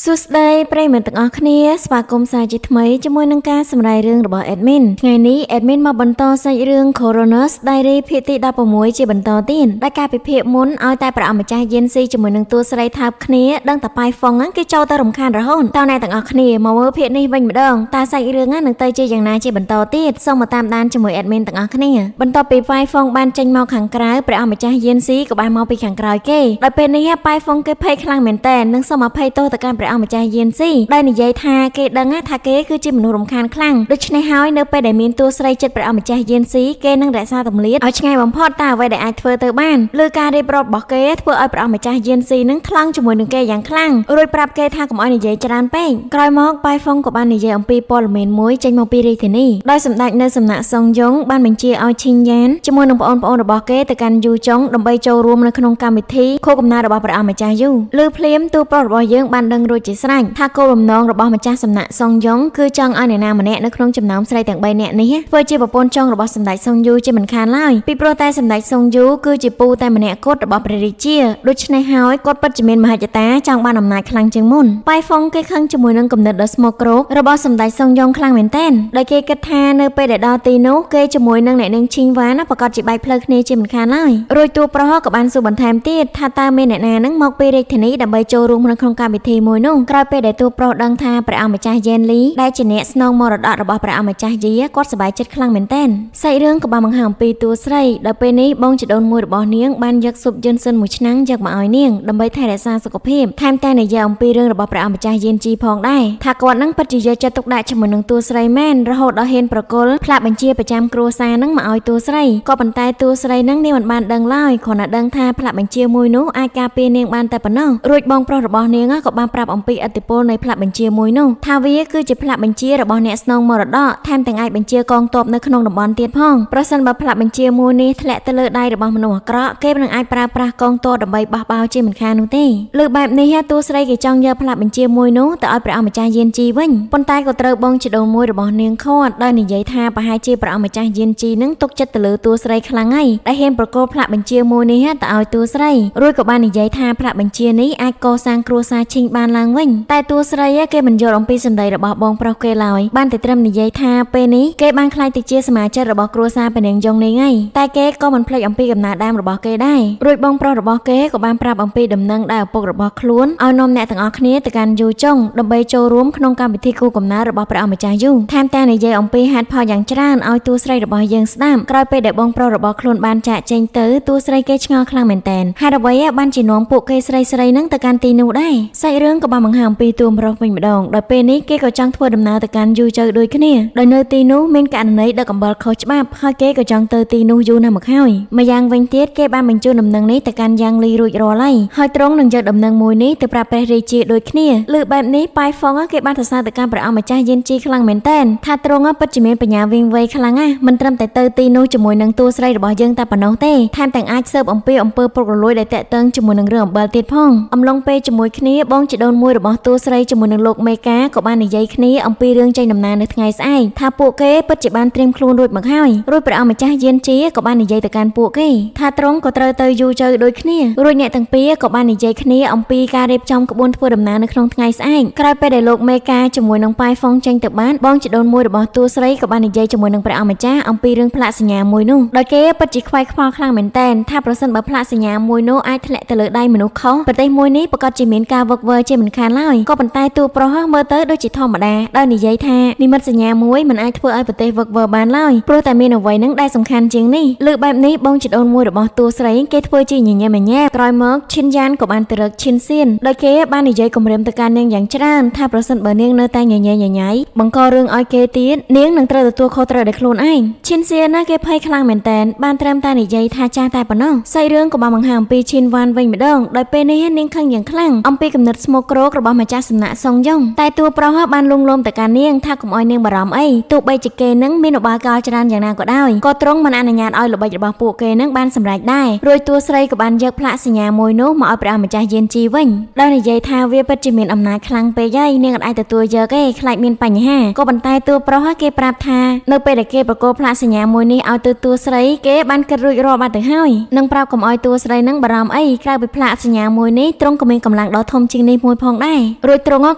សួស្តីប្រិយមិត្តទាំងអស់គ្នាស្វាគមន៍សាជាថ្មីជាមួយនឹងការសម្រាយរឿងរបស់ Admin ថ្ងៃនេះ Admin មកបន្តសាច់រឿង Coroner's Diary ភាគទី16ជាបន្តទៀតដែលការពិភាក្សាមុនឲ្យតែព្រះអម្ចាស់យេនស៊ីជាមួយនឹងតួស្រីថើបគ្នាដឹងតែប៉ៃហ្វុងគេចូលទៅរំខានរហូតតើអ្នកទាំងអស់គ្នាមកមើលភាគនេះវិញម្ដងតើសាច់រឿងនឹងទៅជាយ៉ាងណាជាបន្តទៀតសូមមកតាមដានជាមួយ Admin ទាំងអស់គ្នាបន្ទាប់ពីប៉ៃហ្វុងបានចេញមកខាងក្រៅព្រះអម្ចាស់យេនស៊ីក៏បានមកពីខាងក្រោយគេដោយពេលនេះប៉ៃហ្វុងគេភ័យខ្លាំងមែនតើនឹងសូមអភ័យទោសទៅកាន់ព្រះអម្ចាស់យេនស៊ីដែលនិយាយថាគេដឹងថាគេគឺជាមនុស្សរំខានខ្លាំងដូច្នេះហើយនៅពេលដែលមានតួស្រីចិត្តព្រះអម្ចាស់យេនស៊ីគេនឹងរក្សាទម្លាតឲ្យឆ្ងាយបំផុតតើអ្វីដែលអាចធ្វើទៅបានលើការរៀបរាប់របស់គេធ្វើឲ្យព្រះអម្ចាស់យេនស៊ីនឹងថ្លង់ជាមួយនឹងគេយ៉ាងខ្លាំងរួចប្រាប់គេថាកុំឲ្យនិយាយច្រើនពេកក្រោយមកប៉ៃហ្វុងក៏បាននិយាយអំពីព័ត៌មានមួយចេញមកពីរាជធានីដោយសម្ដេចនៅសំណាក់សុងយ៉ុងបានបញ្ជាឲ្យឈីងយ៉ានជាមួយនឹងបងប្អូនរបស់គេទៅកាន់យូចុងដើម្បីចូលរួមនៅក្នុងកម្មវិធីខួបកំណើតរបស់ព្រះអម្ចាស់យូលើភ្លាមទូប្រុសរបស់យើងបានដឹងរួចជាស្រេចថាគោលបំណងរបស់ម្ចាស់សំណាក់សុងយ៉ុងគឺចង់ឲ្យអ្នកណាម្នាក់នៅក្នុងចំណោមស្រីទាំង3នាក់នេះធ្វើជាប្រពន្ធចុងរបស់សម្ដេចសុងយូជាមិនខានឡើយពីព្រោះតែសម្ដេចសុងយូគឺជាពូតែម្នាក់គត់របស់ព្រះរាជាដូច្នេះហើយគាត់ពិតជាមានមហិច្ឆតាចង់បានអំណាចខ្លាំងជាងមុនប៉ៃហ្វុងគេខឹងជាមួយនឹងគំនិតដ៏ស្មោកគ្រោករបស់សម្ដេចសុងយ៉ុងខ្លាំងមែនទែនដោយគេគិតថានៅពេលដែលដល់ទីនោះគេជាមួយនឹងអ្នកនាងឈីងវ៉ានប្រកាសជាបែកផ្លូវគ្នាជាមិនខានឡើយរួចតួប្រុសក៏បានសួរបន្ថែមទៀតថាតើមានអ្នកណានឹងមកពីរាជធានីដើម្បីចូលរួមនៅក្នុងកម្មវិធីមួយនោះក្រោយពេលដែលតួប្រុសដឹងថាព្រះអម្ចាស់យេនលីដែលជាអ្នកស្នងមរតករបស់ព្រះអម្ចាស់យាគាត់សប្បាយចិត្តខ្លាំងមែនទែនសាច់រឿងក៏បានបង្ហាញអំពីតួស្រីដល់ពេលនេះបងជីដូនមួយរបស់នាងបានយកស៊ុបយិនសិនមួយឆ្នាំងយកមកឲ្យនាងដើម្បីថែរក្សាសុខភាពថែមទាំងនិយាយអំពីរឿងរបស់ព្រះអម្ចាស់យេនជីផងដែរថាគាត់នឹងពិតជាយកចិត្តទុកដាក់ជាមួយនឹងតួស្រីមែនរហូតដល់ហ៊ានប្រគល់ផ្លាកបញ្ជាប្រចាំគ្រួសារនឹងមកឲ្យតួស្រីក៏ប៉ុន្តែតួស្រីនឹងនាងមិនបានដឹងឡើយគ្រាន់តែដឹងថាផ្លាកបញ្ជាមួយនោះអាចការពារនាងបានតែប៉ុណ្ណោះរួចបងប្រុសរបស់នាងក៏បានប្រាប់អំពីឥទ្ធិពលនៃផ្លាកបញ្ជាមួយនោះថាវាគឺជាផ្លាកបញ្ជារបស់អ្នកស្នងមរតកថែមទាំងអាចបញ្ជាកងទ័ពនៅក្នុងតំបន់ទៀតផងប្រសិនបើផ្លាកបញ្ជាមួយនេះធ្លាក់ទៅលើដៃរបស់មនុស្សអាក្រក់គេមិនអាចប្រើប្រាស់កងទ័ពដើម្បីបះបោរជាមិនខាននោះទេលើបែបនេះតួស្រីគេចង់យកផ្លាកបញ្ជាមួយនោះទៅឲ្យព្រះអម្ចាស់យេនជីវិញប៉ុន្តែក៏ត្រូវបងជីដូនមួយរបស់នាងខាត់ដោយនិយាយថាប្រហែលជាព្រះអម្ចាស់យេនជីនឹងទុកចិត្តទៅលើតួស្រីខ្លាំងហើយដែលហ៊ានប្រគល់ផ្លាកបញ្ជាមួយនេះទៅឲ្យតួស្រីរួចក៏បាននិយាយថាផ្លាកបញ្ជានេះអាចកសាងគ្រួសារឈីងបានឡើងវិញតែតួស្រីគេមិនយល់អំពីសម្ដីរបស់បងប្រុសគេឡើយបានតែត្រឹមនិយាយថាពេលនេះគេបានខ្លាចទៅជាសមាជិករបស់គ្រួសារព្រះនាងយ៉ុងនេះហើយតែគេក៏មិនភ្លេចអំពីកំណើតដើមរបស់គេដែររួចបងប្រុសរបស់គេក៏បានប្រាប់អំពីដំណឹងដែលឪពុករបស់ខ្លួនឲ្យនាំអ្នកទាំងអស់គ្នាទៅកាន់យូចុងដើម្បីចូលរួមក្នុងកម្មវិធីគូកំណើតរបស់ព្រះអម្ចាស់យូថែមទាំងនិយាយអំពីហេតុផលយ៉ាងច្រើនឲ្យតួស្រីរបស់យើងស្ដាប់ក្រោយពេលដែលបងប្រុសរបស់ខ្លួនបានចាកចេញទៅតួស្រីគេឆ្ងល់ខ្លាំងមែនទែនហេតុអ្វីបានជានាំពួកគេស្រីនឹងទៅកាន់ទីនោះដែរសាច់រឿងក៏បានបង្ហាញអំពីតួប្រុសវិញម្ដងដោយពេលនេះគេក៏ចង់ធ្វើដំណើរទៅកាន់យូចៅដូចគ្នាដោយនៅទីនោះមានករណីដឹកអំបិលខុសច្បាប់ហើយគេក៏ចង់ទៅទីនោះយូរណាស់មកហើយម្យ៉ាងវិញទៀតគេបានបញ្ជូនដំណឹងនេះទៅកាន់យ៉ាងលីរួចរាល់ហើយទ្រង់នឹងយកដំណឹងមួយនេះទៅប្រាប់ព្រះរាជាដូចគ្នាលើបែបនេះប៉ៃហ្វុងគេបានសរសើរទៅកាន់ព្រះអម្ចាស់យេនជីខ្លាំងមែនទែនថាទ្រង់ពិតជាមានបញ្ញាវិងវៃខ្លាំងណាស់មិនត្រឹមតែទៅទីនោះជាមួយនឹងតួស្រីរបស់យើងតែប៉ុណ្ណោះទេថែមទាំងអាចស៊ើបអំពីអំពើពុករលួយដែលតាក់ទងជាមួយនឹងរឿងអំបិលទៀតផងអំឡុងពេលជាមួយគ្នាបងជីដូនមួយរបស់តួស្រីជាមួយនឹងលោកមេកាក៏បាននិយាយគ្នាអំពីរឿងចេញដំណើរនៅថ្ងៃស្អែកថាពួកគេពិតជាបានត្រៀមខ្លួនរួចមកហើយរួចព្រះអម្ចាស់យេនជីក៏បាននិយាយទៅកាន់ពួកគេថាទ្រង់ក៏ត្រូវទៅយូចៅដូចគ្នារួចអ្នកទាំងពីរក៏បាននិយាយគ្នាអំពីការរៀបចំក្បួនធ្វើដំណើរនៅក្នុងថ្ងៃស្អែកក្រោយពេលដែលលោកមេកាជាមួយនឹងប៉ៃហ្វុងចេញទៅបានបងជីដូនមួយរបស់តួស្រីក៏បាននិយាយជាមួយនឹងព្រះអម្ចាស់អំពីរឿងផ្លាកសញ្ញាមួយនោះដោយគេពិតជាខ្វាយខ្វល់ខ្លាំងមែនទែនថាប្រសិនបើផ្លាកសញ្ញាមួយនោះអាចធ្លាក់ទៅលើដៃមនុស្សខុសប្រទេសមួយនេះប្រកាសជាមានការវឹកវរជាមិនខានឡើយក៏ប៉ុន្តែតួប្រុសមើលទៅដូចជាធម្មតាដោយនិយាយថានិមិត្តសញ្ញាមួយមិនអាចធ្វើឲ្យប្រទេសវឹកវរបានឡើយព្រោះតែមានអ្វីនឹងដែលសំខាន់ជាងនេះលើបែបនេះបងជីដូនមួយរបស់តួស្រីគេធ្វើជាញញែមញ៉ែក្រោយមកឈិនយ៉ានក៏បានទៅរកឈិនសៀនដោយគេបាននិយាយគំរាមទៅកាន់នាងយ៉ាងច្រើនថាប្រសិនបើនាងនៅតែញញែញញ៉ៃបង្ករឿងឲ្យគេទៀតនាងនឹងត្រូវទទួលខុសត្រូវដោយខ្លួនឯងឈិនសៀនណាគេភ័យខ្លាំងមែនតែនបានត្រឹមតែនិយាយថាចាស់តែប៉ុណ្ណោះសាច់រឿងក៏បានបង្ហាញអំពីឈិនវ៉ានវិញម្ដងដោយពេលនេះនាងខឹងយ៉ាងខ្លាំងអំពីគំនិតស្មោកគ្រោករបស់ម្ចាស់សំណាក់សុងយ៉ុងតែតួប្រុសបានលួងលោមទៅកាន់នាងថាកុំឲ្យនាងបារម្ភអីទោះបីជាគេនឹងមានឧបាយកលច្រើនយ៉ាងណាក៏ដោយក៏ទ្រង់មិនអនុញ្ញាតឲ្យល្បិចរបស់ពួកគេនឹងបានសម្រេចដែររួចតួស្រីក៏បានយកផ្លាកសញ្ញាមួយនោះមកឲ្យព្រះម្ចាស់យេនជីវិញដោយនិយាយថាវាពិតជាមានអំណាចខ្លាំងពេកហើយនាងអាចទទួលយកទេខ្លាចមានបញ្ហាក៏ប៉ុន្តែតួប្រុសគេប្រាប់ថានៅពេលដែលគេប្រគល់ផ្លាកសញ្ញាមួយនេះឲ្យទៅតួស្រីគេបានគិតរួចរាល់បាត់ទៅហើយនឹងប្រាប់កុំឲ្យតួស្រីនឹងបារម្ភអីក្រៅពីផ្លាកសញ្ញាមួយនេះទ្រង់ក៏មានកម្លាំងដ៏ធំជាងនេះមួយផ ផងដែររួចត្រង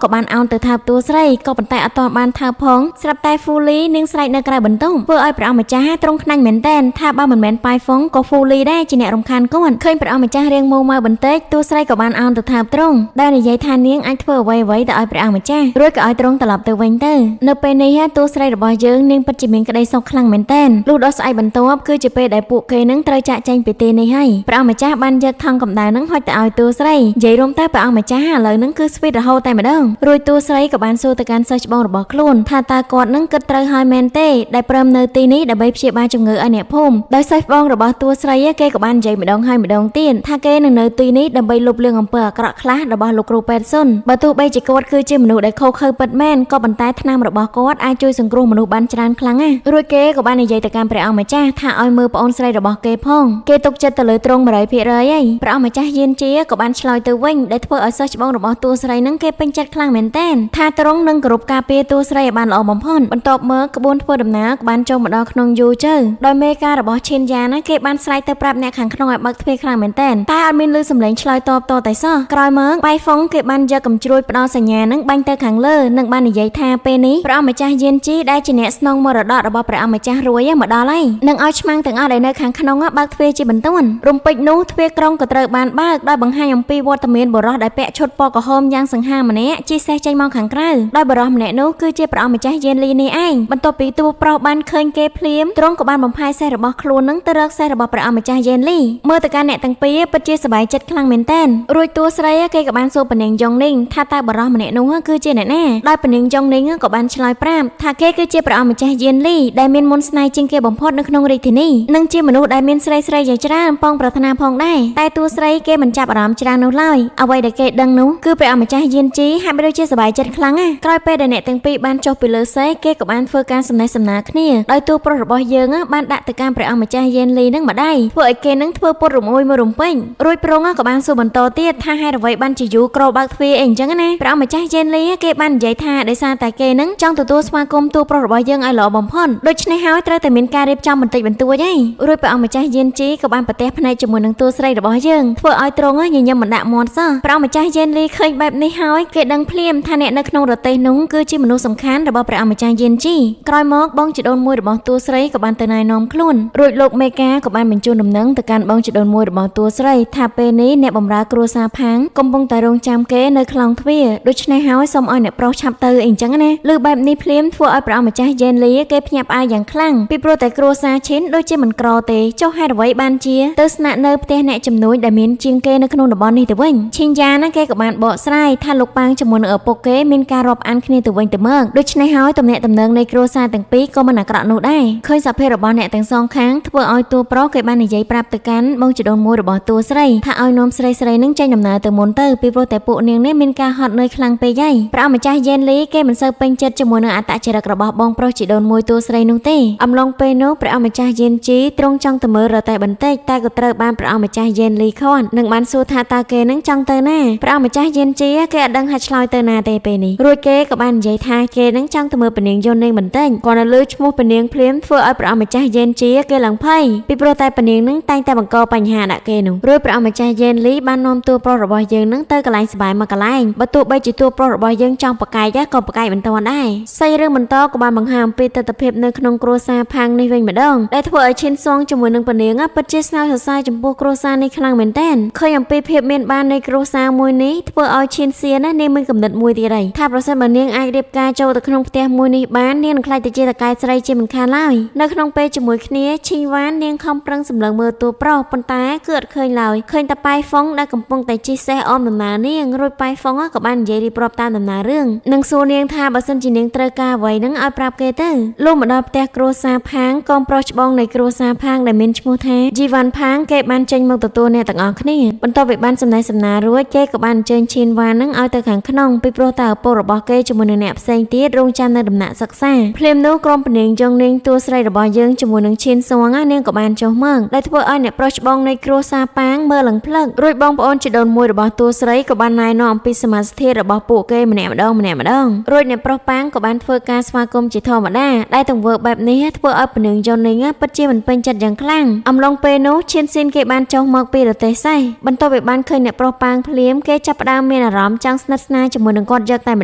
់ក៏បានអោនទៅថើបតួស្រីក៏ប៉ុន្តែអត់ទាន់បានថើបផងស្រាប់តែហ្វូលីនាងស្រែកនៅក្រៅបន្ទប់ធ្វើឲ្យព្រះអង្គម្ចាស់ទ្រង់ខ្លាញ់មែនតែនថាបើមិនមែនប៉ៃហ្វុងក៏ហ្វូលីដែរជាអ្នករំខានគាត់ឃើញព្រះអង្គម្ចាស់រៀងម៉ូម៉ៅបន្តិចតួស្រីក៏បានអោនទៅថើបទ្រង់ដែលនិយាយថានាងអាចធ្វើអ្វីៗទៅឲ្យព្រះអង្គម្ចាស់រួចក៏ឲ្យទ្រង់ត្រឡប់ទៅវិញទៅនៅពេលនេះតួស្រីរបស់យើងនាងពិតជាមានក្តីសុខខ្លាំងមែនតែនលុះដល់ស្អែកបន្ទាប់គឺជាពេលដែលពួកគេនឹងត្រូវចាក់ចែងពីទីនេះហើយព្រះអង្គម្ចាស់បានយកថង់កម្ដៅនឹងហុចទៅឲ្យតួស្រីនិយាយរួមទៅព្រះអង្គម្ចាស់ឥឡូវនឹងគឺស្វីតរហូតតែម្ដងរួចតួស្រីក៏បានសួរទៅកាន់សិស្សច្បងរបស់ខ្លួនថាតើគាត់នឹងគិតត្រូវហើយមែនទេដែលព្រមនៅទីនេះដើម្បីព្យាបាលជំងឺឲ្យអ្នកភូមិដោយសិស្សច្បងរបស់តួស្រីគេក៏បាននិយាយម្ដងហើយម្ដងទៀតថាគេនឹងនៅទីនេះដើម្បីលុបលាងអំពើអាក្រក់ខ្លះរបស់លោកគ្រូពេទ្យសុនបើទោះបីជាគាត់គឺជាមនុស្សដែលខុសខើពិតមែនក៏ប៉ុន្តែថ្នាំរបស់គាត់អាចជួយសង្គ្រោះមនុស្សបានច្រើនខ្លាំងណាស់រួចគេក៏បាននិយាយទៅកាន់ព្រះអង្គម្ចាស់ថាឲ្យមើលប្អូនស្រីរបស់គេផងគេទុកចិត្តទៅលើទ្រង់ 100% ហើយព្រះអង្គម្ចាស់យានជាក៏បានឆ្លើយទៅវិញដែលធ្វើឲ្យសិស្សច្បងរបស់តួស្រីនឹងគេពេញចិត្តខ្លាំងមែនទែនថាទ្រង់នឹងគោរពការពារតួស្រីឲ្យបានល្អបំផុតបន្ទាប់មកក្បួនធ្វើដំណើរក៏បានចូលមកដល់ក្នុងយូជើដោយមេការរបស់ឈិនយ៉ាណាគេបានស្រែកទៅប្រាប់អ្នកខាងក្នុងឲ្យបើកទ្វារខ្លាំងមែនទែនតែអត់មានឮសំឡេងឆ្លើយតបតតែសោះក្រោយមកប៉ៃហ្វុងគេបានយកកំជ្រួចផ្ដល់សញ្ញានឹងបាញ់ទៅខាងលើនិងបាននិយាយថាពេលនេះព្រះអង្គម្ចាស់យានជីដែលជាអ្នកស្នងមរតករបស់ព្រះអង្គម្ចាស់រួយមកដល់ហើយនឹងឲ្យឆ្មាំងទាំងអស់ដែលនៅខាងក្នុងបើកទ្វារជាបន្ទាន់រំពេចនោះទ្វារក្រុងក៏ត្រូវបានបើកដោយបង្ហាញអំពីវត្តមានបុរសដែលពាក់ឈុតពណ៌ក្រហមយ៉ាងសង្ហាម្នាក់ជិះសេះចេញមកខាងក្រៅដោយបុរសម្នាក់នោះគឺជាព្រះអង្គម្ចាស់យានលីនេះឯងបន្ទាប់ពីតួប្រុសបានឃើញគេភ្លាមទ្រង់ក៏បានបំផាយសេះរបស់ខ្លួននឹងទៅរកសេះរបស់ព្រះអង្គម្ចាស់យានលីមើលទៅកាន់អ្នកទាំងពីរពិតជាសប្បាយចិត្តខ្លាំងមែនទែនរួចតួស្រីគេក៏បានសួរពនាងយ៉ងនីងថាតើបុរសម្នាក់នោះគឺជាអ្នកណាដោយពនាងយ៉ងនីងក៏បានឆ្លើយប្រាប់ថាគេគឺជាព្រះអង្គម្ចាស់យានលីដែលមានមុនស្នេហ៍ជាងគេបំផុតនៅក្នុងរាជធានីនិងជាមនុស្សដែលមានស្រីជាច្រើនប៉ងប្រាថ្នាផងដែរតែតួស្រីគេមិនចាប់អារម្មណ៍ច្រើននោះឡើយអ្វីដែលគេដឹងនោះគឺព្រះអង្គម្ចាស់យានជីហាក់បីដូចជាសប្បាយចិត្តខ្លាំងណាស់ក្រោយពេលដែលអ្នកទាំងពីរបានចុះពីលើសេះគេក៏បានធ្វើការសំណេះសំណាលគ្នាដោយតួប្រុសរបស់យើងបានដាក់ទៅកាន់ព្រះអង្គម្ចាស់យានលីនឹងម្ដាយធ្វើឲ្យគេនឹងធ្វើពុតរមួយមួយរំពេញរួចប្រងក៏បានសួរបន្តទៀតថាហេតុអ្វីបានជាយូក្របើកទ្វារអីអញ្ចឹងណាព្រះអង្គម្ចាស់យានលីគេបាននិយាយថាដោយសារតែគេនឹងចង់ទទួលស្វាគមន៍តួប្រុសរបស់យើងឲ្យល្អបំផុតដូច្នេះហើយត្រូវតែមានការរៀបចំបន្តិចបន្តួចហើយរួចព្រះអង្គម្ចាស់យានជីក៏បានប្រទះភ្នែកជាមួយនឹងតួស្រីរបស់យើងធ្វើឲ្យទ្រង់ញញឹមមិនដាក់មាត់សោះព្រះអង្គម្ចាស់យានលីឃើញបែបនេះហើយគេដឹងភ្លាមថាអ្នកនៅក្នុងរទេះនោះគឺជាមនុស្សសំខាន់របស់ព្រះអង្គម្ចាស់យានជីក្រោយមកបងជីដូនមួយរបស់តួស្រីក៏បានទៅណែនាំខ្លួនរួចលោកមេកាក៏បានបញ្ជូនដំណឹងទៅកាន់បងជីដូនមួយរបស់តួស្រីថាពេលនេះអ្នកបម្រើគ្រួសារផាងកំពុងតែរងចាំគេនៅខ្លោងទ្វារដូច្នេះហើយសូមឲ្យអ្នកប្រុសឆាប់ទៅអីចឹងណាលើបែបនេះភ្លាមធ្វើឲ្យព្រះអង្គម្ចាស់យានលីគេភ្ញាក់ផ្អើលយ៉ាងខ្លាំងពីព្រោះតែគ្រួសារឈិនដូចជាមិនក្រទេចុះហេតុអ្វីបានជាទៅស្នាក់នៅផ្ទះអ្នកជំនួយដែលមានជាងគេនៅក្នុងតំបន់នេះទៅវិញឈិនយ៉ាណាគេក៏បានបកស្រាយថាលោកប៉ាងជាមួយនឹងឪពុកគេមានការរាប់អានគ្នាទៅវិញទៅមកដូច្នេះហើយទំនាក់ទំនងនៃគ្រួសារទាំងពីរក៏មិនអាក្រក់នោះដែរឃើញសភាពរបស់អ្នកទាំងសងខាងធ្វើឲ្យតួប្រុសគេបាននិយាយប្រាប់ទៅកាន់បងជីដូនមួយរបស់តួស្រីថាឲ្យនាំស្រីនឹងចេញដំណើរទៅមុនទៅពីព្រោះតែពួកនាងនេះមានការហត់នឿយខ្លាំងពេកហើយព្រះម្ចាស់យានលីគេមិនសូវពេញចិត្តជាមួយនឹងអត្តចរិតរបស់បងប្រុសជីដូនមួយតួស្រីនោះទេអំឡុងពេលនោះព្រះម្ចាស់យានជីទ្រង់ចង់ទៅមើលរតែបន្តិចតែក៏ត្រូវបានព្រះម្ចាស់យានលីខាត់នឹងបានសួរថាតើគេនឹងចង់ទៅណាព្រះម្ចាស់យានជីគេអត់ដឹងថាឆ្លើយទៅណាទេពេលនេះរួចគេក៏បាននិយាយថាគេនឹងចង់ទៅមើលពនាងយន្តនាងបន្តិចគាត់នៅលើឈ្មោះពនាងភ្លាមធ្វើឲ្យព្រះម្ចាស់យានជីគេឡើងភ័យពីព្រោះតែពនាងនឹងតែងតែបង្កបញ្ហាដាក់គេនោះរួចព្រះម្ចាស់យានលីបាននាំតួប្រុសរបស់យើងនឹងទៅកន្លែងសប្បាយមកកន្លែងបើទោះបីជាតួប្រុសរបស់យើងចង់ប្រកែកក៏ប្រកែកមិនទាន់ដែរសាច់រឿងបន្តក៏បានបង្ហាញអំពីទស្សនវិជ្ជានៅក្នុងគ្រួសារផាងនេះវិញម្ដងដែលធ្វើឲ្យឈិនសងជាមួយនឹងពនាងពិតជាស្នើសរសើរចំពោះគ្រួសារនេះខ្លាំងមែនទែនឃើញអំពីភាពមានបាននៃគ្រួសារមួយនេះធ្វើឲ្យឈិនសៀននាងមានគំនិតមួយទៀតហើយថាប្រសិនបើនាងអាចរៀបការចូលទៅក្នុងផ្ទះមួយនេះបាននាងនឹងខ្លាចទៅជាតកែស្រីជាមិនខានឡើយនៅក្នុងពេលជាមួយគ្នាឈីងវ៉ាននាងខំប្រឹងសម្លឹងមើលតួប្រុសប៉ុន្តែគឺអត់ឃើញឡើយឃើញតែប៉ៃហ្វុងដែលកំពុងតែជិះសេះអមដំណើរនាងរួចប៉ៃហ្វុងក៏បាននិយាយរៀបរាប់តាមដំណើររឿងនិងសួរនាងថាបើសិនជានាងត្រូវការអ្វីនឹងឲ្យប្រាប់គេទៅលុះមកដល់ផ្ទះគ្រួសារផាងកូនប្រុសច្បងនៃគ្រួសារផាងដែលមានឈ្មោះថាជីវ៉ាន់ផាងគេបានចេញមកទទួលអ្នកទាំងអស់គ្នាបន្ទាប់ពីបានសំណេះសំណាលរួចគេក៏បានអញ្ជើញឈិនវ៉ាននឹងឲ្យទៅខាងក្នុងពីព្រោះតែឪពុករបស់គេជាមួយនឹងអ្នកផ្សេងទៀតរងចាំនៅដំណាក់សិក្សាភ្លាមនោះក្រុមពនាងយ៉ងនាងតួស្រីរបស់យើងជាមួយនឹងឈិនសងនាងក៏បានចុះមកដែលធ្វើឲ្យអ្នកប្រុសច្បងនៃគ្រួសារប៉ាងមើលឡើងផ្លឹករួចបងប្អូនជីដូនមួយរបស់តួស្រីក៏បានណែនាំអំពីសមាសធាតុរបស់ពួកគេម្នាក់ម្ដងរួចអ្នកប្រុសប៉ាងក៏បានធ្វើការស្វាគមន៍ជាធម្មតាដែលទង្វើបែបនេះធ្វើឲ្យពនាងយ៉ងនាងពិតជាមិនពេញចិត្តយ៉ាងខ្លាំងអំឡុងពេលនោះឈិនស៊ីនគេបានចុះមកពីរទេសសេះបន្ទាប់ពីបានឃើញអ្នកប្រុសប៉ាងភ្លាមគេចាប់ផ្ដើមមាន មានអារម្មណ៍ចង់ស្និទ្ធស្នាលជាមួយនឹងគាត់យកតែម្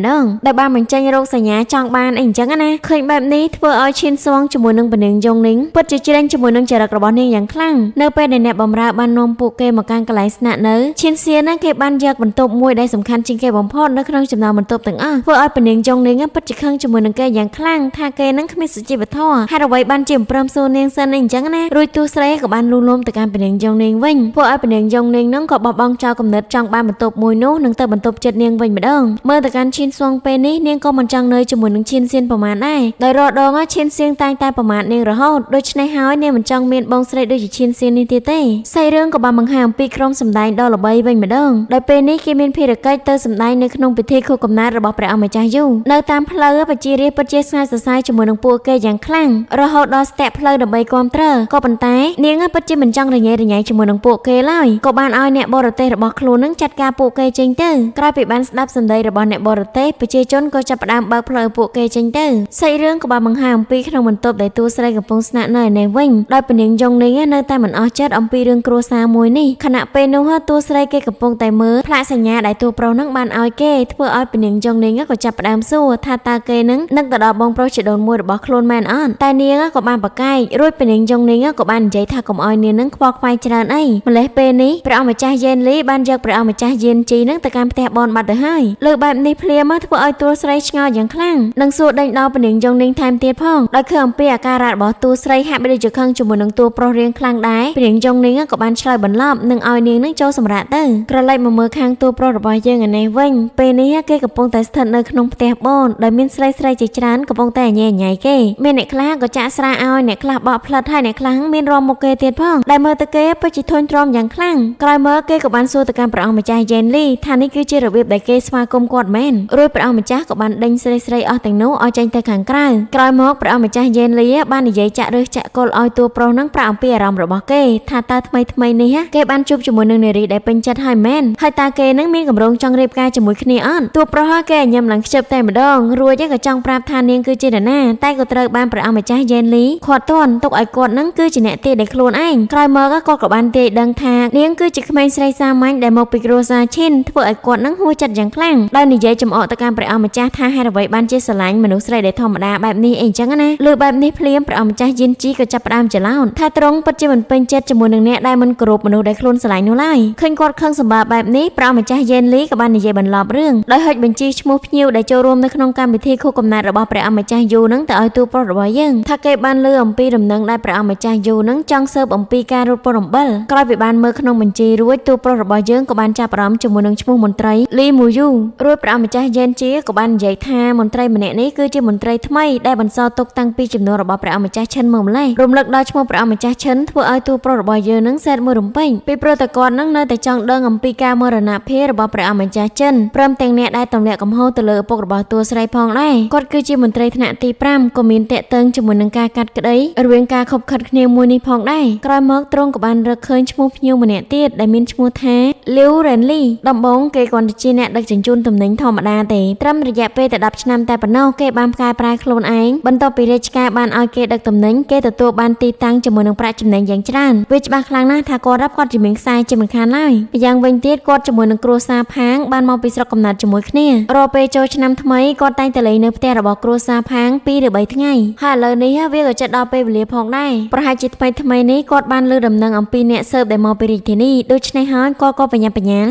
ដងដែលបានបញ្ចេញរោគសញ្ញាចង់បានអីអញ្ចឹងណាឃើញបែបនេះធ្វើឲ្យឈៀនសួងជាមួយនឹងពនាងយងនីងពិតជាជ្រែងជាមួយនឹងចរិតរបស់នាងយ៉ាងខ្លាំងនៅពេលដែលអ្នកបម្រើបាននាំពួកគេមកកាន់កន្លែងស្នាក់នៅឈៀនសៀនគេបានយកបន្ទប់មួយដែលសំខាន់ជាងគេបំផុតនៅក្នុងចំណោមបន្ទប់ទាំងអស់ធ្វើឲ្យពនាងយងនីងពិតជាខឹងជាមួយនឹងគេយ៉ាងខ្លាំងថាគេនឹងគ្មានសុជីវធម៌ហេតុអ្វីបានជាព្រមសួរនាងសិនអីអញ្ចឹងណារួចទូស្រីក៏បានលួងលោមទៅកាន់ពនាងយងនីងវិញធ្វើឲ្យពនាងយងនីងនឹងក៏បោះបង់ចោលគំនិតចង់បានបន្ទប់មួយនោះនឹងទៅបន្ទប់ចិត្តនាងវិញម្ដងមើលទៅកាន់ឈៀនសួងពេលនេះនាងក៏មិនចង់នៅជាមួយនឹងឈៀនសៀនប្រមាណដែរដោយរដងឈៀនសៀនតែងតែប្រមាថនាងរហូតដូច្នេះហើយនាងមិនចង់មានបងស្រីដូចជាឈៀនសៀននេះទៀតទេសាច់រឿងក៏បានបង្ហាញអំពីក្រុមសម្ដែងដ៏ល្បីវិញម្ដងដោយពេលនេះគេមានភារកិច្ចទៅសម្ដែងនៅក្នុងពិធីខួបកំណើតរបស់ព្រះអង្គម្ចាស់យូនៅតាមផ្លូវប្រជារាស្ត្រពិតជាស្ងាត់សរសៃជាមួយនឹងពួកគេយ៉ាងខ្លាំងរហូតដល់ស្ទាក់ផ្លូវដើម្បីគាំទ្រក៏ប៉ុន្តែនាងពិតជាមិនចង់រញ៉េរញ៉ៃជាមួយនឹងពួកគេឡើយក៏បានឲ្យអ្នកបរទេសរបស់ខ្លួននឹងចាត់ការពួកគេចេញទៅក្រោយពីបានស្ដាប់សម្ដីរបស់អ្នកបរទេសប្រជាជនក៏ចាប់ផ្ដើមបើកផ្លូវពួកគេចេញទៅសាច់រឿងក៏បានបង្ហាញអំពីក្នុងបន្ទប់ដែលតួស្រីកំពុងស្នាក់នៅឯនេះវិញដោយពនាងយងនីងនៅតែមិនអស់ចិត្តអំពីរឿងគ្រួសារមួយនេះខណៈពេលនោះតួស្រីគេកំពុងតែមើលផ្លាកសញ្ញាដែលតួប្រុសនឹងបានឲ្យគេធ្វើឲ្យពនាងយងនីងក៏ចាប់ផ្ដើមសួរថាតើគេនឹងទៅដល់បងប្រុសជីដូនមួយរបស់ខ្លួនមែនអត់តែនាងក៏បានប្រកែករួចពនាងយងនីងក៏បាននិយាយថាកុំឲ្យនាងនឹងខ្វល់ខ្វាយច្រើនអីម្លេះពេលនេះព្រះអង្គម្ចាស់យេនលីបានយកព្រះអង្គម្ចាស់យេនជីនឹងទៅកាន់ផ្ទះបនបាត់ទៅហើយលើបែបនេះភ្លាមធ្វើឲ្យតួស្រីឆ្ងល់យ៉ាងខ្លាំងនិងសួរដេញដោលពនាងយងនីងថែមទៀតផងដោយឃើញអំពីអាការៈរបស់តួស្រីហាក់បីដូចជាខឹងជាមួយនឹងតួប្រុសរៀងខ្លាំងដែរពនាងយងនីងក៏បានឆ្លើយបន្លប់និងឲ្យនាងនឹងចូលសម្រាកទៅក្រឡេកមកមើលខាងតួប្រុសរបស់យើងឯនេះវិញពេលនេះគេកំពុងតែស្ថិតនៅក្នុងផ្ទះបនដោយមានស្រីជាច្រើនកំពុងតែញ៉ែញ៉ៃគេមានអ្នកខ្លះក៏ចាក់ស្រាឲ្យអ្នកខ្លះបកផ្លិតហើយអ្នកខ្លះមានរំមុខគេទៀតផងដែលមើលទៅគេពិតជាធន់ទ្រាំយ៉ាងខ្លាំងក្រោយមើលគេក៏បានសួរទៅកាន់ព្រះអង្គម្ចាស់យេនលីថានេះគឺជារបៀបដែលគេស្វាគមន៍គាត់មែនរួចព្រះអង្គម្ចាស់ក៏បានដេញស្រីអស់ទាំងនោះឲ្យចេញទៅខាងក្រៅក្រោយមកព្រះអង្គម្ចាស់យេនលីបាននិយាយចាក់ឫសចាក់គល់ឲ្យតួប្រុសនឹងប្រាប់អំពីអារម្មណ៍របស់គេថាតើថ្មីនេះគេបានជួបជាមួយនឹងនារីដែលពេញចិត្តហើយមែនហើយតើគេនឹងមានកម្រងចង់រៀបការជាមួយគ្នាអត់តួប្រុសគេញ៉ាំឡើងខ្ជិបតែម្ដងរួចក៏ចង់ប្រាប់ថានាងគឺជានរណាតែក៏ត្រូវបានព្រះអង្គម្ចាស់យេនលីខាត់ទន់ទុកឲ្យគាត់នឹងគឺជាអ្នកទាយដោយខ្លួនឯងក្រោយមកគាត់ក៏បានទាយដឹងថានាងគឺជាក្មេងស្រីសាមញ្ញដែលមកពីគ្រួសារឈិនធ្វើឲ្យគាត់នឹងហួសចិត្តយ៉ាងខ្លាំងដោយនិយាយចំអកទៅកាន់ព្រះអង្គម្ចាស់ថាហេតុអ្វីបានជាស្រឡាញ់មនុស្សស្រីដែលធម្មតាបែបនេះអីចឹងណាលើបែបនេះភ្លាមព្រះអង្គម្ចាស់យេនជីក៏ចាប់ផ្ដើមច្រឡោតថាទ្រង់ពិតជាមិនពេញចិត្តជាមួយនឹងអ្នកដែលមិនគោរពមនុស្សដែលខ្លួនស្រឡាញ់នោះឡើយឃើញគាត់ខឹងសម្បាបែបនេះព្រះអង្គម្ចាស់យេនលីក៏បាននិយាយបន្លប់រឿងដោយហុចបញ្ជីឈ្មោះភ្ញៀវដែលចូលរួមនៅក្នុងកម្មវិធីខួបកំណើតរបស់ព្រះអង្គម្ចាស់យូនឹងទៅឲ្យតួប្រុសរបស់យើងថាគេបានលើអំពីដំណឹងដែលព្រះអង្គម្ចាស់យូនឹងចង់ស៊ើបអំពីការរត់ពន្ធអំបិលក្រោយពីបានមើលក្នុងបញ្ជីរួចតួប្រុសរបស់យើងក៏បានចាប់អារម្មណ៍ជាមួយនឹងឈ្មោះមន្ត្រីលីមូយូរួចព្រះអង្គម្ចាស់យេនជីក៏បាននិយាយថាមន្ត្រីម្នាក់នេះគឺជាមន្ត្រីថ្មីដែលបន្សល់ទុកតាំងពីចំនួនរបស់ព្រះអង្គម្ចាស់ឈិនមកម្លេះរំលឹកដល់ឈ្មោះព្រះអង្គម្ចាស់ឈិនធ្វើឲ្យតួប្រុសរបស់យើងនឹងសែតមួយរំពេញពីព្រោះតែគាត់នឹងនៅតែចង់ដឹងអំពីការមរណភាពរបស់ព្រះអង្គម្ចាស់ចិនព្រមទាំងអ្នកដែលទម្លាក់កំហុសទៅលើឪពុករបស់តួស្រីផងដែរគាត់គឺជាមន្ត្រីថ្នាក់ទី5ក៏មានតាក់ទងជាមួយនឹងការកាត់ក្តីរវាងការខົບខិតគ្នាមួយនេះផងដែរក្រោយមកទ្រង់ក៏បានរកឃើញឈ្មោះភ្ញៀវម្នាក់ទៀតដែលមានឈ្មោះថាលីវរ៉េនលីដំបូងគេគ្រាន់តែជាអ្នកដឹកជញ្ជូនទំនិញធម្មតាទេត្រឹមរយៈពេលតែ10ឆ្នាំតែប៉ុណ្ណោះគេបានផ្កាយប្រែខ្លួនឯងបន្ទាប់ពីរាជការបានឲ្យគេដឹកទំនិញគេទទួលបានទីតាំងជាមួយនឹងប្រាក់ចំណេញយ៉ាងច្រើនវាច្បាស់ខ្លាំងណាស់ថាគាត់ជាមានខ្សែជាមិនខានឡើយម្យ៉ាងវិញទៀតគាត់ជាមួយនឹងគ្រួសារផាងបានមកពីស្រុកកំណើតជាមួយគ្នារាល់ពេលចូលឆ្នាំថ្មីគាត់តែងតែលេងនៅផ្ទះរបស់គ្រួសារផាង2 ឬ 3 ថ្ងៃហើយឥឡូវនេះវាក៏ចិត្តដល់ពេលវេលាផងដែរប្រហែលជាថ្មីនេះគាត់បានលើដំណឹងអំពីអ្នកស៊ើបដែលមកពីរាជធានីដូច្នេះហើយគាត់ក៏បញ្ញា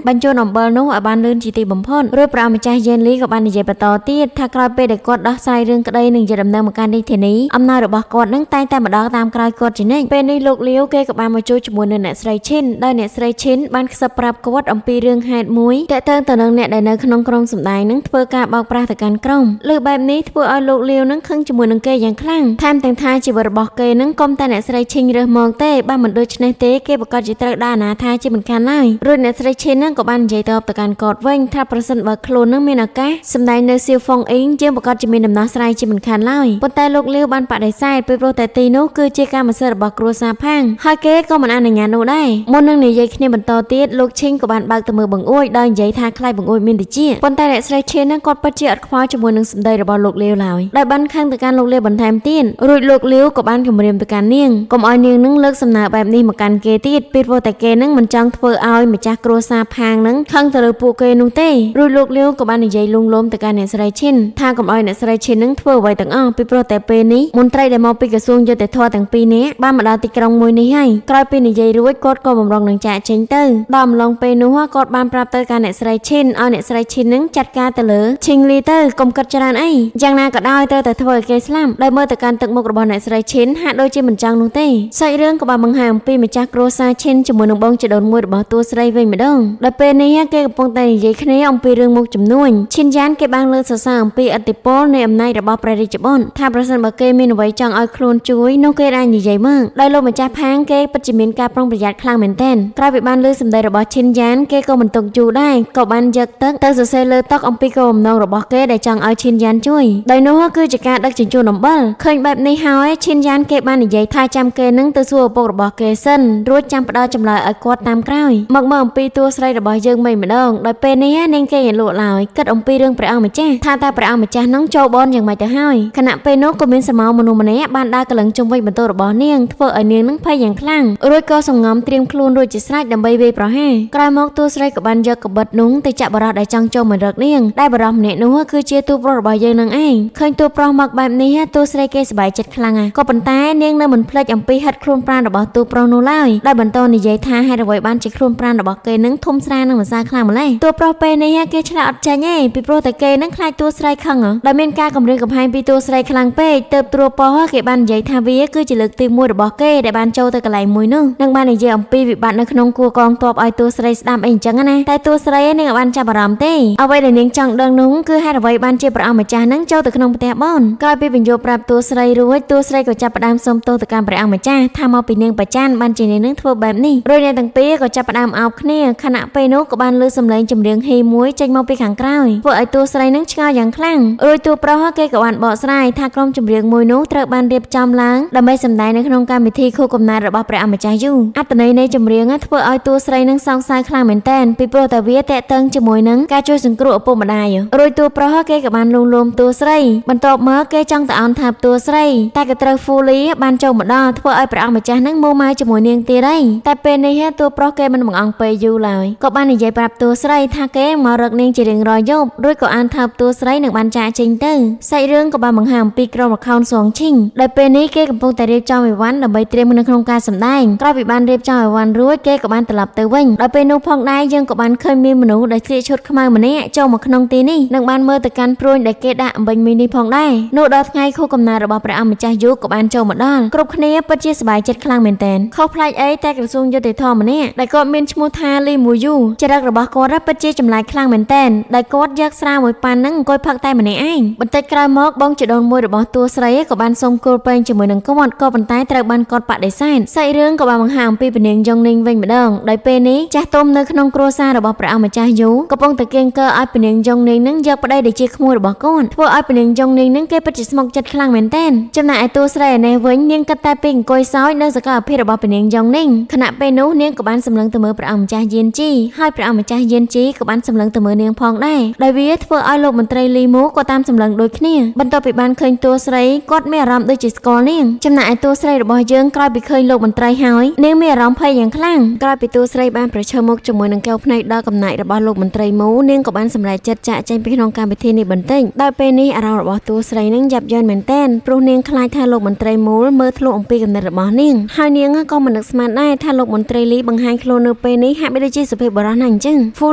បញ្ជូនអំបិលនោះឲ្យបានលឿនជាទីបំផុតរួចព្រះម្ចាស់យេនលីក៏បាននិយាយបន្តទៀតថាក្រោយពេលដែលគាត់ដោះស្រាយរឿងក្តីនឹងជាដំណឹងមកកាន់រាជធានីអំណោយរបស់គាត់នឹងតែងតែម្ដងតាមក្រោយគាត់ជានិច្ចពេលនេះលោកលាវគេក៏បានមកជួបជាមួយនឹងអ្នកស្រីឈិនដោយអ្នកស្រីឈិនបានខ្សឹបប្រាប់គាត់អំពីរឿងហេតុមួយតើតើទៅនឹងអ្នកដែលនៅក្នុងក្រុមសម្ដែងនឹងធ្វើការបោកប្រាស់ទៅកាន់ក្រុមលើបែបនេះធ្វើឲ្យលោកលាវនឹងខឹងជាមួយនឹងគេយ៉ាងខ្លាំងថែមទាំងថាជីវិតរបស់គេនឹងកុំតែអ្នកស្រីឈិនរើសមកទេបើមិនដូច្នេះទេគេប្រកាសជាត្រូវដាក់អនាថាជាមិនខានឡើយរួចអ្នកស្រីឈិននឹងក៏បាននិយាយតបទៅកាន់គាត់វិញថាប្រសិនបើខ្លួននឹងមានឱកាសសម្ដែងនៅសៀវហ្វុងអ៊ីងយើងប្រកាសជាមានដំណោះស្រាយជាមិនខានឡើយប៉ុន្តែលោកលាវបានបដិសេធពីព្រោះតែទីនោះគឺជាកម្មសិទ្ធិរបស់គ្រួសារផាងហើយគេក៏មិនអនុញ្ញាតនោះដែរមុននឹងនិយាយគ្នាបន្តទៀតលោកឈិនក៏បានបើកទៅមើលបង្អួចដោយនិយាយថាខ្លាចបង្អួចមានតិចប៉ុន្តែអ្នកស្រីឈិននឹងគាត់ពិតជាអត់ខ្វល់ជាមួយនឹងសម្ដីរបស់លោកលាវឡើយដោយបានខឹងទៅកាន់លោកលាវបន្ថែមទៀតរួចលោកលាវក៏បានគម្រាមទៅកាន់នាងកុំឲ្យនាងនឹងលើកសំណើបែបនេះមកកាន់គេទៀតពីព្រោះតែគេនឹងមិនចង់ធ្វើឲ្យម្ចាស់គ្រួសារផាងនឹងខឹងទៅលើ ពួកគេនោះទេរួចលោកលាវក៏បាននិយាយលួងលោមទៅកាន់អ្នកស្រីឈិនថាកុំឲ្យអ្នកស្រីឈិននឹងធ្វើអ្វីទាំងអស់ពីព្រោះតែពេលនេះមន្ត្រីដែលមកពីក្រសួងយុតិធម៌ទាំងពីរនាក់បានមកដល់ទីក្រុងមួយនេះហើយក្រោយពីនិយាយរួចគាត់ក៏បំរុងនឹងចាកចេញទៅដល់អំឡុងពេលនោះគាត់បានប្រាប់ទៅកាន់អ្នកស្រីឈិនឲ្យអ្នកស្រីឈិននឹងចាត់ការទៅលើឈិងលីទៅកុំគិតច្រើនអីយ៉ាងណាក៏ដោយត្រូវតែធ្វើឲ្យគេស្លាប់ដោយមើលទៅកាន់ទឹកមុខរបស់អ្នកស្រីឈិនហាក់ដូចជាមិនចង់នោះទេសាច់រឿងក៏បានបង្ហាញអំពីម្ចាស់គ្រួសារឈិនជាមួយនឹងបងជីដូនមួយរបស់តួស្រីវិញម្ដងដល់ពេលនេះគេកំពុងតែនិយាយគ្នាអំពីរឿងមុខចំនួនឈិនយ៉ានគេបានលើកសរសើរអំពីឥទ្ធិពលនៃអំណាចរបស់ព្រះរាជបុត្រថាប្រសិនបើគេមានអ្វីចង់ឲ្យខ្លួនជួយនោះគេអាចនិយាយមកដោយលោកម្ចាស់ផាងគេពិតជាមានការប្រុងប្រយ័ត្នខ្លាំងមែនទែនក្រោយពីបានលើសម្ដីរបស់ឈិនយ៉ានគេក៏មិនទុកយូរដែរក៏បានយកទឹកទៅសរសេរលើតុអំពីគោលបំណងរបស់គេដែលចង់ឲ្យឈិនយ៉ានជួយដោយនោះគឺជាការដឹកជញ្ជូនអំបិលឃើញបែបនេះហើយឈិនយ៉ានគេបាននិយាយថាចាំគេនឹងទៅសួរឪពុករបស់គេសិនរួចចាំផ្ដល់ចម្លើយឲ្យគាត់តាមក្រោយមកមើលអំពីតួស្រីរបស់យើងវិញម្ដងដោយពេលនេះនាងគេលក់ឡើយគិតអំពីរឿងព្រះអង្គម្ចាស់ថាតើព្រះអង្គម្ចាស់នឹងចូលបនយ៉ាងម៉េចទៅហើយខណៈពេលនោះក៏មានសមោមនុស្សម្នាក់បានដើរកលឹងជុំវិញបន្ទោរបស់នាងធ្វើឲ្យនាងនឹងភ័យយ៉ាងខ្លាំងរួចក៏សង្ងំត្រៀមខ្លួនរួចជាស្រេចដើម្បីវាយប្រហារក្រោយមកតួស្រីក៏បានយកកបិតនោះទៅចាក់បរោះដែលចង់ចូលមករកនាងដែលបរោះម្នាក់នោះគឺជាតួប្រុសរបស់យើងនឹងឯងឃើញតួប្រុសមកបែបនេះតួស្រីគេសប្បាយចិត្តខ្លាំងក៏ប៉ុន្តែនាងនៅមិនភ្លេចអំពីហិតខ្លួនប្រាណរបស់តួប្រុសនោះឡើយដែលបន្តនិយាយថាហេតុអ្វីបានជាខ្លួនប្រាណរបស់គេនឹងធំស្រាលនឹងម្សាខ្លាំងម្ល៉េះតួប្រុសពេលនេះគេឆ្លាតអត់ចាញ់ទេពីព្រោះតែគេនឹងខ្លាចតួស្រីខឹងដែលមានការគំរាមកំហែងពីតួស្រីខ្លាំងពេកទៅត្រួតប៉ោះគេបាននិយាយថាវាគឺជាលើកទី1របស់គេដែលបានចូលទៅកន្លែងមួយនោះនឹងបាននិយាយអំពីវិបត្តិនៅក្នុងគួរកងទ័ពឲ្យតួស្រីស្ដាប់អីអញ្ចឹងណាតែតួស្រីនាងបានចាប់អារម្មណ៍ទេអ្វីដែលនាងចង់ដឹងនោះគឺហេតុអ្វីបានជាព្រះអង្គម្ចាស់នឹងចូលទៅក្នុងផ្ទះបនក្រោយពីបញ្យល់ប្រាប់តួស្រីរួចតួស្រីក៏ចាប់ផ្ដើមសុំទោសទៅកាន់ព្រះអង្គម្ចាស់ថាមកពីនាងបច្ចានបានជានាងនឹងធ្វើបែបនេះរួចអ្នកទាំងពីរក៏ចាប់ផ្ដើមអោបគ្នាខណៈពេលនោះក៏បានលើសម្លេងចម្រៀងហ៊ីមួយចេញមកពីខាងក្រោយធ្វើឲ្យតួស្រីនឹងឆ្ងល់យ៉ាងខ្លាំងរួចតួប្រុសគេក៏បានបកស្រាយថាក្រុមចម្រៀងមួយនោះត្រូវបានរៀបចំឡើងដើម្បីសម្ដែងនៅក្នុងកម្មវិធីខួបកំណើតរបស់ព្រះអង្គម្ចាស់យូអត្ថន័យនៃចម្រៀងធ្វើឲ្យតួស្រីនឹងសង្ស័យខ្លាំងមែនទែនពីព្រោះតែវាតាក់ទងជាមួយនឹងការជួយសង្គ្រោះឪពុកម្ដាយរួចតួប្រុសគេក៏បានលួងលោមតួស្រីបន្ទាប់មកគេចង់ទៅអោនថាបតួស្រីតែក៏ត្រូវហ្វូលីបានចូលមកដល់ធ្វើឲ្យព្រះអង្គម្ចាស់នឹងមួម៉ៅជាមួយនាងទៀតហើយតែពេលនេះតួប្រុសគេមិនបង្អង់ពេលយូរឡើយក៏បាននិយាយប្រាប់តួស្រីថាគេមករកនាងជារៀងរាល់យប់រួចក៏អានថាបតួស្រីនឹងបានចាកចេញទៅសាច់រឿងក៏បានបង្ហាញអំពីក្រុមល្ខោនសងឈិងដែលពេលនេះគេកំពុងតែរៀបចំអីវ៉ាន់ដើម្បីត្រៀមនៅក្នុងការសម្ដែងក្រោយពីបានរៀបចំអីវ៉ាន់រួចគេក៏បានត្រឡប់ទៅវិញដល់ពេលនោះផងដែរយើងក៏បានឃើញមានមនុស្សដែលស្លៀកឈុតខ្មៅម្នាក់ចូលមកក្នុងទីនេះនិងបានមើលទៅកាន់ព្រួញដែលគេដាក់អំបិញមីនេះផងដែរនោះដល់ថ្ងៃខួបកំណើតរបស់ព្រះអង្គម្ចាស់យូក៏បានចូលមកដល់គ្រប់គ្នាពិតជាសប្បាយចិត្តខ្លាំងមែនទែនខុសប្លែកអីតែក្រសួងយុតិធម៌ម្នាក់ដែលគាត់មានឈ្មោះថាលីមូយូចរិតរបស់គាត់ពិតជាចម្លែកខ្លាំងមែនទែនដែលគាត់យកស្រាមួយប៉ាន់ហ្នឹងអង្គុយផឹកតែម្នាក់ឯងបន្តិចក្រោយមកបងជីដូនមួយរបស់តួស្រីក៏បានសុំគោលពេងជាមួយនឹងគាត់ក៏ប៉ុន្តែត្រូវបានគាត់បដិសេធសាច់រឿងក៏បានបង្ហាញអំពីពនាងយ៉ុងនីងវិញម្ដងដោយពេលនេះចាស់ទុំនៅក្នុងគ្រួសាររបស់ព្រះអង្គម្ចាស់យូកំពុងតែគៀងកើឲ្យពនាងយ៉ុងនីងនឹងយកប្តីដែលជាក្មួយរបស់គាត់ធ្វើឲ្យពនាងយ៉ុងនីងនឹងគេពិតជាស្មុគចិត្តខ្លាំងមែនទែនចំណែកឯតួស្រីឯនេះវិញនាងគិតតែពីអង្គុយសោយនៅសកលភាពរបស់ពនាងយ៉ុងនីងខណៈពេលនោះនាងក៏បានសម្លឹងទៅមើលព្រះអង្គម្ចាស់យៀនជីហើយព្រះអង្គម្ចាស់យៀនជីក៏បានសម្លឹងទៅមើលនាងផងដែរដោយវាធ្វើឲ្យលោកមន្ត្រីលីមូក៏តាមសម្លឹងដូចគ្នាបន្ទាប់ពីបានឃើញតួស្រីគាត់មានអារម្មណ៍ដូចជាស្គាល់នាងចំណែកឯតួស្រីរបស់យើងក្រោយពីឃើញលោកមន្ត្រីហើយនាងមានអារម្មណ៍ភ័យយ៉ាងខ្លាំងក្រោយពីតួស្រីបានប្រឈមមុខជាមួយនឹងកែវភ្នែកដល់កំណាចរបស់លោកមន្ត្រីមូនាងក៏បានសម្រេចចិត្តចាកចេញពីក្នុងកម្មវិធីនេះបន្តិចដោយពេលនេះអារម្មណ៍របស់តួស្រីនឹងយ៉ាប់យ៉ឺនមែនទែនព្រោះនាងខ្លាចថាលោកមន្ត្រីមូមើលធ្លុះអំពីកំណត់របស់នាងហើយនាងក៏មិននឹកស្មានដែរថាលោកមន្ត្រីលីបង្ហាញខ្លួននៅពេលនេះហាក់បីដូចជាសុភាពបុរសណាស់អញ្ចឹងហ្វូ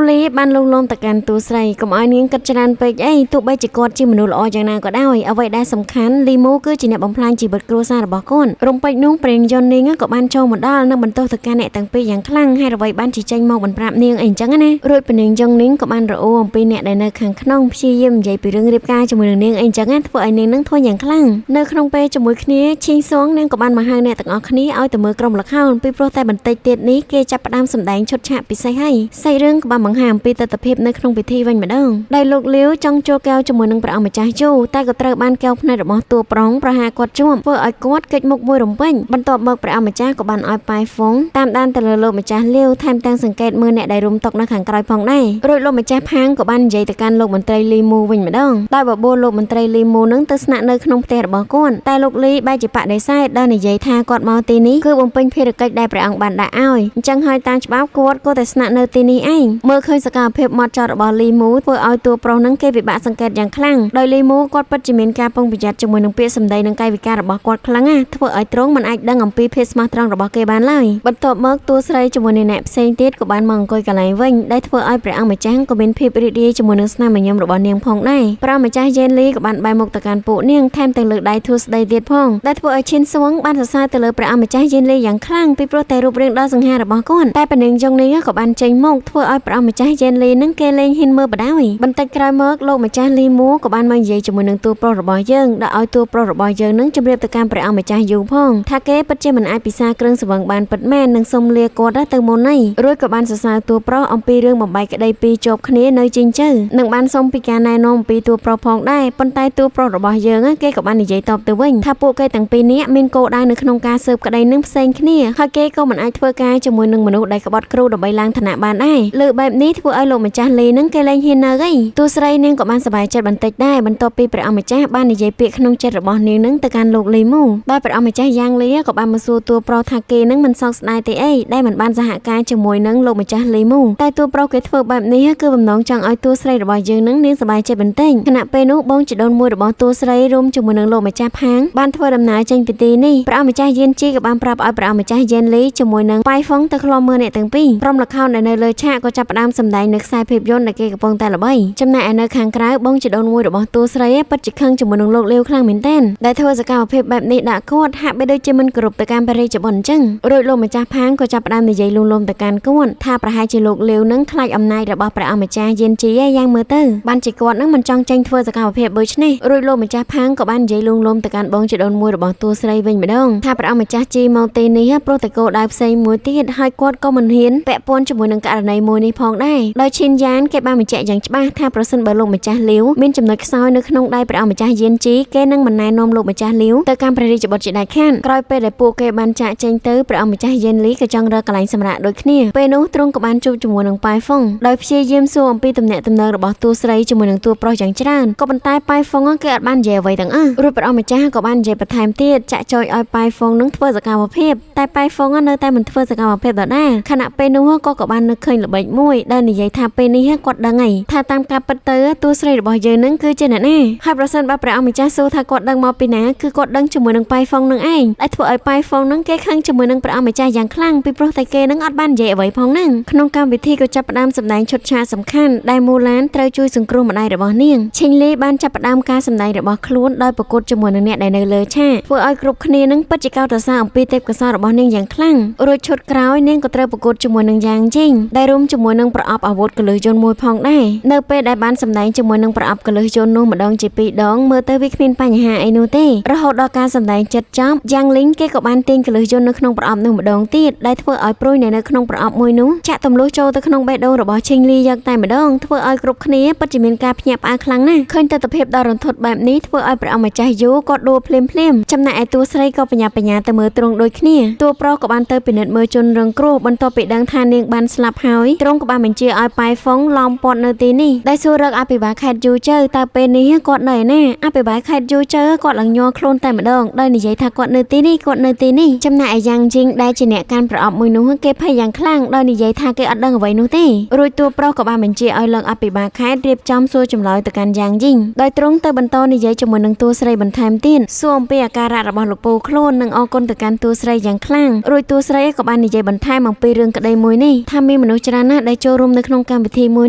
លីបានលងលោមទៅកាន់តួស្រីកុំឲ្យនាងគិតច្រើនពេកអីទោះបីជាគាត់ជាមនុស្សល្អយ៉ាងណាក៏ដោយអ្វីដែលសំខាន់លីមូគឺជាអ្នកបំផ្លាញជីវិតគ្រួសាររបស់គាត់រំពេចនោះព្រះយុននាងក៏បានចូលមកដល់និងបន្ទោសទៅកាន់អ្នកទាំងពីរយ៉ាងខ្លាំងហើយអ្វីបានជាចេញមកបន្ប្រាប់នាងអីអញ្ចឹងណារួចព្រះយុននាងក៏បានរអ៊ូអំពីអ្នកដែលនៅខាងក្នុងព្យាយាមនិយាយពីរឿងរៀបការជាមួយនឹងនាងអីអញ្ចឹងណាធ្វើឲ្យនាងនឹងធន់យ៉ាងខ្លាំងនៅក្នុងពេលជាមួយគ្នាឈីងសងនាងក៏បានមកហៅអ្នកទាំងអស់គ្នាឲ្យទៅមើលក្រុមល្ខោនពីព្រោះតែបន្តិចទៀតនេះគេចាប់ផ្ដើមសម្ដែងឈុតឆាកពិសេសហើយសាច់រឿងក៏បានបង្ហាញអំពីទស្សនវិជ្ជានៅក្នុងពិធីវិញម្ដងដែលលោកលាវចង់ចូលកែវជាមួយនឹងព្រះអង្គម្ចាស់យូតែក៏ត្រូវបានកែវភ្នែករបស់តួប្រុសប្រហារគាត់ជាប់ធ្វើឲ្យគាត់កិច្ចមុខមួយរំពេញបន្ទាប់មកព្រះអង្គម្ចាស់ក៏បានឲ្យប៉ៃហ្វុងតាមដានទៅលើលោកម្ចាស់លាវថែមទាំងសង្កេតមើលអ្នកដែលរុំតុកនៅខាងក្រោយផងដែររួចលោកម្ចាស់ផាងក៏បាននិយាយទៅកាន់លោកមន្ត្រីលីមូវិញម្ដងដោយបបួលលោកមន្ត្រីលីមូនឹងទៅស្នាក់នៅក្នុងផ្ទះរបស់គាត់តែលោកលីបែរជាបដិសេធដោយនិយាយថាគាត់មកទីនេះគឺបំពេញភារកិច្ចដែលព្រះអង្គបានដាក់ឲ្យអញ្ចឹងហើយតាមច្បាប់គាត់ក៏តែស្នាក់នៅទីនេះឯង เมื่อเคยสกาเพบมอดจอดบอลลีมูเพื่อเอาตัวโปรนั้นเกวิบะสังเกตอย่างคลั่งโดยลีมูกอดปัจจิเมนการปงปิจัดจมูกหนึ่งเปียสำได้หนึ่งกายวิการระบกอดคลั่งเพื่อเอาตรงมันไอดังอัมพีเพสมาตรังระบเกบานไล่บรรทบเมื่อตัวใส่จมูกในแนบเซนเตสกับบ้านมังกรกะไหลเว้งได้เพื่อเอาประอังมาแจ้งก็เป็นเพบริดีจมูกหนึ่งสนามยมระบเนียงพองได้ประมาจ้าเยนลีกับบ้านใบมุกตะการปูเนียงแทมแต่เลือกได้ทุสได้เดียดพองได้เพื่อเอาชิ้นสวงบ้านสายแต่เลือกประมาจ้าเยนลีอย่างคลั่งไปโปรแต่รูปเรียงดาวสังหารระบก้อนแต่ประเด็นจงนี้กับบ้านเจงมกเพื่อเอาประมาจ้าเยนลีนั่งเกเลงหินเมื่อบดาวบรรทัดกลายเมื่อโลกมาจ้าลีมูกับบ้านมังเยจมูกหนึ่งตัวโปรระบเยิงได้เอาตัวโปรระบเยิงนั่งจำเรียบตะการประมาจ้าอยู่พองทาเกปัจเจมันไอปิซาเครื่องสว่างบานปัดแม่นั่งสมเลียกอดได้เติมโมไนรู้กับบ้านสายตัวโปรอมปีเรื่องบ่ใบกระไดปีจบคณีในจริงเจอหนึ่งบ้านสมปีการนายนมปีตัวโปรพองได้ปนใต้ตัวโปรระบเยิงเกกับบ้านใหญ่ตอบตัววิ่งถ้าปูเกตั้งปีนี้มินโกได้ในขนมกาเสิร์ฟกระไดนึ่งเซนขี้ฮาเกก็มันไอเพื่อกายจมูกหนึ่งมนุษย์ได้กับบอดครูดอกใบลางถนัดบานได้เลือแบบนี้ที่ปูไอโลมันจ้าเลนั่งเกลงหินเนยตัวใส่เนี่ยกับบ้านสบายใจบันเทิดได้บรรทบปีประเอามาจ้าบ้านใหญ่เปียขนมเจ็ดระบเนี่ยนั่งแต่การโลกเลยมู่บ้านประเอามาจ้ายางเลยกับบ้านมาสู่ตัวโปรทาเกนั่งมันซอกสไนเตะได้เหมือนบ้านสหการจมูกนั่งโลกมาจ้าเลยมู่แต่ตัวโปรเกตเฟิร์แบบนี้คือบำน้องจังเอาตัวใส่ระบเยิงนั่งเนี่ยสบายใจบันเทิงขณะเปนุบงจะโดนมวยระบตัวใส่ร่มจมูกนั่งโลกมาจ้าพังบ้านเฟิร์ดำนาจังปีตีนี่ประเอามาจ้าเย็นจีกับบ้านปราบเอาประเอามาจ้าเย็นเลยจมูกนั่งไปฟ้องตะคลอมเมื่อเนี่ยตั้งปีพร้อมละเข้าในเลยชาก็จะประดามสำได้นึกสายเพบยนต์ในเกกับปงแต่ละใบจำนายในคางกลายบงจะโดนมวยระบตัวใส่ปัจจิคังจมูกนั่งโลกเร็วครั้งเหม็นเต้นได้เธอสกาวเพบแบบนี้ด่าโคตรหักไปโดยเจมันกรุบแต่การไปเรจะบ่นจังโรยลมมาจ้าพังก็จะประดามในใจลุงลมแต่การก้นถ้าประหายจะโลกเร็วนั่งคลายอำนาจระบประเอามาจ้าเย็นจีย่างเมื่อเตอร์บ้านจิกวดนั่งมันจังจังเธอสกาวเพบเบอร์ชนี่โรยลมมาจ้าพังกับบ้านใจลุงลมแต่การบงจะโดนมวยระบตัวใส่เวงไปดองถ้าประเอามาจ้าจีมองเตนี้โปรตโกได้ใส่มวยที่ให้กวดก็มันเห็นแปะปนจมูกนั่งกระในมวยนี้พองได้โดยชินยานเก็บบ้านมาแจกอย่างบ้าถ้าประสิทธิ์เบอร์ลงมาจ้าเลี้ยวมินจำนวนซอยนึกขนมได้ประเอามาจ้าเย็นจีแกนั่งมันนายนมลงมาจ้าเลี้ยวแต่การประดิษฐ์บทจิตได้แค่นกลายไปได้ปูเกบันจ่าเจงเตอร์ประเอามาจ้าเย็นลีกระจังเรือกระไหลสำระโดยขี้เปนุตรงกับบ้านจูจมูกนั่งปลายฟงโดยพี่เยี่ยมส่วนปีตำแหน่งตำแหน่งระบตัวใส่จมูกนั่งตัวโปรอย่างจานก็บรรทายปลายฟงก็เกิดบ้านเย่ไว้ต่างรูปประเอามาจ้ากับบ้านเย่ประทายเตี้ยจะจอยเอาปลายฟงนั่งเพื่อสกาวประเภทแต่ปลายฟงก็เนื้อแต่มันเพื่อสกาวประเภทต่อหน้าขณะเปนุก็กับบ้านนึกเคยหรือใบมวยได้ในใหญ่ทาเปนี้ให้กดดังไงถ้าตามการปเตอร์ตัวใส่ระบเยนั่งคือเจนน่ะให้ประสิทธิ์ประเอามาจ้าสู้ถ้ากดดังมาปีน่ะคือกดดังจมูกนั่งปลายฟงนั่งเองไอ้ถั่วไอ้ปลายฟงนั่งแก้ข้างจมูกนั่งประเอามาจ้าอย่างคลั่งปีโปรไตเกนั่งอัดบ้านเย่ไว้พองนั่งขนมการวิธีก็จับประดามสำแดงชดชาสำคัญได้มูลานเตยจุยสังครุมาได้ระบเนียงชิงลีบ้านจับประดามการสำแดงระบคล้วนได้ประกฏจมูกนั่งเนี่ยได้ในเลยแช่เพื่อเอากรุบคณีนั่งปัจจิกาต่อสร้างปีเต็บกระซาระบเนียงอย่างคลั่งโรยชดกราวเนียงก็เตยประกฏจมูกนั่งอย่างจริงได้ร่มจมูกนั่งประอับอาวุธกระลือจนมวยพองได้เนเปได้บ้านสำแดงจมูกนั่งประอับกระลือจนนุ่มมาดองจีปีดองเมื่อเตยวิคมินปัญหาไอโนเต้ระหดดอกการสำแดงจัดจ้ำยังลิงเกกับบ้านเตียงกระลือจนนึกขนมประอับนุ่มมาดองตีดได้เพื่อเอาโปรยในนึกขนมประอับมวยนู้จะตำลุโจตะขนมเบดโดระบชิงลียักแต่มาดองเพื่อเอากรุบคณีปัจจิเมนการพยาบาครั้งน่ะเคยแต่ตะเพ็บดารนทดแบบนี้เพื่อเอาประเอามาใจยูก็ดูเพลิมจำนายตัวใส่ก็ปัญญาแต่มือตรงโดยขี้ตัวโปรกับบ้านเตยเป็นเน็ตมือจนรังกรูบรรทบปิดังทานเนียงบันสลับหายตรงกับบ้านเหมือนเจียเอาไปฟ้องลอมปอดเนตีนี่ได้สู้รักอาปิบาแคดยูเจอร์แต่เป็นนี้กดหน่อยแน่อาปิบาแคดยูเจอร์กดหลังยอโคลนแต่มาดองได้ในใจถ้ากดเนตีนี่กดเนตีนี่จำนายยังจริงได้จีเนียการประอบมือนู้เก็บพยังคลั่งได้ในใจถ้าเกอัดดังไว้นู้ตีรวยตัวโปรกับบ้านเหมือนเจียเอาหลังอาปิบาแคดเรียบจอมสู้จำลอยต่อการยังยิงโดยตรงเตยบรรโตในใจจมูกหนึ่งตัวใส่บรรทายตีนส่วนเปียการะระบาดลูกปูโคลนหนึ่งออกคนต่อการตัวใส่ยังคลั่งรวยตัวใส่กับบ้านในใจบรรทายมังปีเรื่องกระไดมวยนี่ถ้ามีมนุษย์จรานะได้โจรมในขนมการวิธีมวย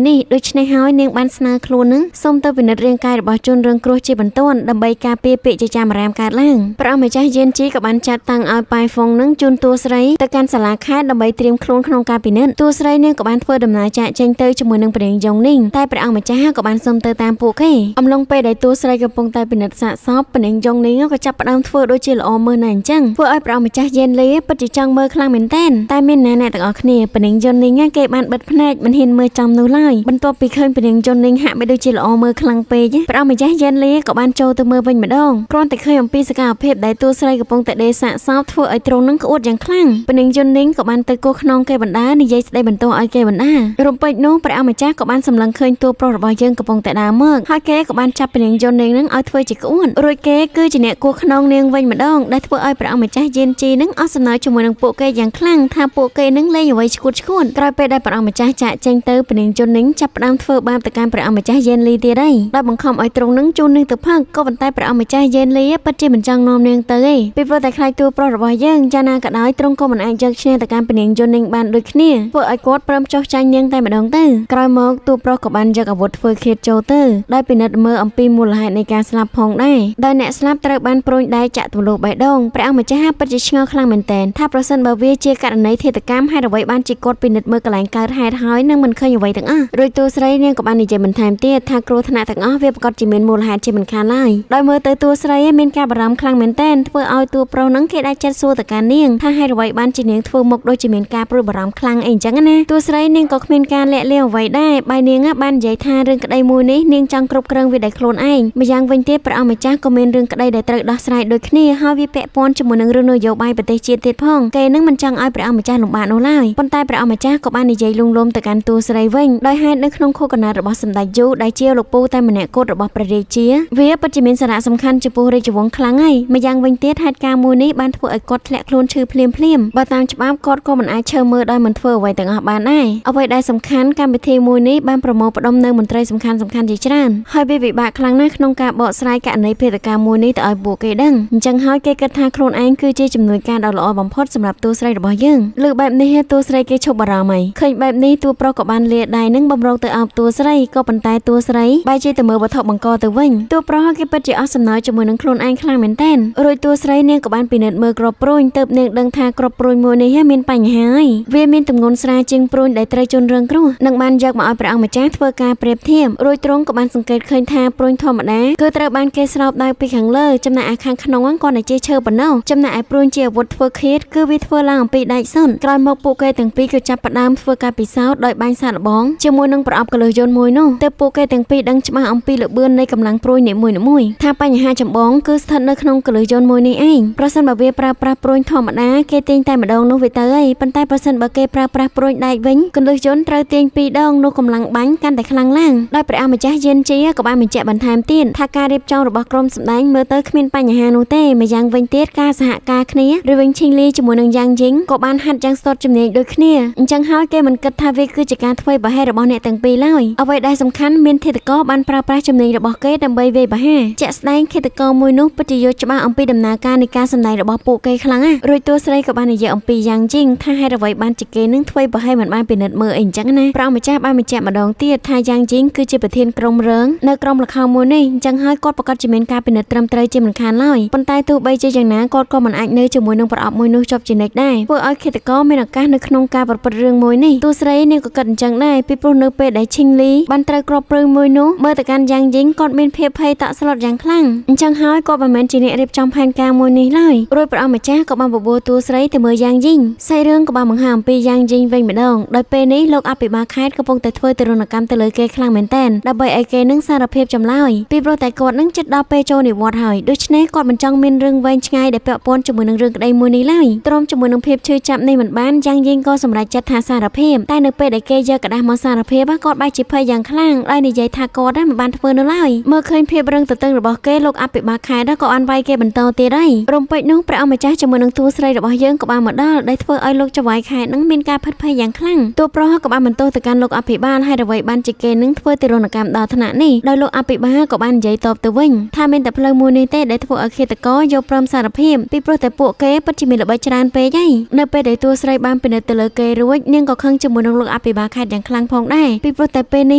นี่โดยในหายเนียงบ้านสนาโคลนนึงส้มเตยเป็นเรียงกายระบาดจนเรื่องครัวจีบรรต้นดำใบกาเปียเปจะจามแรมการล่างพระเอามาใจเย็นจีกับบ้านจัดตังเอาไปฟงนึงจุนตัวใส่แต่การสลาคายดำใบเตรียมโคลนขนมการปีนั้นตัวใส่เนี่ยกับบ้านเฟิร์ดำนาจะเจงเตยจมูกนึงเป็นยงนิ่งแต่พระเอามาใจกับบ้านส้มเตยตามปูเก้อำลงไปได้ตัวใส่กับปงไตเป็นสะซอบเป็นยงนิ่งก็จับประดามเฟิร์ดโดยจีละอมือหนังจังเพื่อเอาพระเอามาใจเย็นเลยปฏิจังมือคลางเหม็นเต้นแต่เม่นแน่แต่ออกเนี่ยเป็นยงนิ่งเก็บบ้านเบิดพนักมันเห็นมือจำนูไล่บรรทบปีเคยเป็นยงนิ่งหะไปโดยจีละอมือคลางเปย์พระเอามาใจเย็นเลยกับบ้านโจตัวมือเป็นเหมือนดองกรอนแต่เคยอมปีสกาวเพบได้ตัวใส่กับปงแต่เดสะซอบทั่วไอตรงนั้นก็อดอย่างคลั่งเป็นยงนิ่งกับบ้านเตยโกขนองเกบันดาในยัยได้บรรโตไอเกบันดารวมไปโน้พระเอามาใจกับบ้านสำลังเคยตัวโปรระบายยังกับปงแต่ดาเมื่อฮาเกกับบ้านจับเป็นยงนิ่งนั้นเอาถ้วยจิกอ้วนรวยเกคือจีเนะโกขนองเนียงไว้เหมือนดองได้ทั่วไอพระเอามาใจเย็นจีนั้นเอาสำนักจมูกนังโปเกอย่างคลั่งถ้าโปเกนั้นเลยอยู่ไว้ชุดกลายไปได้พระเอามาใจ ចាស់ចាក់ចេញទៅពនាងជននឹងចាប់ផ្ដើមធ្វើបាបទៅកាន់ព្រះអង្គម្ចាស់យេនលីទៀតហើយដោយបង្ខំឲ្យទ្រង់នឹងជូននាងទៅផឹកក៏ប៉ុន្តែព្រះអង្គម្ចាស់យេនលីពិតជាមិនចង់នាំនាងទៅទេពីព្រោះតែខ្លាចតួប្រុសរបស់យើងយ៉ាងណាក៏ដោយទ្រង់ក៏មិនអាចយកឈ្នះទៅកាន់ពនាងជននឹងបានដូចគ្នាធ្វើឲ្យគាត់ព្រមចោះចាញ់នាងតែម្ដងទៅក្រោយមកតួប្រុសក៏បានយកអាវុធធ្វើឃាតចូលទៅដោយពិនិត្យមើលអំពីមូលហេតុនៃការស្លាប់ផងដែរដោយអ្នកស្លាប់ត្រូវបានព្រួយដែកចាក់ទម្លុះបេះដូងព្រះអង្គម្ចាស់ពិតជាឆ្ងល់ខ្លាំងមែនទែនថាប្រសិនបើវាជាករណីឃាតកម្មហេតុអ្វីបានជាគាត់ពិនិត្យមើលកន្លែងកើតហេតុហើយនឹងមិនឃើញអ្វីទាំងអស់រួចតួស្រីនាងក៏បាននិយាយបន្ថែមទៀតថាគ្រោះថ្នាក់ទាំងអស់វាប្រកាសជាមានមូលហេតុជាមិនខានឡើយដោយមើលទៅតួស្រីមានការបារម្ភខ្លាំងមែនទែនធ្វើឲ្យតួប្រុសនឹងគេដាច់ចិត្តសួរទៅកាន់នាងថាហេតុអ្វីបានជានាងធ្វើមុខដូចជាមានការព្រួយបារម្ភខ្លាំងអីអញ្ចឹងណាតួស្រីនាងក៏គ្មានការលាក់លៀមអ្វីដែរបាយនាងបាននិយាយថារឿងក្តីមួយនេះនាងចង់គ្រប់គ្រងវាដោយខ្លួនឯងម្យ៉ាងវិញទៀតព្រះអង្គម្ចាស់ក៏មានរឿងក្តីដែលត្រូវដោះស្រាយដូចគ្នាហើយវាពាក់ព័ន្ធជាមួយនឹងរឿងនយោបាយប្រទេសជាតិទៀតផងគេនឹងមិនចង់ឲ្យព្រះអង្គម្ចាស់លំបាកនោះឡើយប៉ុន្តែព្រះអង្គម្ចាស់ក៏បាននិយាយលួងលោមទៅកាន់តួស្រីវិញដោយហេតុនៅក្នុងខួរកណ្ដាលរបស់សម្ដេចយូដែលជាលោកពូតែម្នាក់គត់របស់ព្រះរាជាវាពិតជាមានសារៈសំខាន់ចំពោះរាជវង្សខ្លាំងហើយម្យ៉ាងវិញទៀតហេតុការណ៍មួយនេះបានធ្វើឲ្យគាត់ធ្លាក់ខ្លួនឈឺភ្លាមបើតាមច្បាប់គាត់ក៏មិនអាចឈើមើលដោយមិនធ្វើអ្វីទាំងអស់បានដែរអ្វីដែលសំខាន់កម្មវិធីមួយនេះបានប្រមូលផ្ដុំនៅមន្ត្រីសំខាន់ជាច្រើនហើយវាពិបាកខ្លាំងណាស់ក្នុងការបកស្រាយករណីភេទកម្មមួយនេះទៅឲ្យពួកគេដឹងអញ្ចឹងហើយគេគិតថាខ្លួនឯងគឺជាជំនួយការដ៏ល្អបំផុតសម្រាប់តួស្រីរបស់យើងលើបែបនេះតួស្រីគេឈប់បារម្ភហើយឃើញបែបនេះតួប្រុសក៏បានលាដៃនឹងបំរុងទៅអោបតួស្រីក៏ប៉ុន្តែតួស្រីបែរជាទៅមើលវត្ថុបង្កទៅវិញតួប្រុសគេពិតជាអស់សំណើចជាមួយនឹងខ្លួនឯងខ្លាំងមែនទែនរួចតួស្រីនាងក៏បានពិនិត្យមើលគ្រាប់ព្រួញទៅនាងដឹងថាគ្រាប់ព្រួញមួយនេះមានបញ្ហាហើយវាមានទម្ងន់ស្រាលជាងព្រួញដែលត្រូវជន់រងគ្រោះនឹងបានយកមកឲ្យព្រះអង្គម្ចាស់ធ្វើការប្រៀបធៀបរួចទ្រង់ក៏បានសង្កេតឃើញថាព្រួញធម្មតាគឺត្រូវបានគេស្រោបដោយពីខាងលើចំណែកឯខាងក្នុងគាត់តែជាឈើប៉ុណ្ណោះចំណែកឯព្រួញជាអាវុធធ្វើឃាតគឺវាធ្វើឡើងអំពីដែកសុនក្រោយមកពួកគេទាំងពីរក៏ចាប់ផ្ដើមធ្វើការពិសោធន៍ដោយបាញ់សាកល្បងជាមួយនឹងប្រអប់កលឹះយន្តមួយនោះទើបពួកគេទាំងពីរដឹងច្បាស់អំពីល្បឿននៃកម្លាំងព្រួយនីមួយៗថាបញ្ហាចម្បងគឺស្ថិតនៅក្នុងកលឹះយន្តមួយនេះឯងប្រសិនបើវាប្រើប្រាស់ព្រួញធម្មតាគេទាញតែម្ដងនោះវាទៅហើយប៉ុន្តែប្រសិនបើគេប្រើប្រាស់ព្រួយដែកវិញកលឹះយន្តត្រូវទាញ2ដងនោះកម្លាំងបាញ់កាន់តែខ្លាំងឡើងដោយព្រះអង្គម្ចាស់យេនជាក៏បានបញ្ជាក់បន្ថែមទៀតថាការរៀបចំរបស់ក្រុមសម្ដែងមើលទៅគ្មានបញ្ហានោះទេម្យ៉ាងវិញទៀតការសហការគ្នាឬវិញឈីងលីជាមួយនឹងយ៉ាងយីងក៏បានហាត់យ៉ាងស្ទាត់ជំនាញដូចគ្នាអញ្ចឹងហើយគេមិនគិតថាវាគឺជាការធ្វើបហេរបស់អ្នកទាំងពីរឡើយអ្វីដែលសំខាន់មានឃាតករបានប្រើប្រាស់ជំនាញរបស់គេដើម្បីវាយបហាជាក់ស្ដែងឃាតករមួយនោះពិតជាយល់ច្បាស់អំពីដំណើរការនៃការសម្ដែងរបស់ពួកគេខ្លាំងណាស់រួចតួស្រីក៏បាននិយាយអំពីយ៉ាងយីងថាហេតុអ្វីបានជាគេនឹងធ្វើបហេមិនបានពិនិត្យមើលអីអញ្ចឹងណាព្រះម្ចាស់បានបញ្ជាក់ម្ដងទៀតថាយ៉ាងយីងគឺជាប្រធានក្រុមរងនៅក្រុមល្ខោនមួយនេះអញ្ចឹងហើយគាត់ប្រកាសជាមានការពិនិត្យត្រឹមត្រូវជាមិនខានឡើយប៉ុន្តែទោះបីជាយ៉ាងណាគាត់ក៏មិនអាចនៅជាមួយនឹងប្រអប់មួយនោះជាប់ជានិច្ចដែរធ្វើឲ្យឃាតករមានឱកាសនៅក្នុងការប្រព្រឹត្តរឿងមួយនេះតួស្រីនាងក៏គិតអញ្ចឹងដែរពីព្រោះនៅពេលដែលឈីងលីបានត្រូវគ្រាប់ព្រួយមួយនោះមើលទៅកាន់យ៉ាងយីងគាត់មានភាពភ័យតក់ស្លុតយ៉ាងខ្លាំងអញ្ចឹងហើយគាត់មិនមែនជាអ្នករៀបចំផែនការមួយនេះឡើយរួចព្រះអង្គម្ចាស់ក៏បានបបួលតួស្រីទៅមើលយ៉ាងយីងសាច់រឿងក៏បានបង្ហាញអំពីយ៉ាងយីងវិញម្ដងដោយពេលនេះលោកអភិបាលខេត្តកំពុងតែធ្វើទរណកម្មទៅលើគេខ្លាំងមែនទែនដើម្បីឲ្យគេនឹងសារភាពចម្លើយពីព្រោះតែគាត់នឹងចិត្តដល់ពេលចូលនិវត្តន៍ហើយដូច្នេះគាត់មិនចង់មានរឿងវែងឆ្ងាយដែលពាក់ព័ន្ធជាមួយនឹងរឿងក្តីមួយនេះឡើយទ្រាំជាមួយនឹងភាពឈឺចាប់នេះមិនបានយ៉ាងយីងក៏សម្រេចចិត្តថាសារភាពតែនៅពេលដែលគេយកกระดาษមកសារភាពគាត់បែរជាភ័យយ៉ាងខ្លាំងដោយនិយាយថាគាត់មិនបានធ្វើនៅឡើយមើលឃើញភាពរឹងទទឹងរបស់គេលោកអភិបាលខេត្តក៏បានវាយគេបន្តទៀតហើយរំពេចនោះព្រះអង្គម្ចាស់ជាមួយនឹងតួស្រីរបស់យើងក៏បានមកដល់ដែលធ្វើឲ្យលោកចៅហ្វាយខេត្តនឹងមានការផិតភ័យយ៉ាងខ្លាំងតួប្រុសក៏បានបន្ទោសទៅកាន់លោកអភិបាលហើយអ្វីបានជាគេនឹងធ្វើទរណកម្មដល់ថ្នាក់នេះដោយលោកអភិបាលក៏បាននិយាយតបទៅវិញថាមានតែផ្លូវមួយនេះទេដែលធ្វើឲ្យឃាតករយកព្រមសារភាពពីព្រោះតែពួកគេពិតជាមានល្បិចច្រើនពេកហើយនៅពេលដែលតួស្រីបានពិនិត្យទៅលើគេរួចនាងក៏ខឹងជាមួយនឹងលោកអភិបាលខេត្តយ៉ាងខ្លាំងផងដែរពីព្រោះតែពេលនេ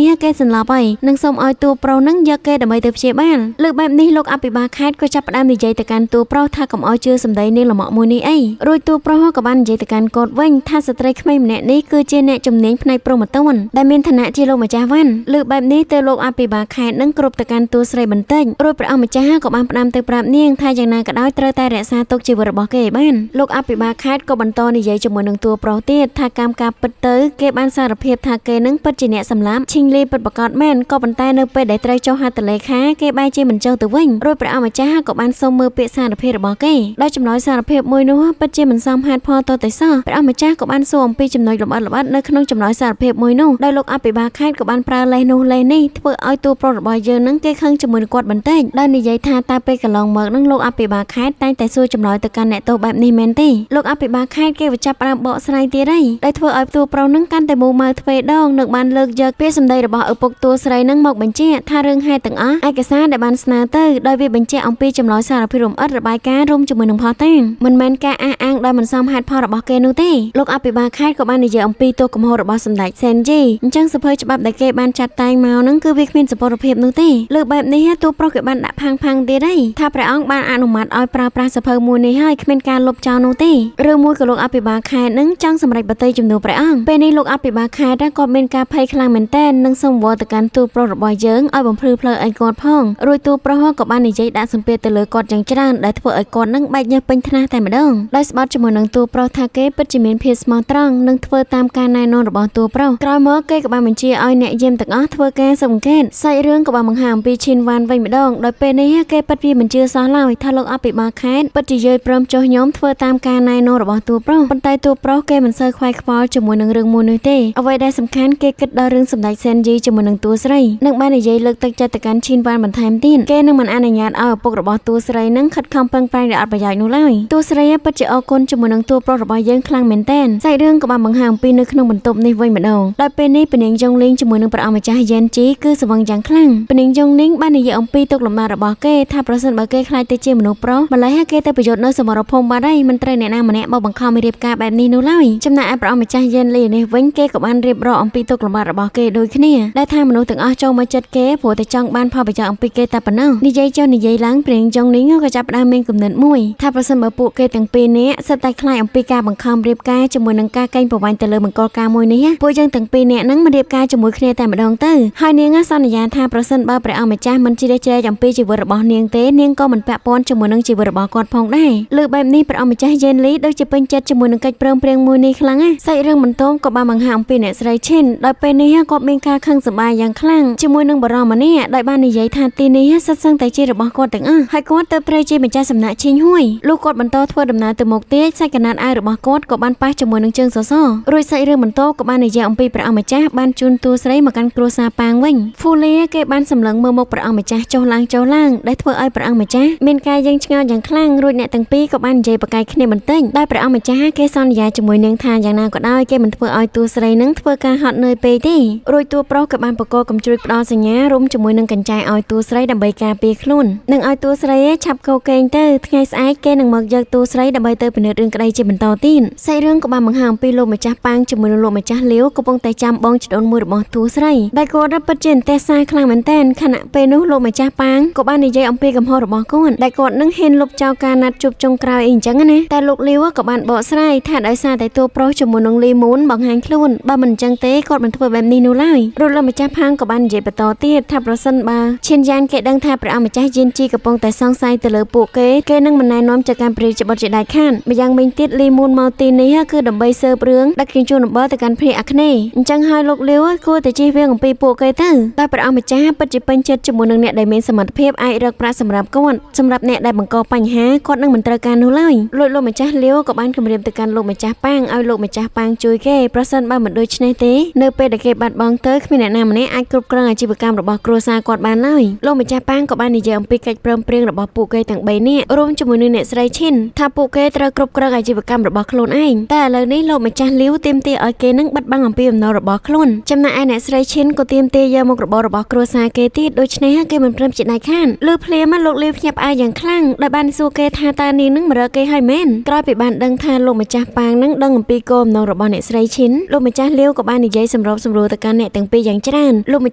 ះគេសន្លប់ហើយនឹងសូមឲ្យតួប្រុសនឹងយកគេដើម្បីទៅព្យាបាលលើកបែបនេះលោកអភិបាលខេត្តក៏ចាប់ផ្ដើមនិយាយទៅកាន់តួប្រុសថាកុំឲ្យជឿសម្ដីនាងល្មក់មួយនេះអីរួចតួប្រុសក៏បាននិយាយទៅកាន់កូនវិញថាស្ត្រីក្មេងម្នាក់នេះគឺជាអ្នកជំនាញផ្នែកព្រហ្មទណ្ឌដែលមានឋានៈជាលោកម្ចាស់វ៉ាន់លើកបែបនេះទៅលោកអភិបាលខេត្តនឹងគ្រប់ទៅកាន់តួស្រីបន្តិចរួចព្រះអង្គម្ចាស់ក៏បានផ្ដាំទៅប្រាប់នាងថាយ៉ាងណាក៏ដោយត្រូវតែរក្សាទុកជីវិតរបស់គេឲ្យបានលោកអភិបាលខេត្តក៏បន្តនិយាយជាមួយនឹងតួប្រុសទៀតថាកម្មការពិតទៅគេបានសារភាពថាគេនឹងពិតជាអ្នកសម្លាប់ឈីងលីពិតប្រាកដមែនក៏ប៉ុន្តែនៅពេលដែលត្រូវចុះហត្ថលេខាគេបែរជាមិនចុះទៅវិញរួចព្រះអង្គម្ចាស់ក៏បានសូមមើលពាក្យសារភាពរបស់គេដោយចម្លើយសារភាពមួយនោះពិតជាមិនសមហេតុផលតទៅសោះព្រះអង្គម្ចាស់ក៏បានសួរអំពីចំណុចលម្អិតល្បិតនៅក្នុងចម្លើយសារភាពមួយនោះដោយលោកអភិបាលខេត្តក៏បានប្រើលេសនោះលេសនេះធ្វើឲ្យតួប្រុសរបស់យើងនឹងគេខឹងជាមួយនឹងគាត់បន្តិចដោយនិយាយថាតែពេលកន្លងមកនឹងលោកអភិបាលខេត្តតែងតែសួរចម្លើយទៅកាន់អ្នកទោសបែបនេះមែនទេលោកអភិបាលខេត្តគេចាប់ផ្ដើមបកស្រាយទៀតហើយដោយធ្វើឲ្យតួប្រុសនឹង កាន់តែមូម៉ៅទ្វេដងនឹងបានលើកយកពាក្យសម្ដីរបស់ឪពុកតួស្រីនឹងមកបញ្ជាក់ថារឿងហេតុទាំងអស់ឯកសារដែលបានស្នើទៅដោយវាបញ្ជាក់អំពីចម្លើយសារភាពរំអិតរបាយការណ៍រួមជាមួយនឹងផតាំងមិនមែនការអះអាងដោយមិនសមហេតុផលរបស់គេនោះទេលោកអភិបាលខេត្តក៏បាននិយាយអំពីទោសកំហុសរបស់សម្ដេចសេនជីអញ្ចឹងសភៅច្បាប់ដែលគេបានចាត់តែងមកនឹងគឺវាគ្មានសុពលភាពនោះទេលើបែបនេះតួប្រុសគេបានដាក់ផាំងទៀតហើយថាព្រះអង្គបានអនុម័តឲ្យប្រើប្រាស់សភៅមួយនេះហើយគ្មានការលុបចោលនោះទេឬមួយក៏លោកអភិបាលខេត្តនឹងចង់សម្រេចបទជំនួសព្រះអង្គពេលនេះលោកអភិបាលខេត្តក៏មានការភ័យខ្លាំងមែនទែននឹងសូមវល់ទៅកាន់តួប្រុសរបស់យើងឲ្យបំភ្លឺផ្លូវឲ្យគាត់ផងរួចតួប្រុសក៏បាននិយាយដាក់សម្ពាធទៅលើគាត់យ៉ាងច្រើនដែលធ្វើឲ្យគាត់នឹងបែកញើសពេញថ្នាក់តែម្ដងដោយស្បត់ជាមួយនឹងតួប្រុសថាគេពិតជាមានភាពស្មោះត្រង់និងធ្វើតាមការណែនាំរបស់តួប្រុសក្រោយមកគេក៏បានបញ្ជាឲ្យអ្នកយាមទាំងអស់ធ្វើការសង្កេតសាច់រឿងក៏បានបង្ហាញអំពីឈិនវ៉ាន់វិញម្ដងដោយពេលនេះគេពិតជាមិនជឿសោះឡើយថាលោកអភិបាលខេត្តពិតជាយល់ព្រមចុះញោមធ្វើតាមការណែនាំរបស់តួប្រុសប៉ុន្តែតួប្រុសគេមិនសូវខ្វាយខ្វល់ជាមួយនឹងរឿងមួយនោះទេអ្វីដែលសំខាន់គេគិតដល់រឿងសម្ដេចសេនជីជាមួយនឹងតួស្រីនឹងបាននិយាយលើកទឹកចិត្តទៅកាន់ឈិនវ៉ាន់បន្ថែមទៀតគេនឹងមិនអនុញ្ញាតឲ្យឪពុករបស់តួស្រីនឹងខិតខំប្រឹងប្រែងដោយអត់ប្រយោជន៍នោះឡើយតួស្រីពិតជាអរគុណជាមួយនឹងតួប្រុសរបស់យើងខ្លាំងមែនទែនសាច់រឿងក៏បានបង្ហាញអំពីនៅក្នុងបន្ទប់នេះវិញម្ដងដោយពេលនេះពនាងយ៉ុងលីងជាមួយនឹងព្រះអង្គម្ចាស់យេនជីគឺស្វឹងយ៉ាងខ្លាំងពនាងយ៉ុងលីងបាននិយាយអំពីទុកលំបាករបស់គេថាប្រសិនបើគេខ្លាចទៅជាមនុស្សប្រុសម្ល៉េះគេទៅប្រយុទ្ធនៅសមរភូមិបាត់ហើយមិនត្រូវអ្នកណាម្នាក់មកបង្ខំឲ្យរៀបការបែបនេះនោះឡើយចំណែកឯព្រះអង្គម្ចាស់យេនលីនេះវិញគេក៏បានរៀបរាប់អំពីទុកលំបាករបស់គេដូចគ្នាដែលថាមនុស្សទាំងអស់ចូលមកចិត្តគេព្រោះតែចង់បានផលប្រយោជន៍អំពីគេតែប៉ុណ្ណោះនិយាយចុះនិយាយឡើងព្រៀងចុងនេះក៏ចាប់ផ្ដើមមានគំនិតមួយថាប្រសិនបើពួកគេទាំងពីរនាក់សិតតែខ្លាចអំពីការបង្ខំរៀបការជាមួយនឹងការកេងប្រវ័ញ្ចទៅលើមង្គលការមួយនេះពួកយើងទាំងពីរនាក់នឹងមករៀបការជាមួយគ្នាតែម្ដងទៅហើយនាងសន្យាថាប្រសិនបើព្រះអង្គម្ចាស់មិនជ្រះជ្រែកអំពីជីវិតរបស់នាងទេនាងក៏មិនពាក់ព័ន្ធជាមួយនឹងជីវិតរបស់គាត់ផងដែរលើបែបនេះព្រះអង្គម្ចាស់យេនលីដូចជាពេញចិត្តជាមួយនឹងកិច្ចព្រមព្រៀងមួយនេះខ្លាំងណាស់សាច់រឿងបន្ទងក៏បានបង្ហាញអំពីអ្នកស្រីឈិនដោយពេលនេះគាត់មានការខឹងសម្បារយ៉ាងខ្លាំងជាមួយនឹងបរិមម្នាក់ដោយបាននិយាយថាទីនេះសិតសឹងតែជារបស់គាត់ទាំងអស់ហើយគាត់ទៅត្រូវជាម្ចាស់សំណាក់ឈីងហួយលុះគាត់បន្តធ្វើដំណើរទៅមុខទៀតសាច់កណាត់អាវរបស់គាត់ក៏បានប៉ះជាមួយនឹងជើងសសររួចសាច់រឿងបន្ទងក៏បាននិយាយអំពីព្រះអង្គម្ចាស់បានជូនតួស្រីមកកាន់គ្រួសារប៉ាងវិញហ្វូលីគេបានសម្លឹងមើលមុខព្រះអង្គម្ចាស់ចុះឡើងដែលធ្វើឲ្យព្រះអង្គម្ចាស់មានការយឹងឆ្ងល់យ៉ាងខ្លាំងរួចអ្នកទាំងពីរក៏បាននិយាយប្រកែកគ្នាបន្តិចដោយព្រះអង្គម្ចាស់គេសន្យាជាមួយនាងថាយ៉ាងណាក៏ដោយគេមិនធ្វើឲ្យតួស្រីនឹងធ្វើការហត់នឿយពេកទេរួចតួប្រុសក៏បានបកកកំជ្រួចផ្ដល់សញ្ញារួមជាមួយនឹងកញ្ចែឲ្យតួស្រីដើម្បីការពារខ្លួននឹងឲ្យតួស្រីឆាប់កោកេងទៅថ្ងៃស្អែកគេនឹងមកយកតួស្រីដើម្បីទៅពិនិត្យរឿងក្តីជាបន្តទៀតសាច់រឿងក៏បានបង្ហាញអំពីលោកម្ចាស់ប៉ាងជាមួយនឹងលោកម្ចាស់លាវកំពុងតែចាំបងច្ដូនមួយរបស់តួស្រីដែលគាត់ពិតជាអន្តេសាខ្លាំងមែនទែនខណៈពេលនោះលោកម្ចាស់ប៉ាងក៏បាននិយាយអំពីកំហុសរបស់គាត់ដែលគាត់នឹងហ៊ានលុបចោលការណាត់ជួបចុងក្រោយអីអញ្ចឹងណាតែលោកលាវក៏បានបកស្រាយថាដោយសារតែតួប្រុសជាមួយនឹងលីមូនបង្ហាញខ្លួនបើមិនអញ្ចឹងទេគាត់មិនធ្វើបែបនេះនោះឡើយរត់លោកម្ចាស់ប៉ាងក៏បាននិយាយបន្តទៀតថាប្រសិនបើឈិនយ៉ានគេដឹងថាព្រះអង្គម្ចាស់យេនជីកំពុងតែសង្ស័យទៅលើពួកគេនឹងមិនណែនាំចាត់ការព្រះរាជបុត្រជាដាច់ខាតម្យ៉ាងវិញទៀតលីមូនមកទីនេះគឺដើម្បីស៊ើបរឿងដឹកជញ្ជូនអំបិលទៅកាន់ព្រះអាគ្នេយ៍អញ្ចឹងហើយលោកលាវគួរតែជៀសវាងអំពីពួកគេទៅតែព្រះអង្គម្ចាស់ពិតជាពេញចិត្តជាមួយនឹងអ្នកដែលមានសមត្ថភាពអាចរកប្រាក់សម្រាប់គាត់សម្រាប់អ្នកដែលបង្កបញ្ហាគាត់នឹងមិនត្រូវការនោះឡើយលោកម្ចាស់លាវក៏បានគម្រាមទៅកាន់លោកម្ចាស់ប៉ាងឲ្យលោកម្ចាស់ប៉ាងជួយគេប្រសិនបើមិនដូច្នេះទេនៅពេលដែលគេបាត់បង់ទៅគ្មានអ្នកណាម្នាក់អាចគ្រប់គ្រងអាជីវកម្មរបស់គ្រួសារគាត់បានឡើយលោកម្ចាស់ប៉ាងក៏បាននិយាយអំពីកិច្ចព្រមព្រៀងរបស់ពួកគេទាំង3នាក់រួមជាមួយនឹងអ្នកស្រីឈិនថាពួកគេត្រូវគ្រប់គ្រងអាជីវកម្មរបស់ខ្លួនឯងតែឥឡូវនេះលោកម្ចាស់លាវទាមទារឲ្យគេនឹងបិទបាំងអំពីអំណុលរបស់ខ្លួនចំណែកឯអ្នកស្រីឈិនក៏ទាមទារយកមុខរបររបស់គ្រួសារគេទៀតដូច្នេះគេមិនព្រមជាដាច់ខាតលើភ្លាមលោកលាវភ្ញាក់ផ្អើលយ៉ាងខ្លាំងដោយបានសួរគេថាតើនាងនឹងមករកគេហើយមែនក្រោយពីបានដឹងថាលោកម្ចាស់ប៉ាងនឹងដឹងអំពីគោលបំណងរបស់អ្នកស្រីឈិនលោកម្ចាស់លាវក៏បាននិយាយសម្របសម្រួលទៅកាន់អ្នកទាំងពីរយ៉ាងច្រើនលោកម្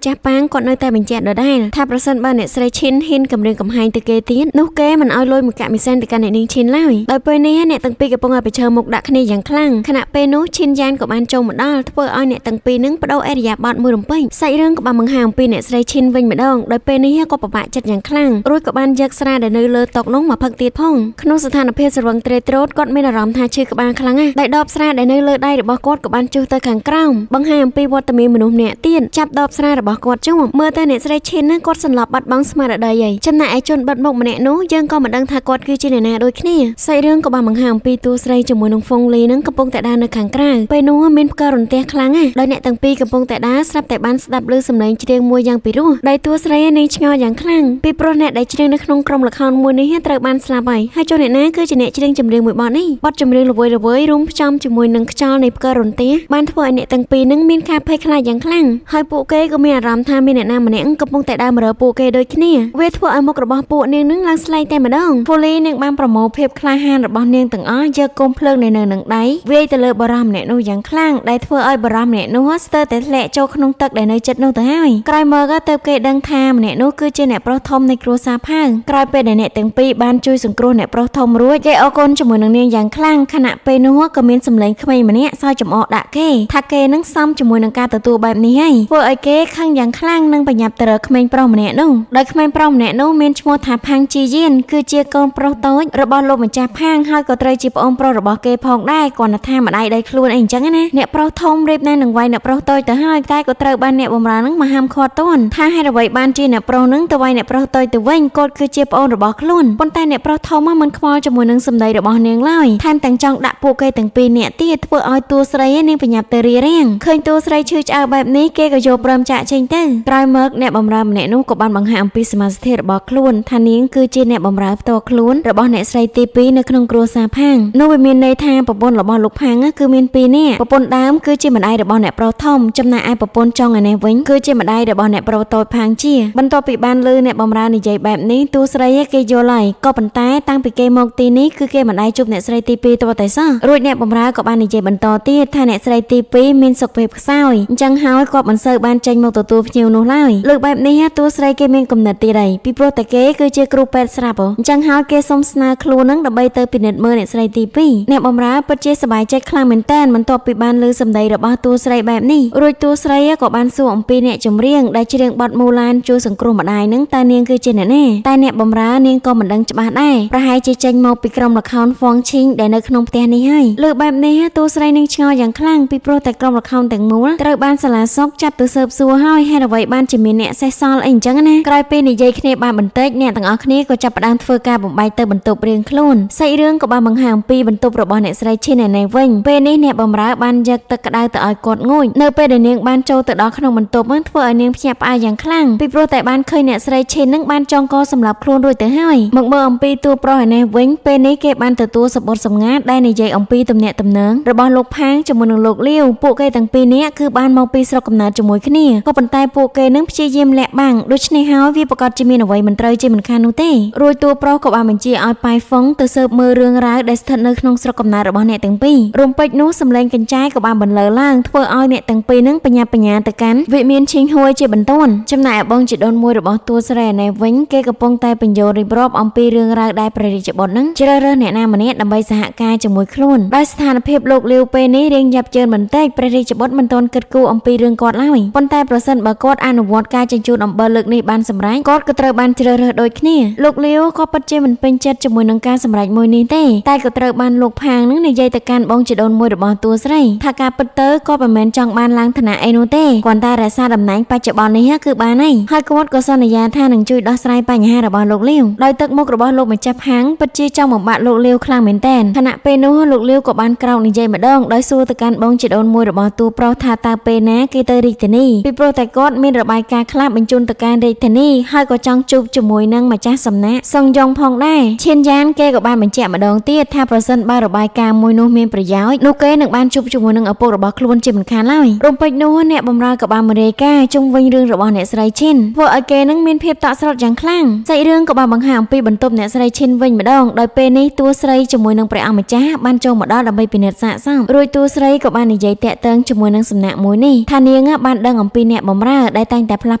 ចាស់ប៉ាងគាត់នៅតែបញ្ជាក់ដដែលថាប្រសិនបើអ្នកស្រីឈិនហ៊ានគំរាមកំហែងទៅគេទៀតនោះគេមិនឲ្យលុយមួយកៈមិសែនទៅកាន់អ្នកនាងឈិនឡើយដោយពេលនេះអ្នកទាំងពីរកំពុងតែប្រឈមមុខដាក់គ្នាយ៉ាងខ្លាំងខណៈពេលនោះឈិនយ៉ានក៏បានចូលមកដល់ធ្វើឲ្យអ្នកទាំងពីរនឹងបដូរអេរយាប័តមួយរំពេញសាច់រឿងក៏បានបង្ហាញអំពីអ្នកស្រីឈិនវិញម្ដងដោយពេលនេះក៏ពិបាកចិត្តយ៉ាងខ្លាំងរួចក៏បានយកស្រាដែលនៅលើតុនោះមកផឹកទៀតផងក្នុងស្ថានភាពស្រវឹងត្រេកត្រោតគាត់មានអារម្មណ៍ថាឈឺក្បាលខ្លាំងណាស់ដែលដបស្រាដែលនៅលើដៃរបស់គាត់ក៏បានចុះទៅខាងក្រោមបង្ហាញអំពីវត្តមានមនុស្សម្នាក់ទៀតចាប់ដបស្រារបស់គាត់ជាប់មើលទៅអ្នកស្រីឈិនណាគាត់សន្លប់បាត់បង់ស្មារតីហើយចំណែកឯជនបិទមុខម្នាក់នោះយើងក៏មិនដឹងថាគាត់គឺជាអ្នកណាដូចគ្នាសាច់រឿងក៏បានបង្ហាញអំពីតួស្រីជាមួយនឹងហ្វុងលីនឹងកំពុងតែដើរនៅខាងក្រៅពេលនោះមានផ្គររន្ទះខ្លាំងណាស់ដោយអ្នកទាំងពីរកំពុងតែដើរស្រាប់តែបានស្ដាប់ឮសំឡេងច្រៀងមួយយ៉ាងពិរោះដោយតួស្រីនេះឆ្ងល់យ៉ាងខ្លាំងពីព្រោះអ្នកដែលច្រៀងនៅក្នុងក្រុមល្ខោនមួយនេះត្រូវបានស្លាប់ហើយចូលអ្នកណាគឺជាអ្នកច្រៀងចម្រៀងមួយបទនេះបទចម្រៀងល្វើយរួមផ្សំជាមួយនឹងខ្យល់នៃផ្គររន្ទះ បានធ្វើឲ្យអ្នកទាំងពីរនឹងមានការភ័យខ្លាចយ៉ាងខ្លាំងហើយពួកគេក៏មានអារម្មណ៍ថាមានអ្នកណាម្នាក់កំពុងតែដើរមករើពួកគេដូចគ្នាវាធ្វើឲ្យមុខរបស់ពួកនាងនឹងឡើងស្លែកតែម្ដងពូលីនឹងបានប្រមូលភាពក្លាហានរបស់នាងទាំងអស់យកកុំភ្លើងនៅនឹងដៃវាយទៅលើបារម្ភម្នាក់នោះយ៉ាងខ្លាំងដែលធ្វើឲ្យបារម្ភម្នាក់នោះស្ទើរតែធ្លាក់ចូលក្នុងទឹកដែលនៅជិតនោះទៅហើយក្រោយមកទៅគេដឹងថាម្នាក់នោះគឺជាអ្នកប្រុសធំនៃគ្រួសារផៅក្រោយពេលដែលអ្នកទាំងពីរបានជួយសង្គ្រោះអ្នកប្រុសធំរួចគេអរគុណជាមួយនឹងនាងយ៉ាងខ្លាំងខណៈពេលនោះក៏មានសម្លេងក្មេងម្នាក់សើចចំអកដាក់គេថាគេនឹងសមជាមួយនឹងការទទួលបែបនេះហើយធ្វើឲ្យគេខឹងយ៉ាងខ្លាំងនិងបញ្ញាប់ទៅរកក្មេងប្រុសម្នាក់នោះដោយក្មេងប្រុសម្នាក់នោះមានឈ្មោះថាផាំងជីយៀនគឺជាកូនប្រុសតូចរបស់លោកម្ចាស់ផាំងហើយក៏ត្រូវជាប្អូនប្រុសរបស់គេផងដែរគាត់ថាម្ដាយដៃខ្លួនអីអញ្ចឹងណាអ្នកប្រុសធំរៀបណាស់នឹងវាយអ្នកប្រុសតូចទៅហើយតែក៏ត្រូវបានអ្នកបម្រើនឹងមកហាមឃាត់ទន់ថាហេតុអ្វីបានជាអ្នកប្រុសនឹងទៅវាយអ្នកប្រុសតូចទៅវិញគាត់គឺជាប្អូនរបស់ខ្លួនប៉ុន្តែអ្នកប្រុសធំមិនខ្វល់ជាមួយនឹងសម្ដីរបស់នាងឡើយថែមទាំងចង់ដាក់ពួកគេទាំងពីរនាក់ទៀតធ្វើឲ្យតួស្រីនាងបញ្ញាប់ទៅរារាំងឃើញតួស្រីឈឺឆ្អែលបែបនេះគេក៏យកព្រមចាក់ចេញទៅក្រោយមកអ្នកបម្រើម្នាក់នោះក៏បានបង្ហាញអំពីសមាសធាតុរបស់ខ្លួនថានាងគឺជាអ្នកបម្រើផ្ទាល់ខ្លួនរបស់អ្នកស្រីទី2នៅក្នុងគ្រួសារផាងនោះវាមានន័យថាប្រពន្ធរបស់លោកផាងគឺមាន2នាក់ប្រពន្ធដើមគឺជាម្ដាយរបស់អ្នកប្រុសធំចំណែកឯប្រពន្ធចុងឯនេះវិញគឺជាម្ដាយរបស់អ្នកប្រុសតូចផាងជាបន្ទាប់ពីបានលើអ្នកបម្រើនិយាយបែបនេះតួស្រីគេយល់ហើយក៏ប៉ុន្តែតាំងពីគេមកទីនេះគឺគេមិនដែរជួបអ្នកស្រីទី2តតែសោះរួចអ្នកបម្រើក៏បាននិយាយបន្តទៀតថាអ្នកស្រីទី2មានសុខភាពខ្សោយអញ្ចឹងហើយគាត់មិនសូវបានចេញមកទទួលភ្ញៀវនោះឡើយលើកបែបនេះតួស្រីគេមានគំនិតទៀតហើយពីព្រោះតែគេគឺជាគ្រូពេទ្យស្រាប់អញ្ចឹងហើយគេសុំស្នើខ្លួននឹងដើម្បីទៅពិនិត្យមើលអ្នកស្រីទី2អ្នកបម្រើពិតជាសប្បាយចិត្តខ្លាំងមែនទែនបន្ទាប់ពីបានលើសម្ដីរបស់តួស្រីបែបនេះរួចតួស្រីក៏បានសួរអំពីអ្នកចម្រៀងដែលច្រៀងបទមូឡានជួយសង្គ្រោះម្ដាយនឹងតើនាងគឺជាអ្នកណាតែអ្នកបម្រើនាងក៏មិនដឹងច្បាស់ដែរប្រហែលជាចេញមកពីក្រុមល្ខោនហ្វងឈីងដែលនៅក្នុងផ្ទះនេះហើយលើបែបនេះតួស្រីនឹងឆ្ងល់យ៉ាងខ្លាំងពីព្រោះតែក្រុមល្ខោនទាំងមូលត្រូវបានសាលាសុកចាប់ទៅស៊ើបសួរហើយហេតុអ្វីបានជាមានអ្នកសេះសល់អីអញ្ចឹងណាក្រោយពេលនិយាយគ្នាបានបន្តិចអ្នកទាំងអស់គ្នាក៏ចាប់ផ្ដើមធ្វើការបំបែកទៅបន្ទប់រៀងខ្លួនសាច់រឿងក៏បានបង្ហាញអំពីបន្ទប់របស់អ្នកស្រីឈិនឯនេះវិញពេលនេះអ្នកបម្រើបានយកទឹកក្តៅទៅឲ្យគាត់ងូតនៅពេលដែលនាងបានចូលទៅដល់ក្នុងបន្ទប់នឹងធ្វើឲ្យនាងភ្ញាក់ផ្អើលយ៉ាងខ្លាំងពីព្រោះតែបានឃើញអ្នកស្រីឈិននឹងបានចងកសម្លាប់ខ្លួនរួចទៅហើយមកមើលអំពីតួប្រុសឯនេះវិញពេលនេះគេបានទទួលសម្បត្តិសម្ងាត់ដែលនិយាយអំពីទំនាក់ទំនងរបស់លោកផាងជាមួយនឹងលោកលាវពួកគេទាំងពីរនាក់គឺបានមកពីស្រុកកំណើតជាមួយគ្នាក៏ប៉ុន្តែពួកគេនឹងព្យាយាមលាក់បាំងដូច្នេះហើយវាប្រកាសជាមានអ្វីមិនត្រូវជាមិនខាននោះទេរួចតួប្រុសក៏បានបញ្ជាឲ្យប៉ៃហ្វុងទៅស៊ើបមើលរឿងរ៉ាវដែលស្ថិតនៅក្នុងស្រុកកំណើតរបស់អ្នកទាំងពីររោមពេជ្រនោះសម្លេងកញ្ចាយក៏បានបន្លឺឡើងធ្វើឲ្យអ្នកទាំងពីរនឹងបញ្ញាបញ្ញាទៅកាន់វិមានឈីងហួយជាបន្ទាន់ចំណែកបងជីដូនមួយរបស់តួស្រីឯនេះវិញគេកំពុងតែបញ្យល់រៀបរាប់អំពីរឿងរ៉ាវដែលព្រះរាជបុត្រនឹងជ្រើសរើសអ្នកណាម្នាក់ដើម្បីសហការជាមួយខ្លួនដោយស្ថានភាពលោកលាវពេលនេះរៀងយ៉ាប់ជឿនបន្តិចព្រះរាជបុត្រមិនទាន់គិតគូរអំពីរឿងគាត់ឡើយប៉ុន្តែប្រសិនបើគាត់អនុវត្តការជញ្ជូនអំបិលលើកនេះបានសម្រេចគាត់ក៏ត្រូវបានជ្រើសរើសដូចគ្នាលោកលាវក៏ពិតជាមិនពេញចិត្តជាមួយនឹងការសម្រេចមួយនេះទេតែក៏ត្រូវបានលោកផាងនឹងនិយាយទៅកាន់បងជីដូនមួយរបស់តួស្រីថាការពិតទៅគាត់មិនមែនចង់បានឡើងឋានៈអីនោះទេគាត់តែរក្សាតំណែងបច្ចុប្បន្ននេះគឺបានហើយគាត់ក៏សន្យាថានឹងជួយដោះស្រាយបញ្ហារបស់លោកលាវដោយទឹកមុខរបស់លោកម្ចាស់ផាងពិតជាចង់បំបត្តិលោកលាវខ្លាំងមែនទែនខណៈពេលនោះលោកលាវក៏បានក្រោកនិយាយម្ដងដោយសួរទៅកាន់បងជីដូនមួយរបស់តួប្រុសថាតើពេលណាគេទៅរាជធានីពីព្រោះតែគាត់មានរបាយការណ៍ខ្លះបញ្ជូនទៅកាន់រាជធានីហើយក៏ចង់ជួបជាមួយនឹងម្ចាស់សំណាក់សុងយ៉ុងផងដែរឈានយ៉ានគេក៏បានបញ្ជាក់ម្ដងទៀតថាប្រសិនបើរបាយការណ៍មួយនោះមានប្រយោជន៍នោះគេនឹងបានជួបជាមួយនឹងឪពុករបស់ខ្លួនជាមិនខានឡើយរំពេចនោះអ្នកបម្រើក៏បានមករាយការណ៍ជុំវិញរឿងរបស់អ្នកស្រីឈិនធ្វើឲ្យគេនឹងមានភាពតក់ស្លុតយ៉ាងខ្លាំងសាច់រឿងក៏បានបង្ហាញអំពីបន្ទប់អ្នកស្រីឈិនវិញម្ដងដោយពេលនេះតួស្រីជាមួយនឹងព្រះអង្គម្ចាស់បានចូលមកដល់ដើម្បីពិនិត្យសាកសពរួចតួស្រីក៏បាននិយាយតាក់ទងជាមួយនឹងសំណាក់មួយនេះថានាងបានដឹងអំពីអ្នកបម្រើដែលតែងតែផ្លាស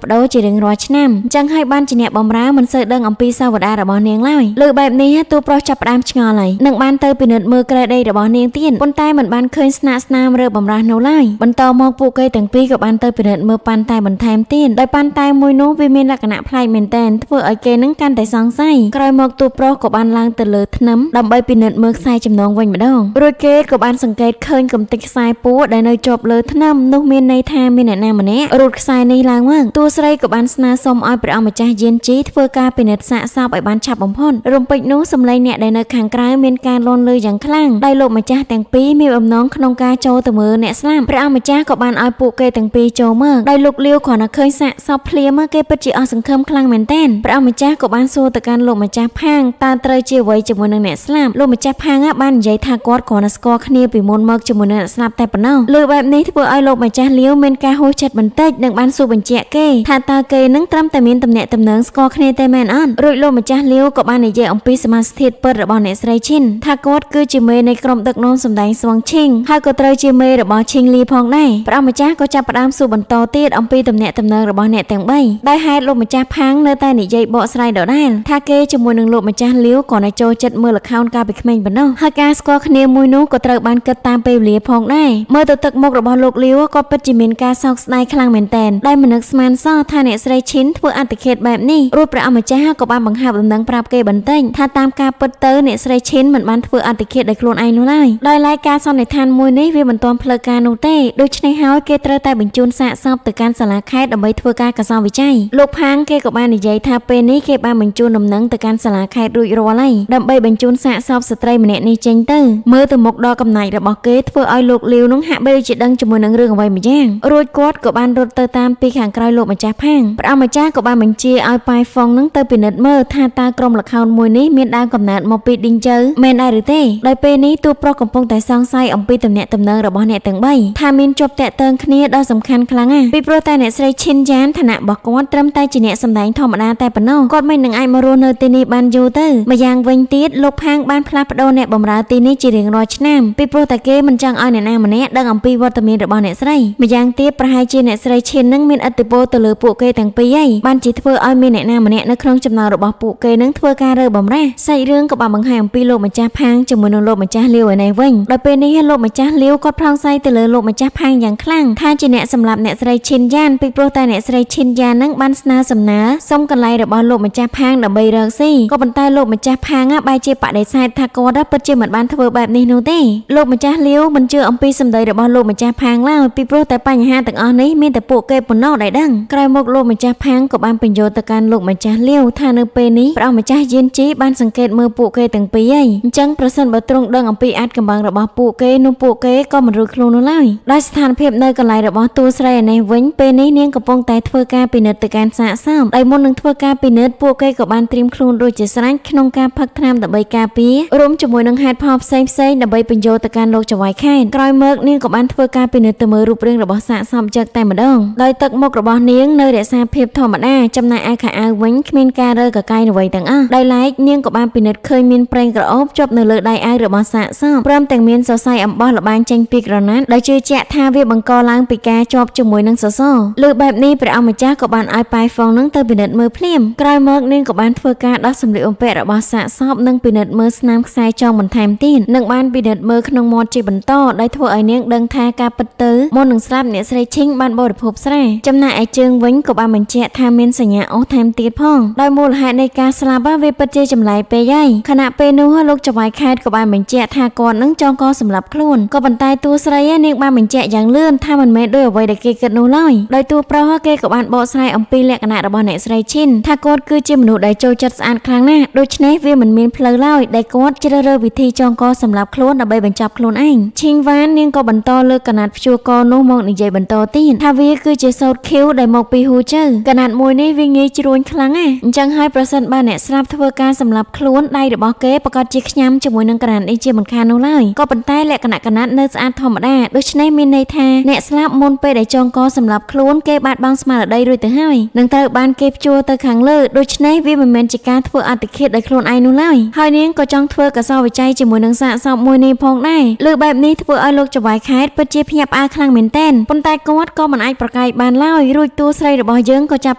់ប្ដូរជារៀងរាល់ឆ្នាំអញ្ចឹងហើយបានជាអ្នកបម្រើមិនសូវដឹងអំពីសាវតារបស់នាងឡើយលើបែបនេះតួប្រុសចាប់ផ្ដើមឆ្ងល់ហើយនឹងបានទៅពិនិត្យមើលក្រែដីរបស់នាងទៀតប៉ុន្តែមិនបានឃើញស្នាក់ស្នាមរើបម្រាស់នោះឡើយបន្តមកពួកគេទាំងពីរក៏បានទៅពិនិត្យមើលប៉ាន់តែបន្ថែមទៀតដោយប៉ាន់តែមួយនោះវាមានលក្ខណៈប្លែកមែនទែនធ្វើឲ្យគេនឹងកាន់តែសង្ស័យក្រោយមកតួប្រុសក៏បានឡើងទៅលើធ្នឹមដើម្បីពិនិត្យមើលខ្សែចំណងវិញម្ដងរួចគេក៏បានសង្កេតឃើញកំទេចខ្សែពួរដែលនៅជាប់លើធ្នឹមនោះមានន័យថាមានអ្នកណាម្នាក់រូតខ្សែនេះឡើងមកតួស្រីក៏បានស្នើសុំឲ្យព្រះអង្គម្ចាស់យានជីធ្វើការពិនិត្យសាកសពឲ្យបានឆាប់បំផុតរំពេចនោះសម្លេងអ្នកដែលនៅខាងក្រៅមានការលាន់ឮយ៉ាងខ្លាំងដោយលោកម្ចាស់ទាំងពីរមានបំណងក្នុងការចូលទៅមើលអ្នកស្លាប់ព្រះអង្គម្ចាស់ក៏បានឲ្យពួកគេទាំងពីរចូលមើលដោយលោកលាវគ្រាន់តែឃើញសាកសពភ្លាមគេពិតជាអស់សង្ឃឹមខ្លាំងមែនទែនព្រះអង្គម្ចាស់ក៏បានសួរទៅកាន់លោកម្ចាស់ផាងតើត្រូវជាអ្វីជាមួយនឹងអ្នកស្លាប់លោកម្ចាស់ផាងបាននិយាយថាគាត់គ្រាន់តែស្គាល់គ្នាពីមុនមកជាមួយនឹងអ្នកស្លាប់ តែប៉ុណ្ណោះលើបែបនេះធ្វើឲ្យលោកម្ចាស់លាវមានការហួសចិត្តបន្តិចនិងបានសួរបញ្ជាក់គេថាតើគេនឹងត្រឹមតែមានទំនាក់ទំនងស្គាល់គ្នាទេមែនអត់រួចលោកម្ចាស់លាវក៏បាននិយាយអំពីសមាសធាតុពិតរបស់អ្នកស្រីឈិនថាគាត់គឺជាមេនៃក្រុមដឹកនាំសម្ដែងស្វងឈិងហើយក៏ត្រូវជាមេរបស់ឈិងលីផងដែរព្រះអង្គម្ចាស់ក៏ចាប់ផ្ដើមសួរបន្តទៀតអំពីទំនាក់ទំនងរបស់អ្នកទាំង3ដោយហេតុលោកម្ចាស់ផាងនៅតែនិយាយបកស្រាយដដែលថាគេជាមួយនឹងលោកម្ចាស់លាវក៏នៅចូលចិត្តមើលល្ខោនកាលពីក្មេងប៉ុណ្ណោះហើយការស្គាល់គ្នាមួយនោះក៏ត្រូវបានគិតតាមពេលវេលាផងដែរមើលទៅទឹកមុខរបស់លោកលាវក៏ពិតជាមានការសោកស្ដាយខ្លាំងមែនទែនដែលមិននឹកស្មានសោះថាអ្នកស្រីឈិនធ្វើអត្តឃាតបែបនេះរួចព្រះអង្គម្ចាស់ក៏បានបង្ហាប់ដំណឹងប្រាប់គេបន្តិចថាតាមការពិតទៅអ្នកស្រីឈិនមិនបានធ្វើអត្តឃាតដោយខ្លួនឯងនោះឡើយដោយឡែកការសន្និដ្ឋានមួយនេះវាមិនទាន់ផ្លូវការនោះទេដូច្នេះហើយគេត្រូវតែបញ្ជូនសាកសពទៅកាន់សាលាខេត្តដើម្បីធ្វើការកសោវិច័យលោកផាងគេក៏បាននិយាយថាពេលនេះគេបានបញ្ជូនដំណឹងទៅកាន់សាលាខេត្តរួចរាល់ហើយដើម្បីបញ្ជូនសាកសពស្ត្រីម្នាក់នេះចេញទៅមើលទៅមុខដល់កំណាច់របស់គេធ្វើឲ្យលោកលាវនោះហាក់បីជាដឹងជាមួយនឹងរឿងអ្វីម្យ៉ាងរួចគាត់ក៏បានរត់ទៅតាមពីខាងក្រោយលោកម្ចាស់ផាងព្រះអង្គម្ចាស់ក៏បានបញ្ជាឲ្យប៉ៃហ្វុងនឹងទៅពិនិត្យមើលថាតើក្រុមល្ខោនមួយនេះមានដើមកំណើតមកពីឌីងជើមែនដែរឬទេដោយពេលនេះទូប្រុសកំពុងតែសង្ស័យអំពីទំនាក់ទំនងរបស់អ្នកទាំង3ថាមានជាប់តាក់ទងគ្នាដ៏សំខាន់ខ្លាំងណាស់ពីព្រោះតែអ្នកស្រីឈិនយ៉ានឋានៈរបស់គាត់ត្រឹមតែជាអ្នកសម្ដែងធម្មតាតែប៉ុណ្ណោះគាត់មិននឹងអាចមករស់នៅទីនេះបានយូរទៅម្យ៉ាងវិញទៀតលោកផាងបានផ្លាស់ប្ដូរអ្នកបម្រើទីនេះជារៀងរាល់ឆ្នាំពីព្រោះតែគេមិនចង់ឲ្យអ្នកណាម្នាក់ដឹងអំពីវត្តមានរបស់អ្នកស្រីម្យ៉ាងទៀតប្រហែលជាអ្នកស្រីឈិននឹងមានឥទ្ធិពលទៅលើពួកគេទាំងពីរហើយបានជាធ្វើឲ្យមានអ្នកណាម្នាក់នៅក្នុងចំណោមរបស់ពួកគេនឹងធ្វើការរើបំរាស់សាច់រឿងក៏បានបង្ហាញអំពីលោកម្ចាស់ផាងជាមួយនឹងលោកម្ចាស់លាវឯនេះវិញដោយពេលនេះលោកម្ចាស់លាវគាត់ប្រងសាយទៅលើលោកម្ចាស់ផាងយ៉ាងខ្លាំងថាជាអ្នកសម្លាប់អ្នកស្រីឈិនយ៉ានពីព្រោះតែអ្នកស្រីឈិនយ៉ាននឹងបានស្នើសំណើសុំកន្លែងរបស់លោកម្ចាស់ផាងដើម្បីរកស៊ីក៏ប៉ុន្តែលោកម្ចាស់ផាងបែរជាបដិសេធថាគាត់ពិតជាមិនបានធ្វើបែបនេះនោះទេលោកម្ចាស់លាវមិនជឿអំពីសម្ដីរបស់លោកម្ចាស់ផាងឡើយពីព្រោះតែបញ្ហាទាំងអស់នេះមានតែពួកគេប៉ុណ្ណោះដែលដឹងក្រោយមកលោកម្ចាស់ផាងក៏បានបញ្យល់ទៅកាន់លោកម្ចាស់លាវថានៅពេលនេះព្រះអង្គម្ចាស់យៀនជីបានសង្កេតមើលពួកគេទាំងពីរហើយអញ្ចឹងប្រសិនបើទ្រង់ដឹងអំពីអាចកំបាំងរបស់ពួកគេនោះពួកគេក៏មិនរួចខ្លួននោះឡើយដោយស្ថានភាពនៅកន្លែងរបស់តួស្រីឯនេះវិញពេលនេះនាងកំពុងតែធ្វើការពិនិត្យទៅកាន់សាកសពដោយមុននឹងធ្វើការពិនិត្យពួកគេក៏បានត្រៀមខ្លួនរួចជាស្រេចក្នុងការផឹកថ្នាំដើម្បីការពាររួមជាមួយនឹងហេតុផលផ្សេងៗដើម្បីបញ្យល់ទៅកាន់លោកចៅហ្វាយខេតក្រោយមកនាងក៏បានធ្វើការពិនិត្យទៅមើលរូបរាងរបស់សាកសពចឹកតែម្ដងដោយទឹកមុខរបស់នាងនៅរក្សាភាពធម្មតាចំណែកឯខោអាវវិញគ្មានការរើកកាយអ្វីទាំងអស់ដោយឡែកនាងក៏បានពិនិត្យឃើញមានប្រេងក្រអូបជាប់នៅលើដៃអាវរបស់សាកសពព្រមទាំងមានសរសៃអំបោះល្បាញចេញពីក្រណាត់ដែលជឿជាក់ថាវាបង្កឡើងពីការជាប់ជាមួយនឹងសសរលើបែបនេះព្រះអង្គម្ចាស់ក៏បានឲ្យប៉ៃហ្វុងនឹងទៅពិនិត្យមើលភ្លាមក្រោយមកនាងក៏បានធ្វើការដោះសម្លៀកបំពាក់របស់សាកសពនិងពិនិត្យមើលស្នាមខ្សែចងបន្ថែមទៀតនិងបានពិនិត្យមើលក្នុងមាត់ជាបន្តដោយធ្វើឲ្យនាងដឹងថាការពិតទៅមុននឹងស្លាប់អ្នកស្រីឈិងបានបរិភោគស្រាចំណែកឯជើងវិញក៏បានបញ្ជាក់ថាមានសញ្ញាអូសថែមទៀតផងដោយមូលហេតុនៃការស្លាប់វាពិតជាចម្លែកពេកហើយខណៈពេលនោះលោកចៅហ្វាយខេតក៏បានបញ្ជាក់ថាគាត់នឹងចងកសម្លាប់ខ្លួនក៏ប៉ុន្តែតួស្រីនាងបានបញ្ជាក់យ៉ាងលឿនថាមិនមែនដោយអ្វីដែលគេគិតនោះឡើយដោយតួប្រុសគេក៏បានបកស្រាយអំពីលក្ខណៈរបស់អ្នកស្រីឈិនថាគាត់គឺជាមនុស្សដែលចូលចិត្តស្អាតខ្លាំងណាស់ដូច្នេះវាមិនមានផ្លូវឡើយដែលគាត់ជ្រើសរើសវិធីចងកសម្លាប់ខ្លួនដើម្បីបញ្ចប់ខ្លួនឯងឈីងវ៉ាននាងក៏បន្តលើកកណាត់ព្យួរកនោះមកនិយាយបន្តទៀតថាវាគឺជាសូត្រខៀវដែលមកពីហ៊ូជើកណាត់មួយនេះវាងាយជ្រួញខ្លាំងណាស់អញ្ចឹងហើយប្រសិនបើអ្នកស្លាប់ធ្វើការសម្លាប់ខ្លួនដៃរបស់គេប្រកាសជាខ្ញាំជាមួយនឹងកណាត់នេះជាមិនខាននោះឡើយក៏ប៉ុន្តែលក្ខណៈកណាត់នៅស្អាតធម្មតាដូច្នេះមានន័យថាអ្នកស្លាប់មុនពេលដែលចងកសម្លាប់ខ្លួនគេបាត់បង់ស្មារតីរួចទៅហើយនឹងត្រូវបានគេព្យួរទៅខាងលើដូច្នេះវាមិនមែនជាការធ្វើអត្តឃាតដោយខ្លួនឯងនោះឡើយហើយនាងក៏ចង់ធ្វើកសោវិច័យជាមួយនឹងសាកសពមួយនេះផងដែរលើបែបនេះធ្វើឲ្យលោកចៅហ្វាយខេតពិតជាភ្ញាក់ផ្អើលខ្លាំងមែនទែនប៉ុន្តែគាត់ក៏មិនអាចប្រកែកបានឡើយរួចតួស្រីរបស់យើងក៏ចាប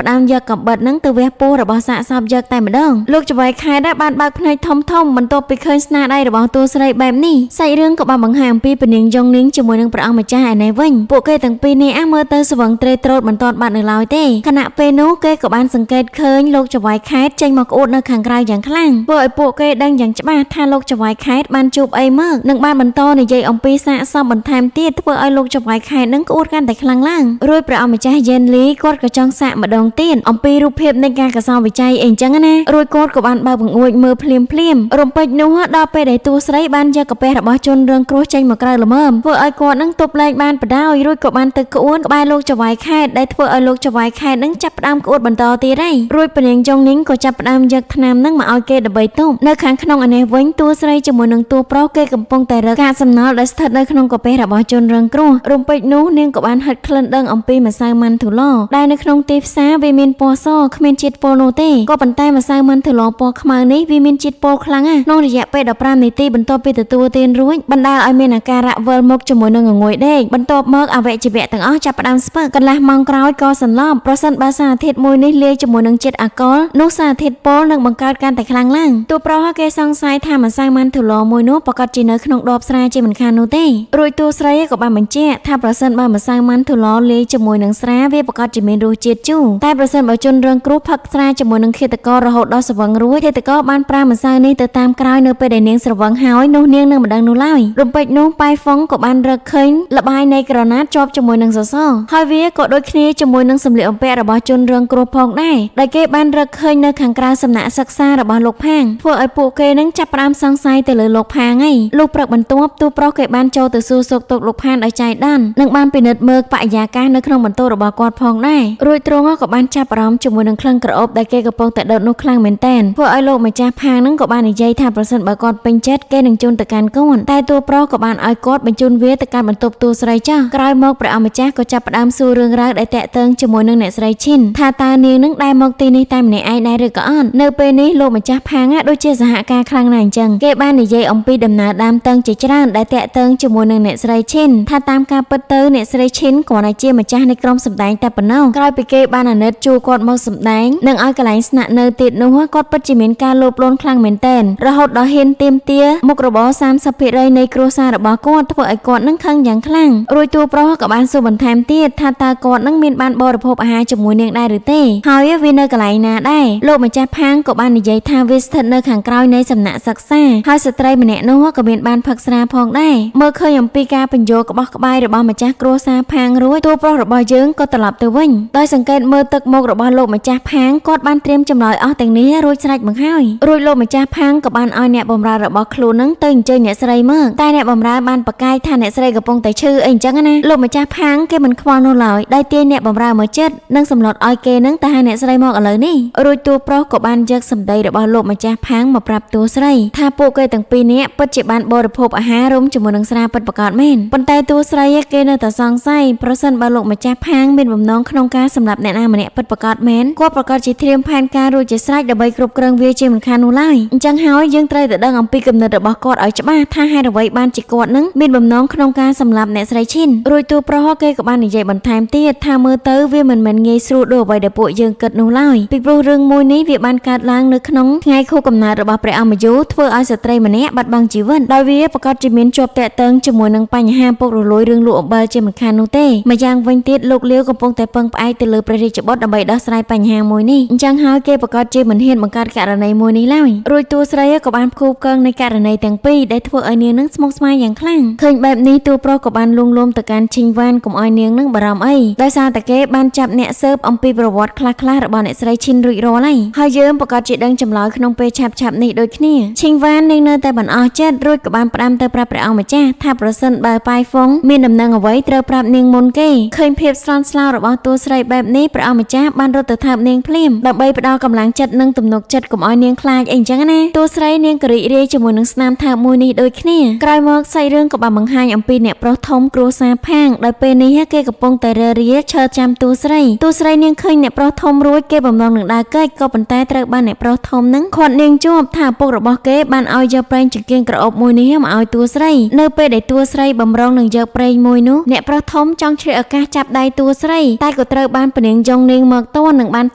់ផ្ដើមយកកាំបិតនឹងទៅវះពោះរបស់សាកសពយកតែម្ដងលោកចៅហ្វាយខេតបានបើកភ្នែកធំៗបន្ទាប់ពីឃើញស្នាដៃរបស់តួស្រីបែបនេះសាច់រឿងក៏បានបង្ហាញអំពីពនាងយ៉ងនាងជាមួយនឹងព្រះអង្គម្ចាស់ឯនេះវិញពួកគេទាំងពីរនេះមើលទៅស្វឹងត្រេត្រោតមិនទាន់បាត់នៅឡើយទេខណៈពេលនោះគេក៏បានសង្កេតឃើញលោកចៅហ្វាយខេតចេញមកក្អួតនៅខាងក្រៅយ៉ាងខ្លាំងធ្វើឲ្យពួកគេដឹងយ៉ាងច្បាស់ថាលោកចៅហ្វាយខេតបានជួបអីមកនិងបានបន្តនិយាយអំពីសាកសពបន្ថែមទៀតធ្វើឲ្យលោកចៅហ្វាយខេតនឹងក្អួតកាន់តែខ្លាំងឡើងរួចព្រះអង្គម្ចាស់យេនលីគាត់ក៏ចង់សាកម្ដងទៀតអំពីរូបភាពនៃការកសោវិច័យអីចឹងណារួចគាត់ក៏បានបើកបង្អួចមើលភ្លាមរំពេចនោះដល់ពេលដែលតួស្រីបានយកកាពះរបស់ជនរងគ្រោះចេញមកក្រៅល្មមធ្វើឲ្យគាត់នឹងទប់លែងបានបដ យរួចក៏បានទៅក្អួនក្បែរលោកចៅហ្វាយខេតដែលធ្វើឲ្យលោកចៅហ្វាយខេតនឹងចាប់ផ្ដើមក្អួតបន្តទៀតហើយរួចពនាងចុងនីងក៏ចាប់ផ្ដើមយកថ្នាំនឹងមកឲ្យគេដើម្បីទប់នៅខាងក្នុងឯនេះវិញតួស្រីជាមួយនឹងតួប្រុសគេកំពុងតែរកកាកសំណល់ដែលស្ថិតនៅក្នុង ក្នុងកាពះរបស់ជនរងគ្រោះរំពេចនោះនាងក៏បានហិតក្លិនដឹងអំពីម្សៅម៉ាន់ធូឡដែលនៅក្នុងទីផ្សារវាមានពណ៌សគ្មានជាតិពុលនោះទេក៏ប៉ុន្តែម្សៅម៉ាន់ធូឡពណ៌ខ្មៅនេះវាមានជាតិពុលខ្លាំងណាស់ក្នុងរយៈពេល15នាទីបន្ទាប់ពីទទួលទានរួចបណ្ដាលឲ្យមានអាការៈវិលមុខជាមួយនឹងងងុយដេកបន្ទាប់មកអវយវៈទាំងអស់ចាប់ផ្ដើមស្ពឹកកន្លះម៉ោងក្រោយក៏សន្លប់ប្រសិនបើសារធាតុមួយនេះលាយជាមួយនឹងជាតិអាល់កុលនោះសារធាតុពុលនឹងបង្កើតកាន់តែខ្លាំងឡើងទោះប្រុសគេសង្ស័យថាម្សៅម៉ាន់ធូឡមួយនោះប្រកាសជានៅក្នុងដបស្រាជាមិនខាននោះទេរួចតួស្រីក៏បានបញ្ជាក់ថាប្រសិនបើម្សៅម៉ាន់ធូឡលាយជាមួយនឹងស្រាវាប្រកាសជាមានរសជាតិជូរតែប្រសិនបើជនរងគ្រោះផឹកស្រាជាមួយនឹងឃាតកររហូតដល់ស្រវឹងរួចឃាតករបានប្រើម្សៅនេះទៅតាមក្រោយនៅពេលដែលនាងស្រវឹងហើយនោះនាងនឹងមិនដឹងនោះឡើយរំពេចនោះប៉ៃហ្វុងក៏បានរកឃើញលបាយនៃក្រណាត់ជាប់ជាមួយនឹងសសរហើយវាក៏ដូចគ្នាជាមួយនឹងសម្លៀកបំពាក់របស់ជនរងគ្រោះផងដែរដែលគេបានរកឃើញនៅខាងក្រៅសំណាក់សិក្សារបស់លោកផាងធ្វើឲ្យពួកគេនឹងចាប់ផ្ដើមសង្ស័យទៅលើលោកផាងឯងលុះព្រឹកបន្ទាប់ទូប្រុសគេបានចូលទៅសួរសុខទុក្ខលោកផាងដោយចៃដន្យនិងបានពិនិត្យមើលបរិយាកាសនៅក្នុងបន្ទប់របស់គាត់ផងដែររួចទ្រង់ក៏បានចាប់អារម្មណ៍ជាមួយនឹងក្លិនក្រអូបដែលគេកំពុងតែដុតនោះខ្លាំងមែនទែនធ្វើឲ្យលោកម្ចាស់ផាងនឹងក៏បាននិយាយថាប្រសិនបើគាត់ពេញចិត្តគេនឹងជូនទៅកាន់កូនតែតួប្រុសក៏បានឲ្យគាត់បញ្ជូនវាទៅកាន់បន្ទប់តួស្រីចាស់ក្រោយមកព្រះអម្ចាស់ក៏ចាប់ផ្ដើមសួររឿងរ៉ាវដែលតាក់ទងជាមួយនឹងអ្នកស្រីឈិនថាតើនាងនឹងដែរមកទីនេះតែម្នាក់ឯងដែរឬក៏អត់នៅពេលនេះលោកម្ចាស់ផាងដូចជាសហការខ្លាំងណាស់អញ្ចឹងគេបាននិយាយអំពីដំណើរដើមតឹងជាច្រើនដែលតាក់ទងជាមួយនឹងអ្នកស្រីឈិនថាតាមការពិតទៅអ្នកស្រីឈិនគ្រាន់តែជាម្ចាស់នៃក្រុមសម្ដែងតែប៉ុណ្ណោះក្រោយពីគេបានអាណិតជួគាត់មកសម្ដែងនិងឲ្យកន្លែងស្នាក់នៅទៀតនោះគាត់ពិតជាមានការលោភលន់ខ្លាំងមែនទែនរហូតដល់ហ៊ានទាមទារមុខរបរ 30% នៃគ្រួសាររបស់គាត់ធ្វើឲ្យគាត់នឹងខឹងយ៉ាងខ្លាំងរួចតួប្រុសក៏បានសួរបន្ថែមទៀតថាតើគាត់នឹងមានបានបរិភោគអាហារជាមួយនាងដែរឬទេហើយវានៅកន្លែងណាដែរលោកម្ចាស់ផាងក៏បាននិយាយថាវាស្ថិតនៅខាងក្រោយនៃសំណាក់សិក្សាហើយស្ត្រីម្នាក់នោះក៏មានបានផឹកស្រាផងដែរមើលឃើញអំពីការបញ្យោក្បោះក្បាយរបស់ម្ចាស់គ្រួសារផាងរួចតួប្រុសរបស់យើងក៏ត្រឡប់ទៅវិញដោយសង្កេតមើលទឹកមុខរបស់លោកម្ចាស់ផាងគាត់បានត្រៀមចម្លើយអស់ទាំងនេះរួចស្រេចមកហើយរួចលោកម្ចាស់ផាងក៏បានឲ្យអ្នកបម្រើរបស់ខ្លួននឹងទៅអញ្ជើញអ្នកស្រីមកតែអ្នកបម្រើបានប្រកែកថាអ្នកស្រីកំពុងតែឈឺអីអញ្ចឹងណាលោកម្ចាស់ផាងគេមិនខ្វល់នោះឡើយដោយទាញអ្នកបម្រើមកចិត្តនិងសម្លុតឲ្យគេនឹងទៅហៅអ្នកស្រីមកឥឡូវនេះរួចតួប្រុសក៏បានយកសម្ដីរបស់លោកម្ចាស់ផាងមកប្រាប់តួស្រីថាពួកគេទាំងពីរនាក់ពិតជាបានបរិភោគអាហាររួមជាមួយនឹងស្រាពិតប្រាកដមែនប៉ុន្តែតួស្រីគេនៅតែសង្ស័យប្រសិនបើលោកម្ចាស់ផាងមានបំណងក្នុងការសម្លាប់អ្នកណាម្នាក់ពិតប្រាកដមែនគាត់ប្រកាសជាត្រៀមផែនការរួចជាស្រេចដើម្បីគ្រប់គ្រងវាជាមិនខាននោះឡើយអញ្ចឹងហើយយើងត្រូវតែដឹងអំពីគំនិតរបស់គាត់ឲ្យច្បាស់ថាហេតុអ្វីបានជាគាត់នឹងមានបំណងក្នុងការសម្លាប់អ្នកស្រីឈិនរួចតួប្រុសគេក៏បាននិយាយបន្ថែមទៀតថាមើលទៅវាមិនមែនងាយស្រួលដូចអ្វីដែលពួកយើងគិតនោះឡើយពីព្រោះរឿងមួយនេះវាបានកើតឡើងនៅក្នុងថ្ងៃខួបកំណើតរបស់ព្រះអម្យូធ្វើឲ្យស្ត្រីម្នាក់បាត់បង់ជីវិតដោយវាប្រកាសជាមានជាប់តាក់ទងជាមួយនឹងបញ្ហាពុករលួយរឿងលក់អំបិលជាមិនខាននោះទេម្យ៉ាងវិញទៀតលោកលាវកំពុងតែពឹងផ្អែកទៅលើព្រះរាជបុត្រដើម្បីដោះស្រាយបញ្ហាមួយនេះអញ្ចឹងហើយគេប្រកាសជាមិនហ៊ានបង្កើតករណីមួយនេះឡើយរួចតួស្រីក៏បានផ្គូផ្គងនៃករណីទាំងពីរដែលធ្វើឲ្យនាងនឹងស្មុគស្មាញយ៉ាងខ្លាំងឃើញបែបនេះតួប្រុសក៏បានលួងលោមទៅកាន់ឈីងវ៉ានកុំឲ្យនាងនឹងបារម្ភអីដោយសារតែគេបានចាប់អ្នកស៊ើបអំពីប្រវត្តិខ្លះៗរបស់អ្នកស្រីឈិនរួចរាល់ហើយយើងប្រកាសជាដឹងចម្លើយក្នុងពេលឆាប់ៗនេះដូចគ្នាឈីងវ៉ាននាងនៅតែបានអស់ចិត្តរួចក៏បានផ្ដាំទៅប្រាប់ព្រះអង្គម្ចាស់ថាប្រសិនបើប៉ៃហ្វុងមានដំណឹងអ្វីត្រូវប្រាប់នាងមុនគេឃើញភាពស្លន់ស្លោរបស់តួស្រីបែបនេះព្រះអង្គម្ចាស់បានរត់ទៅថើបនាងភ្លាមដើម្បីផ្ដល់កម្លាំងចិត្តនិងទំនុកចិត្តកុំឲ្យនាងខ្លាចអីអញ្ចឹងណាតួស្រីនាងក៏រីករាយជាមួយនឹងស្នាមថើបមួយនេះដូចគ្នាក្រោយមកសាច់រឿងក៏បានបង្ហាញអំពីអ្នកប្រុសធំគ្រួសារផាងដោយពេលនេះគេកំពុងតែរើរាឈើចាំតួស្រីនាងឃើញអ្នកប្រុសធំរួចគេបំណងនឹងដើរកិច្ចក៏ប៉ុន្តែត្រូវបានអ្នកប្រុសធំនឹងខាត់នាងជាប់ថាឪពុករបស់គេបានឲ្យយកប្រេងចង្កៀងក្រអូបមួយនេះមកឲ្យតួស្រីនៅពេលដែលតួស្រីបំរុងនឹងយកប្រេងមួយនោះអ្នកប្រុសធំចង់ឆ្លៀតឱកាសចាប់ដៃតួស្រីតែក៏ត្រូវបានពនាងយ៉ងនាងមកទាន់និងបាន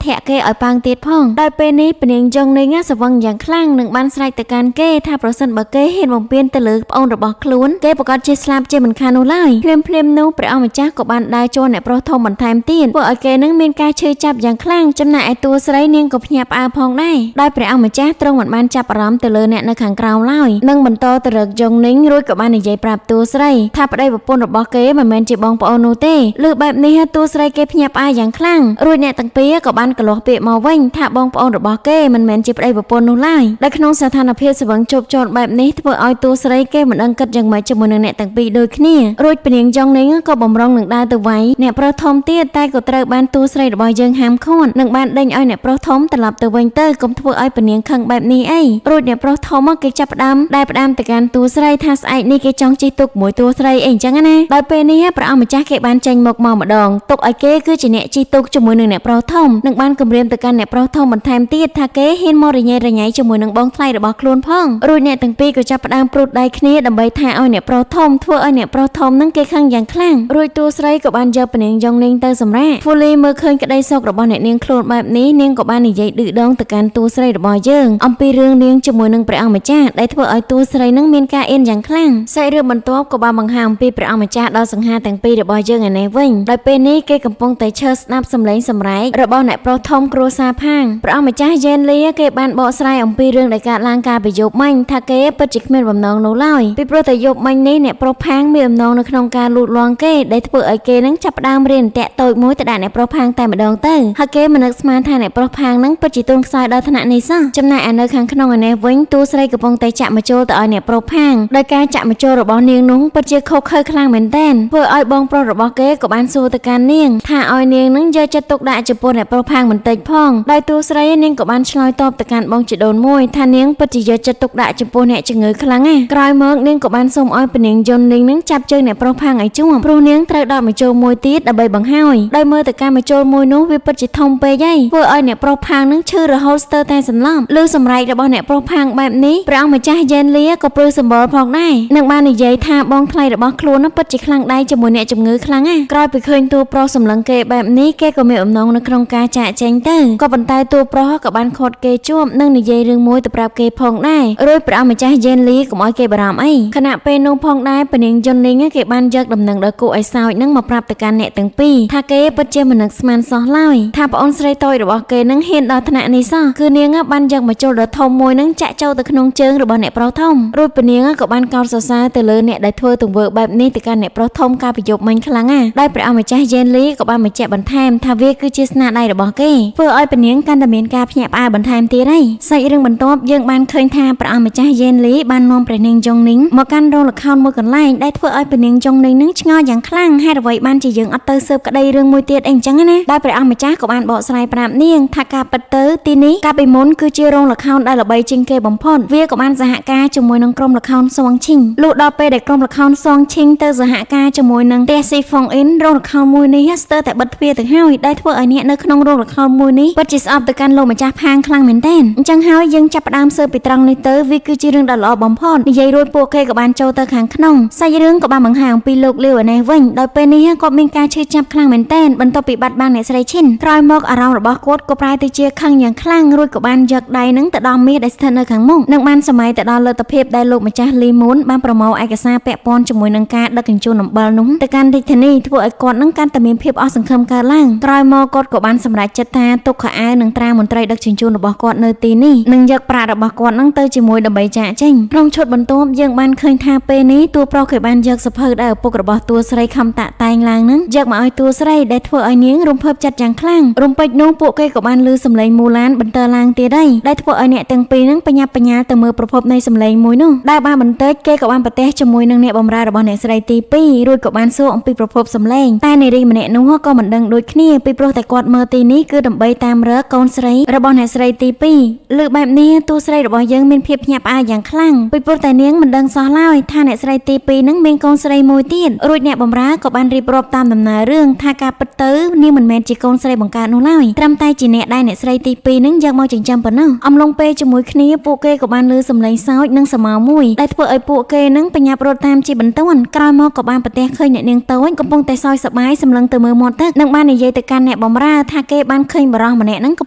ធាក់គេឲ្យប៉ាងទៀតផងដោយពេលនេះពនាងយ៉ងនាងស្វឹងយ៉ាងខ្លាំងនិងបានស្រែកទៅកាន់គេថាប្រសិនបើគេហ៊ានបំពានទៅលើប្អូនរបស់ខ្លួនគេប្រកាសជាស្លាប់ជាមិនខាននោះឡើយភ្លាមនោះព្រះអង្គម្ចាស់ក៏បានដើរចូលអ្នកប្រុសធំបន្ថែមទៀតធ្វើឲ្យគេនឹងមានការឈឺចាប់យ៉ាងខ្លាំងចំណែកឯតួស្រីនាងក៏ភ្ញាក់ផ្អើលផងដែរដោយព្រះអង្គម្ចាស់ទ្រង់មិនបានចាប់អារម្មណ៍ទៅលើអ្នកនៅខាងក្រៅឡើយនិងបន្តទៅរកយ៉ងនីងរួចក៏បាននិយាយប្រាប់តួស្រីថាប្តីប្រពន្ធរបស់គេមិនមែនជាបងប្អូននោះទេលើបែបនេះតួស្រីគេភ្ញាក់ផ្អើលយ៉ាងខ្លាំងរួចអ្នកទាំងពីរក៏បានកលាស់ពាក្យមកវិញថាបងប្អូនរបស់គេមិនមែនជាប្តីប្រពន្ធនោះឡើយដែលក្នុងស្ថានភាពស្វឹងជោគជន់បែបនេះធ្វើឲ្យតួស្រីគេមិនដឹងគិតយ៉ាងម៉េចជាមួយនឹងអ្នកទាំងពីរដូចគ្នារួចពនាងយ៉ងនីងក៏បំរុងនឹងដើរទៅវាយអ្នកប្រុសធំទៀតតែក៏ត្រូវបានតួស្រីរបស់យើងហាមឃាត់និងបានដេញឲ្យអ្នកប្រុសធំត្រឡប់ទៅវិញទៅកុំធ្វើឲ្យពនាងខឹងបែបនេះអីរួចអ្នកប្រុសធំគេចាប់ផ្ដើមទៅកាន់តួស្រីថាស្អែកនេះគេចង់ជិះ ទុកមួយតួស្រីអីអញ្ចឹងណាដោយពេលនេះព្រះអង្គម្ចាស់គេបានចេញមកម្ដងទុកឲ្យគេគឺជាអ្នកជីទុកជាមួយនឹងអ្នកប្រុសធំនឹងបានគម្រាមទៅកាន់អ្នកប្រុសធំបន្ថែមទៀតថាគេហ៊ានមករញ៉េរញ៉ៃជាមួយនឹងបងថ្លៃរបស់ខ្លួនផងរួចអ្នកទាំងពីរក៏ចាប់ផ្ដើមព្រួតដៃគ្នាដើម្បីថាឲ្យអ្នកប្រុសធំធ្វើឲ្យអ្នកប្រុសធំនឹងគេខឹងយ៉ាងខ្លាំងរួចតួស្រីក៏បានយកពនាងយ៉ងនីងទៅសម្រាកហ្វូលីមើលឃើញក្តីសោករបស់អ្នកនាងខ្លួនបែបនេះនាងក៏បាននិយាយឌឺដងទៅកាន់តួស្រីរបស់យើងអំពីរឿងនាងជាមួយនឹងព្រះអង្គម្ចាស់ដែលធ្វើឲ្យតួស្រីនឹងមានការអៀនយ៉ាងខ្លាំងសាច់រឿងបន្ទាប់ក៏បានបង្ហាញអំពីព្រះអង្គម្ចាស់ដ៏សង្ហាទាំងពីររបស់យើងឯនេះវិញដោយពេលនេះគេកំពុងតែឈើស្ដាប់សម្លេងសម្រែករបស់អ្នកប្រុសធំគ្រួសារផាងព្រះអង្គម្ចាស់យេនលីគេបានបកស្រាយអំពីរឿងដែលកើតឡើងកាលពីយប់មិញថាគេពិតជាគ្មានបំណងនោះឡើយពីព្រោះតែយប់មិញនេះអ្នកប្រុសផាងមានបំណងនៅក្នុងការលូតលាស់គេដែលធ្វើឲ្យគេនឹងចាប់ផ្ដើមរៀនតាក់តូចមួយទៅដាក់អ្នកប្រុសផាងតែម្ដងទៅហើយគេមិននឹកស្មានថាអ្នកប្រុសផាងនឹងពិតជាទូនខ្សោយដល់ថ្នាក់នេះសោះចំណែកឯនៅខាងក្នុងឯនេះវិញតួស្រីកំពុងតែចាក់មកចូលទៅឲ្យអ្នកប្រុសផាងដោយការចាក់មកចូលរបស់នាងនោះពិតជាខុសខើខ្លាំងមែនទែនធ្វើឲ្យបងប្រុសរបស់គេក៏បានសួរទៅកាន់នាងថាឲ្យនាងនឹងយកចិត្តទុកដាក់ចំពោះអ្នកប្រុសផាងបន្តិចផងដោយតួស្រីនាងក៏បានឆ្លើយតបទៅកាន់បងជីដូនមួយថានាងពិតជាយកចិត្តទុកដាក់ចំពោះអ្នកជំងឺខ្លាំងណាស់ក្រោយមកនាងក៏បានសូមឲ្យពនាងយុននាងនឹងចាប់ជើងអ្នកប្រុសផាងឲ្យជួបព្រោះនាងត្រូវដកមកចូលមួយទៀតដើម្បីបង្ហើយដោយមើលទៅការមកចូលមួយនោះវាពិតជាធំពេកហើយធ្វើឲ្យអ្នកប្រុសផាងនឹងឈឺរហូតស្ទើរតែសន្លប់លើសម្រែករបស់អ្នកប្រុសផាងបែបនេះព្រះអង្គម្ចាស់យេនលីក៏ព្រឺសម្បល់ផងដែរនឹងបាននិយាយថាបងថ្លៃរបស់ខ្លួននឹងពិតជាខ្លាំងដៃជាមួយអ្នកជំងឺខ្លាំងណាស់ក្រោយពីឃើញតួប្រុសសម្លឹងគេបែបនេះគេក៏មានអំណងនៅក្នុងការចាកចេញទៅក៏ប៉ុន្តែតួប្រុសក៏បានខត់គេជួបនិងនិយាយរឿងមួយទៅប្រាប់គេផងដែររួចព្រះអង្គម្ចាស់យេនលីកុំឲ្យគេបារម្ភអីខណៈពេលនោះផងដែរពនាងយុននីងគេបានយកដំណឹងដល់គូឲ្យសោចនឹងមកប្រាប់ទៅកាន់អ្នកទាំងពីរថាគេពិតជាមិននឹកស្មានសោះឡើយថាប្អូនស្រីតូចរបស់គេនឹងហ៊ានដល់ថ្នាក់នេះសោះគឺនាងបានយកមកជុលដ៏ធំមួយនឹងចាក់ចូលទៅក្នុងជើងរបស់អ្នកប្រុសធំរួចពនាងក៏បានកោតសរសើរទៅលើអ្នកដែលធ្វើទង្វើបែបនេះទៅកាន់អ្នកប្រុសធំកាលពីយប់មិញខ្លាំងណាស់ដោយព្រះអង្គម្ចាស់យេនលីក៏បានបញ្ជាក់បន្ថែមថាវាគឺជាស្នាដៃរបស់គេធ្វើឲ្យពនាងកាន់តែមានការភ្ញាក់ផ្អើលបន្ថែមទៀតហើយសាច់រឿងបន្ទាប់យើងបានឃើញថាព្រះអង្គម្ចាស់យេនលីបាននាំព្រះនាងយ៉ងនីងមកកាន់រោងល្ខោនមួយកន្លែងដែលធ្វើឲ្យព្រះនាងយ៉ងនីងនឹងឆ្ងល់យ៉ាងខ្លាំងហេតុអ្វីបានជាយើងអត់ទៅស៊ើបក្តីរឿងមួយទៀតអីអញ្ចឹងណាដោយព្រះអង្គម្ចាស់ក៏បានបកស្រាយប្រាប់នាងថាការពិតទៅទីនេះកាលពីមុនគឺជារោងល្ខោនដែលល្បីជាងគេបំផុតវាក៏បានសហការជាមួយនឹងក្រុមល្ខោនសងឈីងលុះដល់ពេលដែលក្រុមល្ខោនសងឈីងទៅសហការជាមួយនឹងផ្ទះស៊ីហ្វុងអ៊ីនរោងល្ខោនមួយនេះស្ទើរតែបិទទ្វារទៅហើយដែលធ្វើឲ្យអ្នកនៅក្នុងរោងល្ខោនមួយនេះពិតជាស្អប់ទៅកាន់លោកម្ចាស់ផាងខ្លាំងមែនទែនអញ្ចឹងហើយយើងចាប់ផ្ដើមស៊ើបពីត្រង់នេះទៅវាគឺជារឿងដ៏ល្អបំផុតនិយាយរួចពួកគេក៏បានចូលទៅខាងក្នុងសាច់រឿងក៏បានបង្ហាញអំពីលោកលាវឯនេះវិញដោយពេលនេះគាត់មានការឈឺចាប់ខ្លាំងមែនទែនបន្ទាប់ពីបាត់បង់អ្នកស្រីឈិនក្រោយមកអារម្មណ៍របស់គាត់ក៏ប្រែទៅជាខឹងយ៉ាងខ្លាំងរួចក៏បានយកដៃនឹងទៅដល់មាសដែលស្ថិតនៅខាងមុខនឹងបានសម័យទៅដល់លទ្ធភាពដែលលោកម្ចាស់លីមូនបានប្រមូលឯកសារពាក់ព័ន្ធជាមួយនឹងការដឹកជញ្ជូនអំបិលនោះទៅកាន់រាជធានីធ្វើឲ្យគាត់នឹងកាន់តែមានភាពអស់សង្ឃឹមកើតឡើងក្រោយមកគាត់ក៏បានសម្រេចចិត្តថាទុកខោអាវនិងត្រាមន្ត្រីដឹកជញ្ជូនរបស់គាត់នៅទីនេះនឹងយកប្រាក់របស់គាត់នឹងទៅជាមួយដើម្បីចាកចេញក្នុងឈុតបន្ទាប់យើងបានឃើញថាពេលនេះតួប្រុសគេបានយកសភៅដែលឪពុករបស់តួស្រីខំតាក់តែងឡើងនឹងយកមកឲ្យតួស្រីដែលធ្វើឲ្យនាងរំភើបចិត្តយ៉ាងខ្លាំងរំពេចនោះពួកគេក៏បានឮសំឡេងមូឡានបន្តឡើងទៀតហើយដែលធ្វើឲ្យអ្នកទាំងពីរនឹងបញ្ញាបញ្ញាទៅមើលប្រភពនៃសំឡេងមួយនោះដែលបានបន្តិចគេក៏បានប្រទះជាមួយនឹងអ្នកបម្រើរបស់អ្នកស្រីទី2រួចក៏បានសួរអំពីប្រភពសំឡេងតែនារីម្នាក់នោះក៏មិនដឹងដូចគ្នាពីព្រោះតែគាត់មើលទីនេះគឺដើម្បីតាមរកកូនស្រីរបស់អ្នកស្រីទី2លើបែបនេះតួស្រីរបស់យើងមានភាពភ្ញាក់ផ្អើលយ៉ាងខ្លាំងពីព្រោះតែនាងមិនដឹងសោះឡើយថាអ្នកស្រីទី2នឹងមានកូនស្រីមួយទៀតរួចអ្នកបម្រើក៏បានរៀបរាប់តាមដំណើររឿងថាការពិតទៅនាងមិនមែនជាកូនស្រីបង្កើតនោះឡើយត្រឹមតែជាអ្នកដែលអ្នកស្រីទី2នឹងយកមកចិញ្ចឹមប៉ុណ្ណោះអំឡុងពេលជាមួយគ្នាពួកគេក៏បានឮសំឡេងសោចនិងសមោមួយដែលធ្វើឲ្យពួកគេនឹងបញ្ញាប់រត់តាមជាបន្ទាន់ក្រោយមកក៏បានប្រទះឃើញអ្នកនាងតូចកំពុងតែសោយសប្បាយសម្លឹងទៅមើលមាត់ទឹកនិងបាននិយាយទៅកាន់អ្នកបម្រើថាគេបានឃើញបរិសម្នាក់នឹងកំ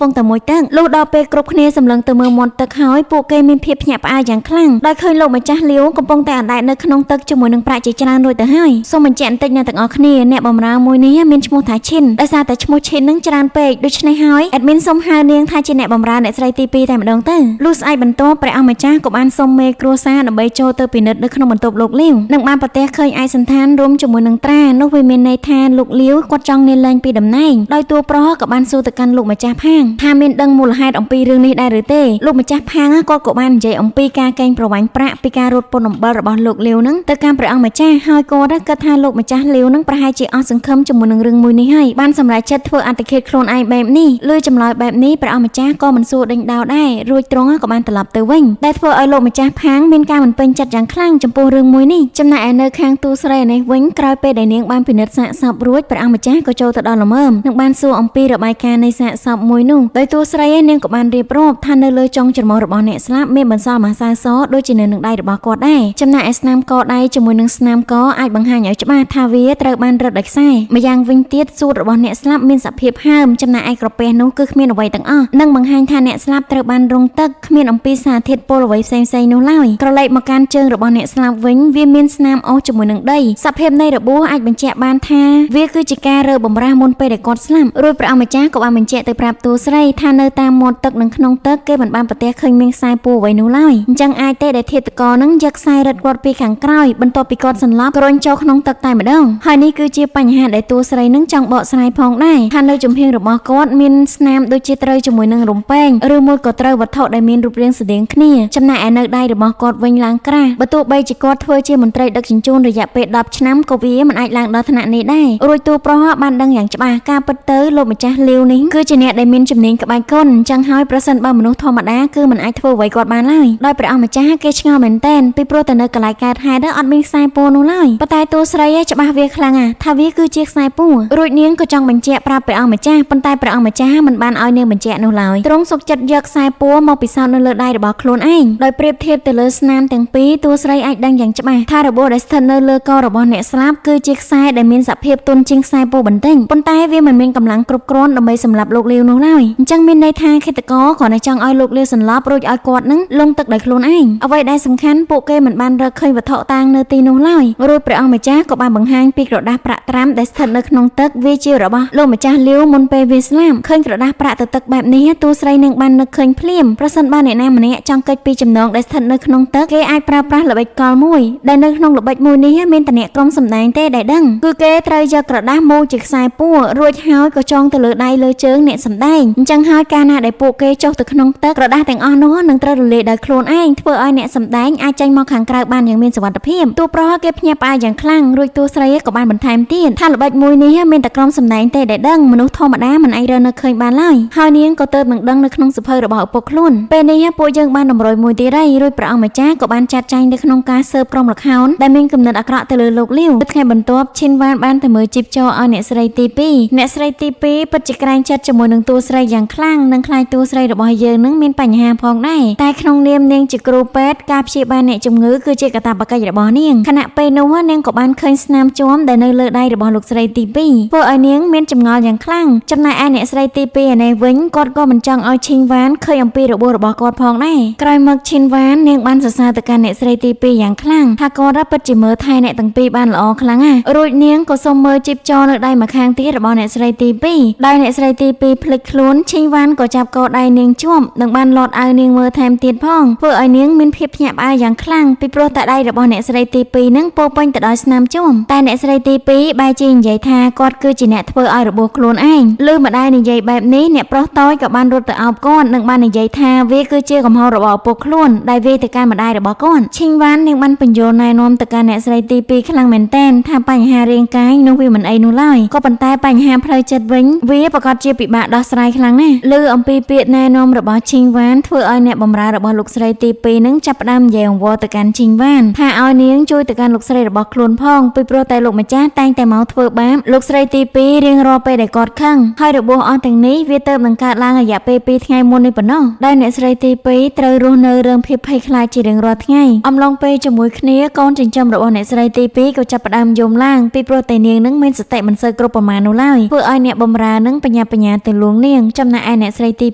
ពុងតែមួយទឹកលុះដល់ពេលគ្រប់គ្នាសម្លឹងទៅមើលមាត់ទឹកហើយពួកគេមានភាពភ្ញាក់ផ្អើលយ៉ាងខ្លាំងដោយឃើញលោកម្ចាស់លាវកំពុងតែអណ្ដែតនៅក្នុងទឹកជាមួយនឹងប្រាក់ជាច្រើនរួចទៅហើយសូមបញ្ជាក់បន្តិចអ្នកទាំងអស់គ្នាអ្នកបម្រើមួយនេះមានឈ្មោះថាឈិនដោយសារតែឈ្មោះឈិននឹងច្រើនពេកដូច្នេះហើយអេដមីនសូមហៅនាងថាជាអ្នកបម្រើអ្នកស្រីទី2តែម្ដងទៅលុះស្អែកបន្ទាប់ព្រះអង្គម្ចាស់ក៏បានសុំមេគ្រួសារដើម្បីចូលទៅពិនិត្យនៅក្នុងបន្ទប់លោកលាវនិងបានប្រទះឃើញឯកសណ្ឋានរួមជាមួយនឹងត្រានោះវាមានន័យថាលោកលាវគាត់ចង់លាលែងពីតំណែងដោយតួប្រុសក៏បានសួរទៅកាន់លោកម្ចាស់ផាងថាមានដឹងមូលហេតុអំពីរឿងនេះដែរឬទេលោកម្ចាស់ផាងគាត់ក៏បាននិយាយអំពីការកេងប្រវ័ញ្ចប្រាក់ពីការរត់ពន្ធអំបិលរបស់លោកលាវនឹងទៅកាន់ព្រះអង្គម្ចាស់ហើយគាត់គិតថាលោកម្ចាស់លាវនឹងប្រហែលជាអស់សង្ឃឹមជាមួយនឹងរឿងមួយនេះហើយបានសម្រេចចិត្តធ្វើអត្តឃាតខ្លួនឯងបែបនេះលឺចម្លើយបែបនេះព្រះអង្គម្ចាស់ក៏មិនសួរដេញដោលដែររួចទ្រង់ក៏បានត្រឡប់ទៅវិញដែលធ្វើឲ្យលោកម្ចាស់ផាងមានការមិនពេញចិត្តយ៉ាងខ្លាំងចំពោះរឿងម មួយនេះចំណែកឯនៅខាងទូស្រីនេះវិញក្រោយពេលដែលនាងបានពិនិត្យសាកសពរួចព្រះអង្គម្ចាស់ក៏ចូលទៅដល់ល្មមនិងបានសួរអំពីរបាយការណ៍នៃសាកសពមួយនោះដោយទូស្រីនាងក៏បានរៀបរាប់ថានៅលើចុងច្រមុះរបស់អ្នកស្លាប់មានបន្សល់ម្សៅសដូចជានៅនឹងដៃរបស់គាត់ដែរចំណែកឯស្នាមកដៃជាមួយនឹងស្នាមកអាចបង្ហាញឲ្យច្បាស់ថាវាត្រូវបានរឹតដោយខ្សែម្យ៉ាងវិញទៀតសួតរបស់អ្នកស្លាប់មានសភាពហើមចំណែកឯក្រពះនោះគឺគ្មានអ្វីទាំងអស់និងបង្ហាញថាអ្នកស្លាប់ត្រូវបានរងទឹកគ្មានអំពីសារធាតុពុលអ្វីផ្សេងៗនោះឡើយក្រឡេកមកកាន់ជើងរបស់អ្នកស្លាប់វិញវាមានស្នាមអុសជាមួយនឹងដីសភាពនៃរបួសអាចបញ្ជាក់បានថាវាគឺជាការរើបំរាស់មុនពេលដែលគាត់ស្លាប់រួចព្រះអង្គម្ចាស់ក៏បានបញ្ជាក់ទៅប្រាប់តួស្រីថានៅតាមមាត់ទឹកនិងក្នុងទឹកគេមិនបានប្រទះឃើញមានខ្សែពួរអ្វីនោះឡើយអញ្ចឹងអាចទេដែលធាតុករនឹងយកខ្សែរឹតគាត់ពីខាងក្រោយបន្ទាប់ពីគាត់សន្លប់រុញចូលក្នុងទឹកតែម្ដងហើយនេះគឺជាបញ្ហាដែលតួស្រីនឹងចង់បកស្រាយផងដែរថានៅចំហៀងរបស់គាត់មានស្នាមដូចជាត្រូវជាមួយនឹងរំពេងឬមួយក៏ត្រូវវត្ថុដែលមានរូបរាងស្តៀងគ្នាចំណែកឯនៅដៃរបស់គាត់វិញឡើងក្រាស់បើទោះបីជាគាត់ធ្វើជាមន្ត្រីដឹកជញ្ជូនរយៈពេល10ឆ្នាំក៏វាមិនអាចឡើងដល់ថ្នាក់នេះដែររួចតួប្រុសបានដឹងយ៉ាងច្បាស់ការពិតទៅលោកម្ចាស់លាវនេះគឺជាអ្នកដែលមានជំនាញក្បាច់គុនអញ្ចឹងហើយប្រសិនបើមនុស្សធម្មតាគឺមិនអាចធ្វើអ្វីគាត់បានឡើយដោយព្រះអង្គម្ចាស់គេឆ្ងល់មែនទែនពីព្រោះតែនៅកន្លែងកើតហេតុអត់មានខ្សែពួរនោះឡើយប៉ុន្តែតួស្រីច្បាស់វាខ្លាំងថាវាគឺជាខ្សែពួររួចនាងក៏ចង់បញ្ជាក់ប្រាប់ព្រះអង្គម្ចាស់ប៉ុន្តែព្រះអង្គម្ចាស់មិនបានឲ្យនាងបញ្ជាក់នោះឡើយទ្រង់សុខចិត្តយកខ្សែពួរមកពិសោធន៍នៅលើដៃរបស់ខ្លួនឯងដោយប្រៀបធៀបទៅលើស្នាមទាំងពីរតួស្រីអាចដឹងយ៉ាងច្បាស់ថារបួសដែលស្ថិតនៅលើករបស់អ្នកស្លាប់គឺជាខ្សែដែលមានសភាពទន់ជាងខ្សែពួរបន្តិចប៉ុន្តែវាមិនមានកម្លាំងគ្រប់គ្រាន់ដើម្បីសម្លាប់លោកលាវនោះឡើយអញ្ចឹងមានន័យថាឃាតករគ្រាន់តែចង់ឲ្យលោកលាវសន្លប់រួចឲ្យគាត់នឹងលង់ទឹកដោយខ្លួនឯងអ្វីដែលសំខាន់ពួកគេមិនបានរកឃើញវត្ថុតាងនៅទីនោះឡើយរួចព្រះអង្គម្ចាស់ក៏បានបង្ហាញពីក្រដាសប្រាក់ត្រាំដែលស្ថិតនៅក្នុងទឹកវាជារបស់លោកម្ចាស់លាវមុនពេលវាស្លាប់ឃើញក្រដាសប្រាក់ទៅទឹកបែបនេះតួស្រីនឹងបាននឹកឃើញភ្លាមប្រសិនបើអ្នកណាម្នាក់ចង់គេចពីចំណងដែលស្ថិតនៅក្នុងទឹកគេអាចប្រើប្រាស់ល្បិចកលមួយដែលនៅក្នុងល្បិចមួយនេះមានតែអ្នកក្រុមសម្ដែងទេដែលដឹងគឺគេត្រូវយកក្រដាសមូលជាខ្សែពួររួចហើយក៏ចងទៅលើដៃលើជើងអ្នកសម្ដែងអញ្ចឹងហើយកាលណាដែលពួកគេចុះទៅក្នុងទឹកក្រដាសទាំងអស់នោះនឹងត្រូវរលាយដោយខ្លួនឯងធ្វើឲ្យអ្នកសម្ដែងអាចចេញមកខាងក្រៅបានយ៉ាងមានសុវត្ថិភាពតួប្រុសគេភ្ញាក់ផ្អើលយ៉ាងខ្លាំងរួចតួស្រីក៏បានបន្ថែមទៀតថាល្បិចមួយនេះមានតែក្រុមសម្ដែងទេដែលដឹងមនុស្សធម្មតាមិនអាចរកនៅឃើញបានឡើយហើយនាងក៏ទើបនឹងដឹងនៅក្នុងសភៅរបស់ឪពុកខ្លួនពេលនេះពួកយើងបានតម្រុយមួយទៀតហើយរួចព្រះអង្គម្ចាស់ក៏បានចាត់ចែងនៅក្នុងការស៊ើបក្រុមល្ខោនដែលមានគំនិតអាក្រក់ទៅលើលោកលាវថ្ងៃបន្ទាប់ឈិនវ៉ានបានទៅមើលជីបចោឲ្យអ្នកស្រីទី2អ្នកស្រីទី2ពិតជាក្រែងចិត្តជាមួយនឹងតួស្រីយ៉ាងខ្លាំងនិងខ្លាចតួស្រីរបស់យើងនឹងមានបញ្ហាផងដែរតែក្នុងនាមនាងជាគ្រូពេទ្យការព្យាបាលអ្នកជំងឺគឺជាកាតព្វកិច្ចរបស់នាងខណៈពេលនោះនាងក៏បានឃើញស្នាមជាំដែលនៅលើដៃរបស់លោកស្រីទី2ធ្វើឲ្យនាងមានចម្ងល់យ៉ាងខ្លាំងចំណែកឯអ្នកស្រីទី2ឯនេះវិញគាត់ក៏មិនចង់ឲ្យឈិនវ៉ានឃើញអំពីរបួសរបស់គាត់ផងដែរក្រោយមកឈិនវ៉ាននាងបានសរសើរទៅកាន់អ្នកស្រីទី2យ៉ាងខ្លាំងថាគាត់ពិតជាមើលថែអ្នកទាំងពីរបានល្អខ្លាំងរួចនាងក៏សុំមើលជីបចោនៅដៃម្ខាងទៀតរបស់អ្នកស្រីទី2ដោយអ្នកស្រីទី2ភ្លេចខ្លួនឈិនវ៉ានក៏ចាប់កដៃនាងជាប់និងបានលត់ឲ្យនាងមើលថែមទៀតផងធ្វើឲ្យនាងមានភាពភ្ញាក់ផ្អើលយ៉ាងខ្លាំងពីព្រោះតែដៃរបស់អ្នកស្រីទី2នឹងពោពេញទៅដោយស្នាមជាំតែអ្នកស្រីទី2បែរជានិយាយថាគាត់គឺជាអ្នកធ្វើឲ្យរបួសខ្លួនឯងលឺម្ដាយនិយាយបែបនេះអ្នកប្រុសតូចក៏បានរត់ទៅអោបគាត់និងបាននិយាយថាវាគឺជាកំហុសរបស់ឪពុកខ្លួនដែលវាទៅកាន់ម្ដាយរបស់គាត់ឈិនវ៉ាននាងបានបញ្យល់ណែនាំទៅកាន់អ្នកស្រីទី2ខ្លាំងមែនទែនថាបញ្ហារាងកាយនោះវាមិនអីនោះឡើយក៏ប៉ុន្តែបញ្ហាផ្លូវចិត្តវិញវាប្រកាសជាពិបាកដោះស្រាយខ្លាំងណាស់ឮអំពីពាក្យណែនាំរបស់ឈិនវ៉ានធ្វើឲ្យអ្នកបម្រើរបស់លោកស្រីទី2នឹងចាប់ផ្ដើមនិយាយអង្វរទៅកាន់ឈិនវ៉ានថាឲ្យនាងជួយទៅកាន់លោកស្រីរបស់ខ្លួនផងពីព្រោះតែលោកម្ចាស់តែងតែមកធ្វើបាបលោកស្រីទី2រៀងរាល់ពេលដែលគាត់ខឹងហើយរបួសអស់ទាំងនេះវាទៅនឹងកើតឡើងរយៈពេល2ថ្ងៃមុននេះប៉ុណ្ណោះដោយអ្នកស្រីទី2ត្រូវរស់នៅរឿងភាពភ័យខ្លាចជារៀងរាល់ថ្ងៃអំឡុងពេលជាមួយគ្នាកូនចិញ្ចឹមរបស់អ្នកស្រីទី2ក៏ចាប់ផ្ដើមយំឡើងពីព្រោះតែនាងនឹងមានសតិមិនសូវគ្រប់ប្រមាណនោះឡើយធ្វើឲ្យអ្នកបម្រើនឹងបញ្ញាទៅលួងនាងចំណែកឯអ្នកស្រីទី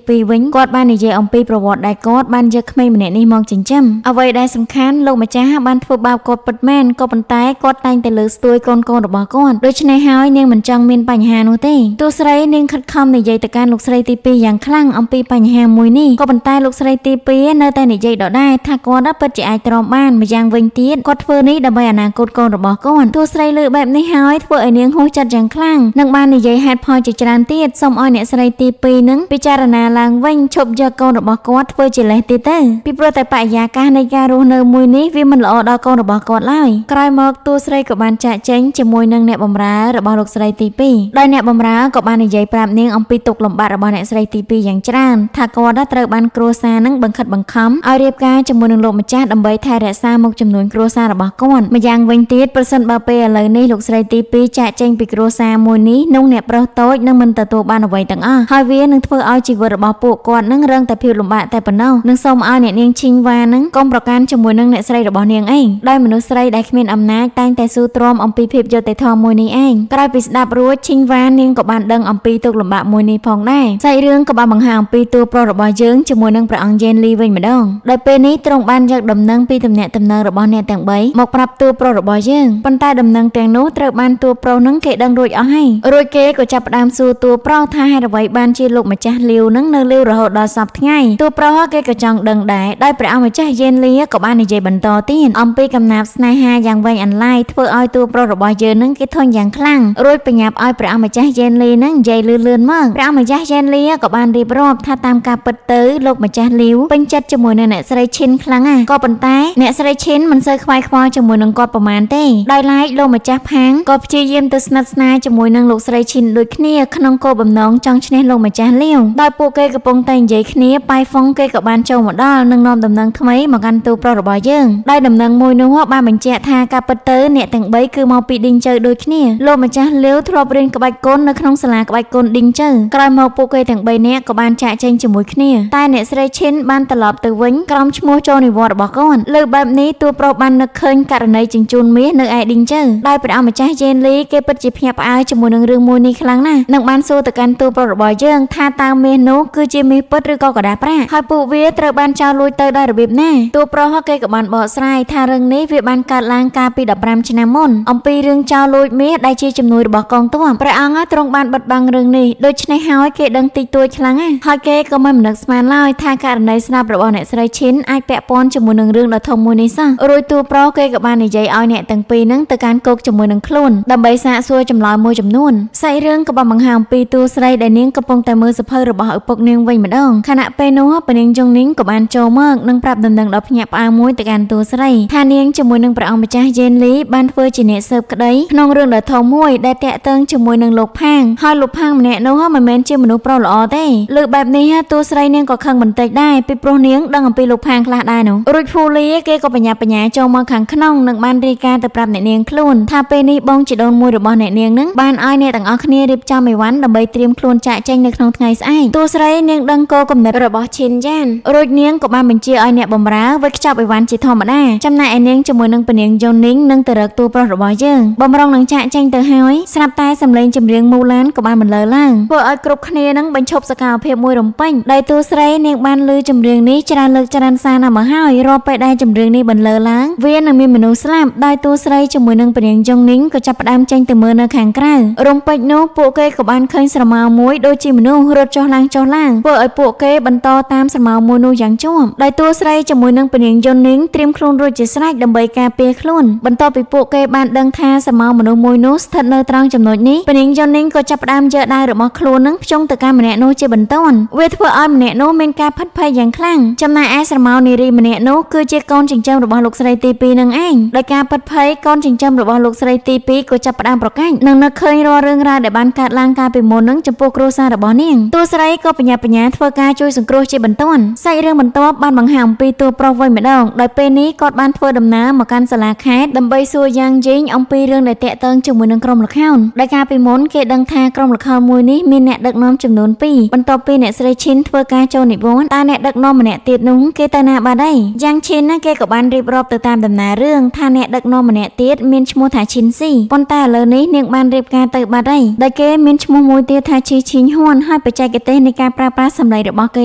2វិញគាត់បាននិយាយអំពីប្រវត្តិដែលគាត់បានយកក្មេងម្នាក់នេះមកចិញ្ចឹមអ្វីដែលសំខាន់លោកម្ចាស់បានធ្វើបាបគាត់ពិតមែនក៏ប៉ុន្តែគាត់តែងតែលើកស្ទួយកូនរបស់គាត់ដូច្នេះហើយនាងមិនចង់មានបញ្ហានោះទេទោះស្រីនាងខិតខំនិយាយទៅកាន់លោកស្រីទី2យ៉ាងខ្លាំងអំពីបញ្ហាមួយនេះក៏ប៉ុន្តែលោកស្រីទី2នៅតែនិយាយដដែលថាគាត់ពិតជាអាចទ្រាំបានម្យ៉ាងវិញទៀតគាត់ធ្វើនេះដើម្បីអនាគតកូនរបស់គាត់ទោះស្រីលើបែបនេះហើយធ្វើឲ្យនាងហួសចិត្តយ៉ាងខ្លាំងនិងបាននិយាយហេតុផលជាច្រើនទៀតសូមឲ្យអ្នកស្រីទី2នឹងពិចារណាឡើងវិញឈប់យកកូនរបស់គាត់ធ្វើជាលេសទៀតទៅពីព្រោះតែបរិយាកាសនៃការរស់នៅមួយនេះវាមិនល្អដល់កូនរបស់គាត់ឡើយក្រោយមកតួស្រីក៏បានចាកចេញជាមួយនឹងអ្នកបម្រើរបស់លោកស្រីទី2ដោយអ្នកបម្រើក៏បាននិយាយប្រាប់នាងអំពីទុក្ខលំបាករបស់អ្នកស្រីទី2យ៉ាងច្រើនថាគាត់ត្រូវបានគ្រួសារនឹងបង្ខិតបង្ខំឲ្យរៀបការជាមួយនឹងលោកម្ចាស់ដើម្បីថែរក្សាមុខចំនួន គ្រួសាររបស់គាត់ម្យ៉ាងវិញទៀតប្រសិនបើពេលឥឡូវនេះលោកស្រីទី2ចាក់ចេញពីគ្រួសារមួយនេះនោះអ្នកប្រុសតូចនឹងមិនទទួលបានអ្វីទាំងអស់ហើយវានឹងធ្វើឲ្យជីវិតរបស់ពួកគាត់នឹងរងតែភាពលំបាកតែប៉ុណ្ណោះនឹងសូមឲ្យអ្នកនាងឈីងវ៉ានឹងកុំប្រកាន់ជាមួយនឹងអ្នកស្រីរបស់នាងឯងដោយមនុស្សស្រីដែលគ្មានអំណាចតែងតែស៊ូទ្រាំអំពីភាពយុត្តិធម៌មួយនេះឯងក្រោយពីស្ដាប់រួចឈីងវ៉ានាងក៏បានដឹងអំពីទុក្ខលំបាកមួយនេះផងដែរសាច់រឿងក៏បានបង្ហាញអំពីតួប្រុសរបស់យើងជាមួយនឹងព្រះអង្គយេនលីវិញម្ដងដោយពេលនេះទ្រង់បានយកដំណឹងពីទំនាក់ទំនងរបស់អ្នកទាំង3មកប្រាប់តួប្រុសរបស់យើងប៉ុន្តែដំណឹងទាំងនោះត្រូវបានតួប្រុសនឹងគេដឹងរួចអស់ហើយរួចគេក៏ចាប់ផ្ដើមសួរតួប្រុសថាហេតុអ្វីបានជាលោកម្ចាស់លាវនឹងនៅលាវរហូតដល់សប្តាហ៍ថ្ងៃតួប្រុសគេក៏ចង់ដឹងដែរដោយព្រះអង្គម្ចាស់យេនលីក៏បាននិយាយបន្តទៀតអំពីកំណាព្យស្នេហាយ៉ាងវែងអន្លាយធ្វើឲ្យតួប្រុសរបស់យើងនឹងគេធន់យ៉ាងខ្លាំងរួចបញ្ញាប់ឲ្យព្រះអង្គម្ចាស់យេនលីនឹងនិយាយលឿនមកព្រះអង្គម្ចាស់យេនលីក៏បានរៀបរាប់ថាតាមការពិតទៅលោកម្ចាស់លាវពេញចិត្តជាមួយនឹងអ្នកស្រីឈិនខ្លាំងណាស់ក៏ប៉ុន្តែអ្នកស្រីឈិនមិនសូវខ្វាយខ្វល់ជាមួយនឹងគាត់ប្រមាណទេដោយឡែកលោកម្ចាស់ផាងក៏ព្យាយាមទៅស្និទ្ធស្នាលជាមួយនឹងលោកស្រីឈិនដូចគ្នាក្នុងគោលបំណងចង់ឈ្នះលោកម្ចាស់លាវដោយពួកគេកំពុងតែនិយាយគ្នាប៉ៃហ្វុងគេក៏បានចូលមកដល់និងនាំដំណឹងថ្មីមកកាន់តួប្រុសរបស់យើងដោយដំណឹងមួយនោះបានបញ្ជាក់ថាការពិតទៅអ្នកទាំង3គឺមកពីឌីងជើដូចគ្នាលោកម្ចាស់លាវធ្លាប់រៀនក្បាច់គុននៅក្នុងសាលាក្បាច់គុនឌីងជើក្រោយមកពួកគេទាំង3នាក់ក៏បានចាក់ចែងជាមួយគ្នាតែអ្នកស្រីឈិនបានត្រឡប់ទៅវិញក្រោមឈ្មោះចូលនិវត្តន៍របស់គាត់លើបែបនេះតួប្រុសបាននឹកឃើញករណីជញ្ជូនមាសនៅឯឌីងជើដោយព្រះអង្គម្ចាស់យេនលីគេពិតជាភ្ញាក់ផ្អើលជាមួយនឹងរឿងមួយនេះខ្លាំងណាស់និងបានសួរទៅកាន់តួប្រុសរបស់យើងថាតើមាសនោះគឺជាមាសពិតឬក៏កដាប្រាក់ហើយពួកវាត្រូវបានចោលលួចទៅដោយរបៀបណាតួប្រុសគេក៏បានបកស្រាយថារឿងនេះវាបានកើតឡើងកាលពី15ឆ្នាំមុនអំពីរឿងចោលលួចមាសដែលជាជំនួយរបស់កងទ័ពព្រះអង្គទ្រង់បានបិទបាំងរឿងនេះដូច្នេះហើយគេដឹងតិចតួចខ្លាំងណាស់ហើយគេក៏មិននឹកស្មានឡើយថាករណីស្លាប់របស់អ្នកស្រីឈិនអាចពាក់ព័ន្ធជាមួយនឹងរឿងដ៏ធំមួយនេះសោះរួចតួប្រុសគេក៏បាននិយាយឲ្យអ្នកទាំងពីរហ្នឹងទៅកាន់គោកជាមួយនឹងខ្លួនដើម្បីសាកសួរចម្លើយមួយចំនួនសាច់រឿងក៏បានបង្ហាញអំពីតួស្រីដែលនាងកំពុងតែមើលសភៅរបស់ឪពុកនាងវិញម្ដងខណៈពេលនោះព្រះនាងយងនីងក៏បានចូលមកនិងប្រាប់ដំណឹងដល់ភ្ញាក់ផ្អើលមួយទៅកាន់តួស្រីថានាងជាមួយនឹងព្រះអង្គម្ចាស់យេនលីបានធ្វើជាអ្នកស៊ើបក្តីក្នុងរឿងដ៏ធំមួយដែលតាក់ទងជាមួយនឹងលោកផាងហើយលោកផាងម្នាក់នោះមិនមែនជាមនុស្សប្រុសល្អទេលើបែបនេះតួស្រីនាងក៏ខឹងបន្តិចដែរពីព្រោះនាងដឹងអំពីលោកផាងខ្លះដែរនោះរួចហ្វូលីគេក៏បញ្ញាបញ្ញាចូលមកខាងក្នុងនិងបានរាយការណ៍ទៅប្រាប់អ្នកនាងខ្លួនថាពេលនេះបងជីដូនមួយរបស់អ្នកនាងនឹងបានឲ្យអ្នកទាំងអស់គ្នារៀបចំអីវ៉ាន់ដើម្បីត្រៀមខ្លួនចាក់ចេញនៅក្នុងថ្ងៃស្អែកតួស្រីនាងដឹងគោលគំនិតរបស់ឈិនយ៉ានរួចនាងក៏បានបញ្ជាឲ្យអ្នកបម្រើវេចខ្ចប់អីវ៉ាន់ជាធម្មតាចំណែកឯនាងជាមួយនឹងព្រះនាងយូនីងនឹងទៅរកតួប្រុសរបស់យើងបំរុងនឹងចាក់ចេញទៅហើយស្រាប់តែសម្លេងចម្រៀងមូឡានក៏បានបន្លឺឡើងធ្វើឲ្យគ្រប់គ្នានឹងបញ្ឈប់សកម្មភាពមួយរំពេញដោយតួស្រីនាងបានឮចម្រៀងនេះច្រើនលើកច្រើនសារណាស់មកហើយរាល់ពេលដែលចម្រៀងនេះបន្លឺឡើងវានឹងមានមនុស្សស្លាប់ដោយតួស្រីជាមួយនឹងព្រះនាងយូនីងក៏ចាប់ផ្ដើមចេញទៅមើលនៅខាងក្រៅរំពេចនោះពួកគេក៏បានឃើញស្រមោលមួយដូចជាមនុស្សរត់ចុះឡើងធ្វើឲ្យពួកគេបន្តតាមស្រមោលមួយនោះយ៉ាងជាប់ដោយតួស្រីជាមួយនឹងព្រះនាងយូនីងត្រៀមខ្លួនរួចជាស្រេចដើម្បីការពារខ្លួនបន្ទាប់ពីពួកគេបានដឹងថាស្រមោលមនុស្សមួយនោះស្ថិតនៅត្រង់ចំណុចនេះព្រះនាងយូនីងក៏ចាប់ផ្ដើមយកដៃរបស់ខ្លួននឹងភ្ជង់ទៅកាន់ម្នាក់នោះជាបន្ទាន់វាធ្វើឲ្យម្នាក់នោះមានការផិតភ័យយ៉ាងខ្លាំងចំណែកឯស្រមោលនារីម្នាក់នោះគឺជាកូនចិញ្ចឹមរបស់លោកស្រីទី2នឹងឯងដោយការផិតភ័យកូនចិញ្ចឹមរបស់លោកស្រីទី2ក៏ចាប់ផ្ដើមប្រកាច់និងនឹកឃើញរាល់រឿងរ៉ាវដែលបានកើតឡើងកាលពីមុននឹងចំពោះគ្រួសាររបស់នាងតួស្រីក៏បញ្ញាបញ្ញាធ្វើការជួយសង្គ្រោះជាបន្ទាន់សាច់រឿងបន្ទាប់បានបង្ហាញអំពីតួប្រុសវិញម្ដងដោយពេលនេះគាត់បានធ្វើដំណើរមកកាន់សាលាខេត្តដើម្បីសួរយ៉ាងយីងអំពីរឿងដែលតាក់ទងជាមួយនឹងក្រុមល្ខោនដែលកាលពីមុនគេដឹងថាក្រុមល្ខោនមួយនេះមានអ្នកដឹកនាំចំនួន2បន្ទាប់ពីអ្នកស្រីឈិនធ្វើការចូលនិវត្តន៍តែអ្នកដឹកនាំម្នាក់ទៀតនោះគេទៅណាបាត់ហើយយ៉ាងឈិនណាគេក៏បានរៀបរាប់ទៅតាមដំណើររឿងថាអ្នកដឹកនាំម្នាក់ទៀតមានឈ្មោះថាឈិនស៊ីប៉ុន្តែឥឡូវនេះនាងបានរៀបការទៅបាត់ហើយដែលគេមានឈ្មោះមួយទៀតថាឈីឈីងហ៊ុនហើយបច្ចេកទេសនៃការប្រើប្រាស់សម្លេងរបស់គេ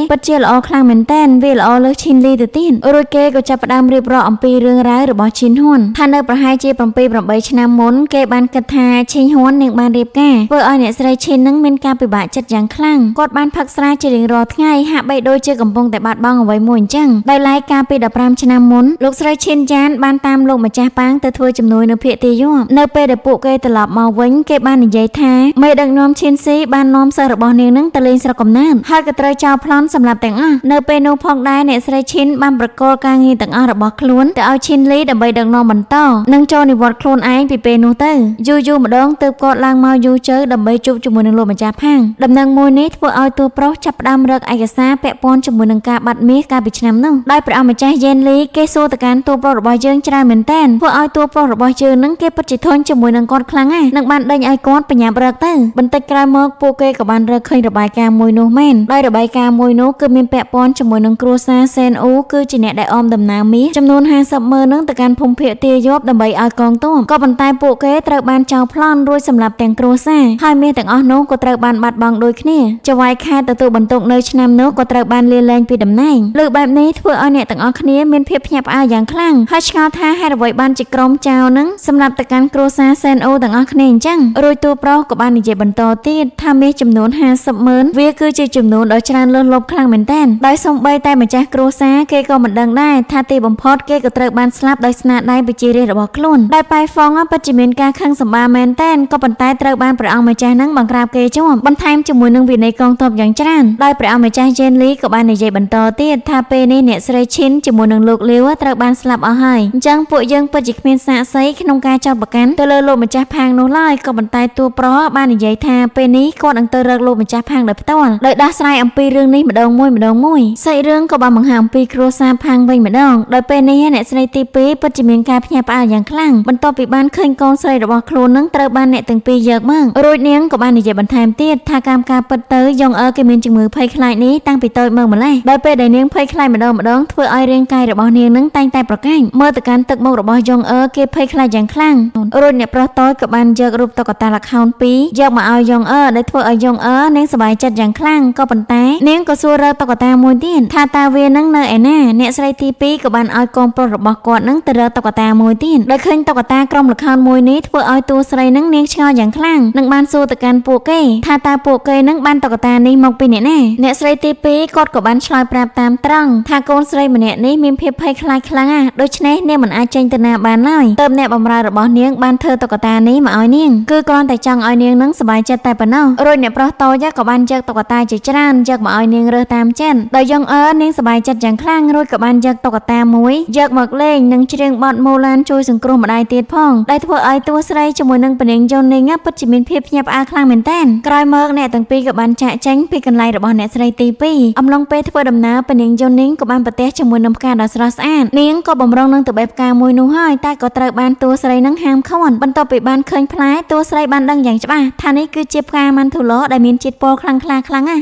ពិតជាល្អខ្លាំងមែនទែនវាល្អលើសឈិនលីទៅទៀតរួចគេក៏ចាប់ផ្ដើមរៀបរាប់អំពីរឿងរ៉ាវរបស់ឈិនហ៊ុនថានៅប្រហែលជា7-8ឆ្នាំមុនគេបានគិតថាឈិនហ៊ុននាងបានរៀបការធ្វើឲ្យអ្នកស្រីឈិននឹងមានការពិបាកចិត្តយ៉ាងខ្លាំងគាត់បានផឹកស្រាជារៀងរាល់ថ្ងៃហាក់បីដូចជាកំពុងតែបាត់បង់អ្វីមួយអញ្ចឹងដោយឡែកកាលពី15ឆ្នាំមុនលោកស្រីឈិនយ៉ានបានតាមលោកម្ចាស់ប៉ាងទៅធ្វើជំនួយនៅភាគទីយប់នៅពេលដែលពួកគេត្រឡប់មកវិញគេបាននិយាយថាមេដឹកនាំឈិនស៊ីបាននាំសិស្សរបស់នាងនឹងទៅលេងស្រុកកំណើតហើយក៏ត្រូវចោលប្លន់សម្រាប់ទាំងអស់នៅពេលនោះផងដែរអ្នកស្រីឈិនបានប្រកល់ការងារទាំងអស់របស់ខ្លួនទៅឲ្យឈិនលីដើម្បីដឹកនាំបន្តនិងចូលនិវត្តន៍ខ្លួនឯងពីពេលនោះទៅយូរម្ដងទើបគាត់ឡើងមកយូរជើដើម្បីជួបជាមួយនឹងលោកម្ចាស់ផាងដំណឹងមួយនេះធ្វើឲ្យតួប្រុសចាប់ផ្ដើមរកឯកសារពាក់ព័ន្ធជាមួយនឹងការបាត់មាសកាលពីឆ្នាំនោះដោយព្រះអង្គម្ចាស់យេនលីគេសួរទៅកាន់តួប្រុស ប្រុសរបស់យើងច្រើនមែនទែនធ្វើឲ្យតួប្រុសរបស់យើងនឹងគេពិតជាធន់ជាមួយនឹងគាត់ខ្លាំងណាស់នឹងបានដេញឲ្យគាត់បញ្ញាប់រកទៅបន្តិចក្រោយមកពួកគេក៏បានរកឃើញរបាយការណ៍មួយនោះមែនដោយរបាយការណ៍មួយនោះគឺមានពាក់ព័ន្ធជាមួយនឹងគ្រួសារសេនអ៊ូគឺជាអ្នកដែលអមដំណើរមាសចំនួន50ម៉ឺននឹងទៅកាន់ភូមិភាគទាយប់ដើម្បីឲ្យកងទ័ពក៏ប៉ុន្តែពួកគេត្រូវបានចោលប្លន់រួចសម្រាប់ទាំងគ្រួសារហើយមាសទាំងអស់នោះក៏ត្រូវបានបាត់បង់ដូចគ្នាចៅហ្វាយខេត្តទទួលបន្ទុកនៅឆ្នាំនោះក៏ត្រូវបានលាលែងពីតំណែងលើបែបនេះធ្វើឲ្យអ្នកទាំងអស់គ្នាមានភាពភ្ញាក់ផ្អើលយ៉ាងខ្លាំងហើយឆ្ងល់ថាហេតុអ្វីបានជាក្រុមចៅនឹងសម្រាប់ទៅកាន់គ្រួសារសេនអូទាំងអស់គ្នាអញ្ចឹងរួចតួប្រុសក៏បាននិយាយបន្តទៀតថាមាសចំនួន50ម៉ឺនវាគឺជាចំនួនដ៏ច្រើនលើសលប់ខ្លាំងមែនទែនដោយសូម្បីតែម្ចាស់គ្រួសារគេក៏មិនដឹងដែរថាទីបំផុតគេក៏ត្រូវបានស្លាប់ដោយស្នាដៃប្រជារាស្ត្ររបស់ខ្លួនដែលប៉ៃហ្វុងពិតជាមានការខឹងសម្បាមែនទែនក៏ប៉ុន្តែត្រូវបានព្រះអង្គម្ចាស់នឹងបង្ក្រាបគេជាប់បន្ថែមជាមួយនឹងវិន័យកងទ័ពយ៉ាងច្រើនដោយព្រះអង្គម្ចាស់យេនលីក៏បាននិយាយបន្តទៀតថាពេលនេះអ្នកស្រីឈិនជាមួយនឹងលោកលាវត្រូវបានស្លាប់អស់ហើយអញ្ចឹងពួកយើងពិតជាគ្មានសាក្សីក្នុងការចោទប្រកាន់ទៅលើលោកម្ចាស់ផាងនោះឡើយក៏ប៉ុន្តែតួប្រុសបាននិយាយថាពេលនេះគាត់នឹងទៅរកលោកម្ចាស់ផាងដោយផ្ទាល់ដោយដោះស្រាយអំពីរឿងនេះម្ដងមួយសាច់រឿងក៏បានបង្ហាញអំពីគ្រួសារផាងវិញម្ដងដោយពេលនេះអ្នកស្រីទី2ពិតជាមានការភ្ញាក់ផ្អើលយ៉ាងខ្លាំងបន្ទាប់ពីបានឃើញកូនស្រីរបស់ខ្លួននឹងត្រូវបានអ្នកទាំងពីរយកមករួចនាងក៏បាននិយាយបន្ថែមទៀតថាកម្មការពិតទៅយ៉ងអើគេមានជំងឺភ័យខ្លាចនេះតាំងពីតូចមកម្ល៉េះដោយពេលដែលនាងភ័យខ្លាចម្ដងធ្វើឲ្យរាងកាយរបស់នាងនឹងតែងតែប្រកាច់មើលទៅកាន់ទឹកមុខរបស់យ៉ងអើគេភ័យខ្លាចយ៉ាងខ្លាំងរួចអ្នកប្រុសតូចក៏បានយករូបតុក្កតាល្ខោន2យកមកឲ្យយ៉ងអើដែលធ្វើឲ្យយ៉ងអើនាងសប្បាយចិត្តយ៉ាងខ្លាំងក៏ប៉ុន្តែនាងក៏សួររកតុក្កតាមួយទៀតថាតើវានឹងនៅឯណាអ្នកស្រីទី2ក៏បានឲ្យកូនប្រុសរបស់គាត់នឹងទៅរកតុក្កតាមួយទៀតដោយឃើញតុក្កតាក្រុមល្ខោនមួយនេះធ្វើឲ្យតួស្រីនឹងនាងឆ្ងល់យ៉ាងខ្លាំងនឹងបានសួរទៅកាន់ពួកគេថាតើពួកគេនឹងបានតុក្កតានេះមកពីអ្នកណាអ្នកស្រីទី2គាត់ក៏បានឆ្លើយប្រាប់តាមត្រង់ថាកូនស្រីម្នាក់នេះមានភាពភ័យខ្លាចខ្លាំងណាស់ដូច្នេះនាងមិនអាចចេញទៅណាបានឡើយទើបអ្នកបម្រើរបស់នាងបានធ្វើតុក្កតានេះមកឲ្យនាងគឺគ្រាន់តែចង់ឲ្យនាងនឹងសប្បាយចិត្តតែប៉ុណ្ណោះរួចអ្នកប្រុសតូចក៏បានយកតុក្កតាជាច្រើនយកមកឲ្យនាងរើសតាមចិត្តដោយយ៉ងអើនាងសប្បាយចិត្តយ៉ាងខ្លាំងរួចក៏បានយកតុក្កតាមួយយកមកលេងនិងច្រៀងបទមូឡានជួយសង្គ្រោះម្ដាយទៀតផងដែលធ្វើឲ្យតួស្រីជាមួយនឹងពនាងយូនីងពិតជាមានភាពភ្ញាក់ផ្អើលខ្លាំងមែនទែនក្រោយមកអ្នកទាំងពីរក៏បានចាកចេញពីកន្លែងរបស់អ្នកស្រីទី2អំឡុងពេលធ្វើដំណើរពនាងយូនីងក៏បានប្រទះជាមួយនឹងផ្កាដ៏ស្រស់ស្អាតនាងក៏បំរុងនឹងទៅបេះផ្កាមួយនោះហើយតែក៏ត្រូវបានតួស្រីនឹងហាមឃាត់បន្ទាប់ពីបានឃើញផ្លែតួស្រីបានដឹងយ៉ាងច្បាស់ថានេះគឺជាផ្កាម៉ាន់ធូឡូដែលមានជាតិពុលខ្លាំងណាស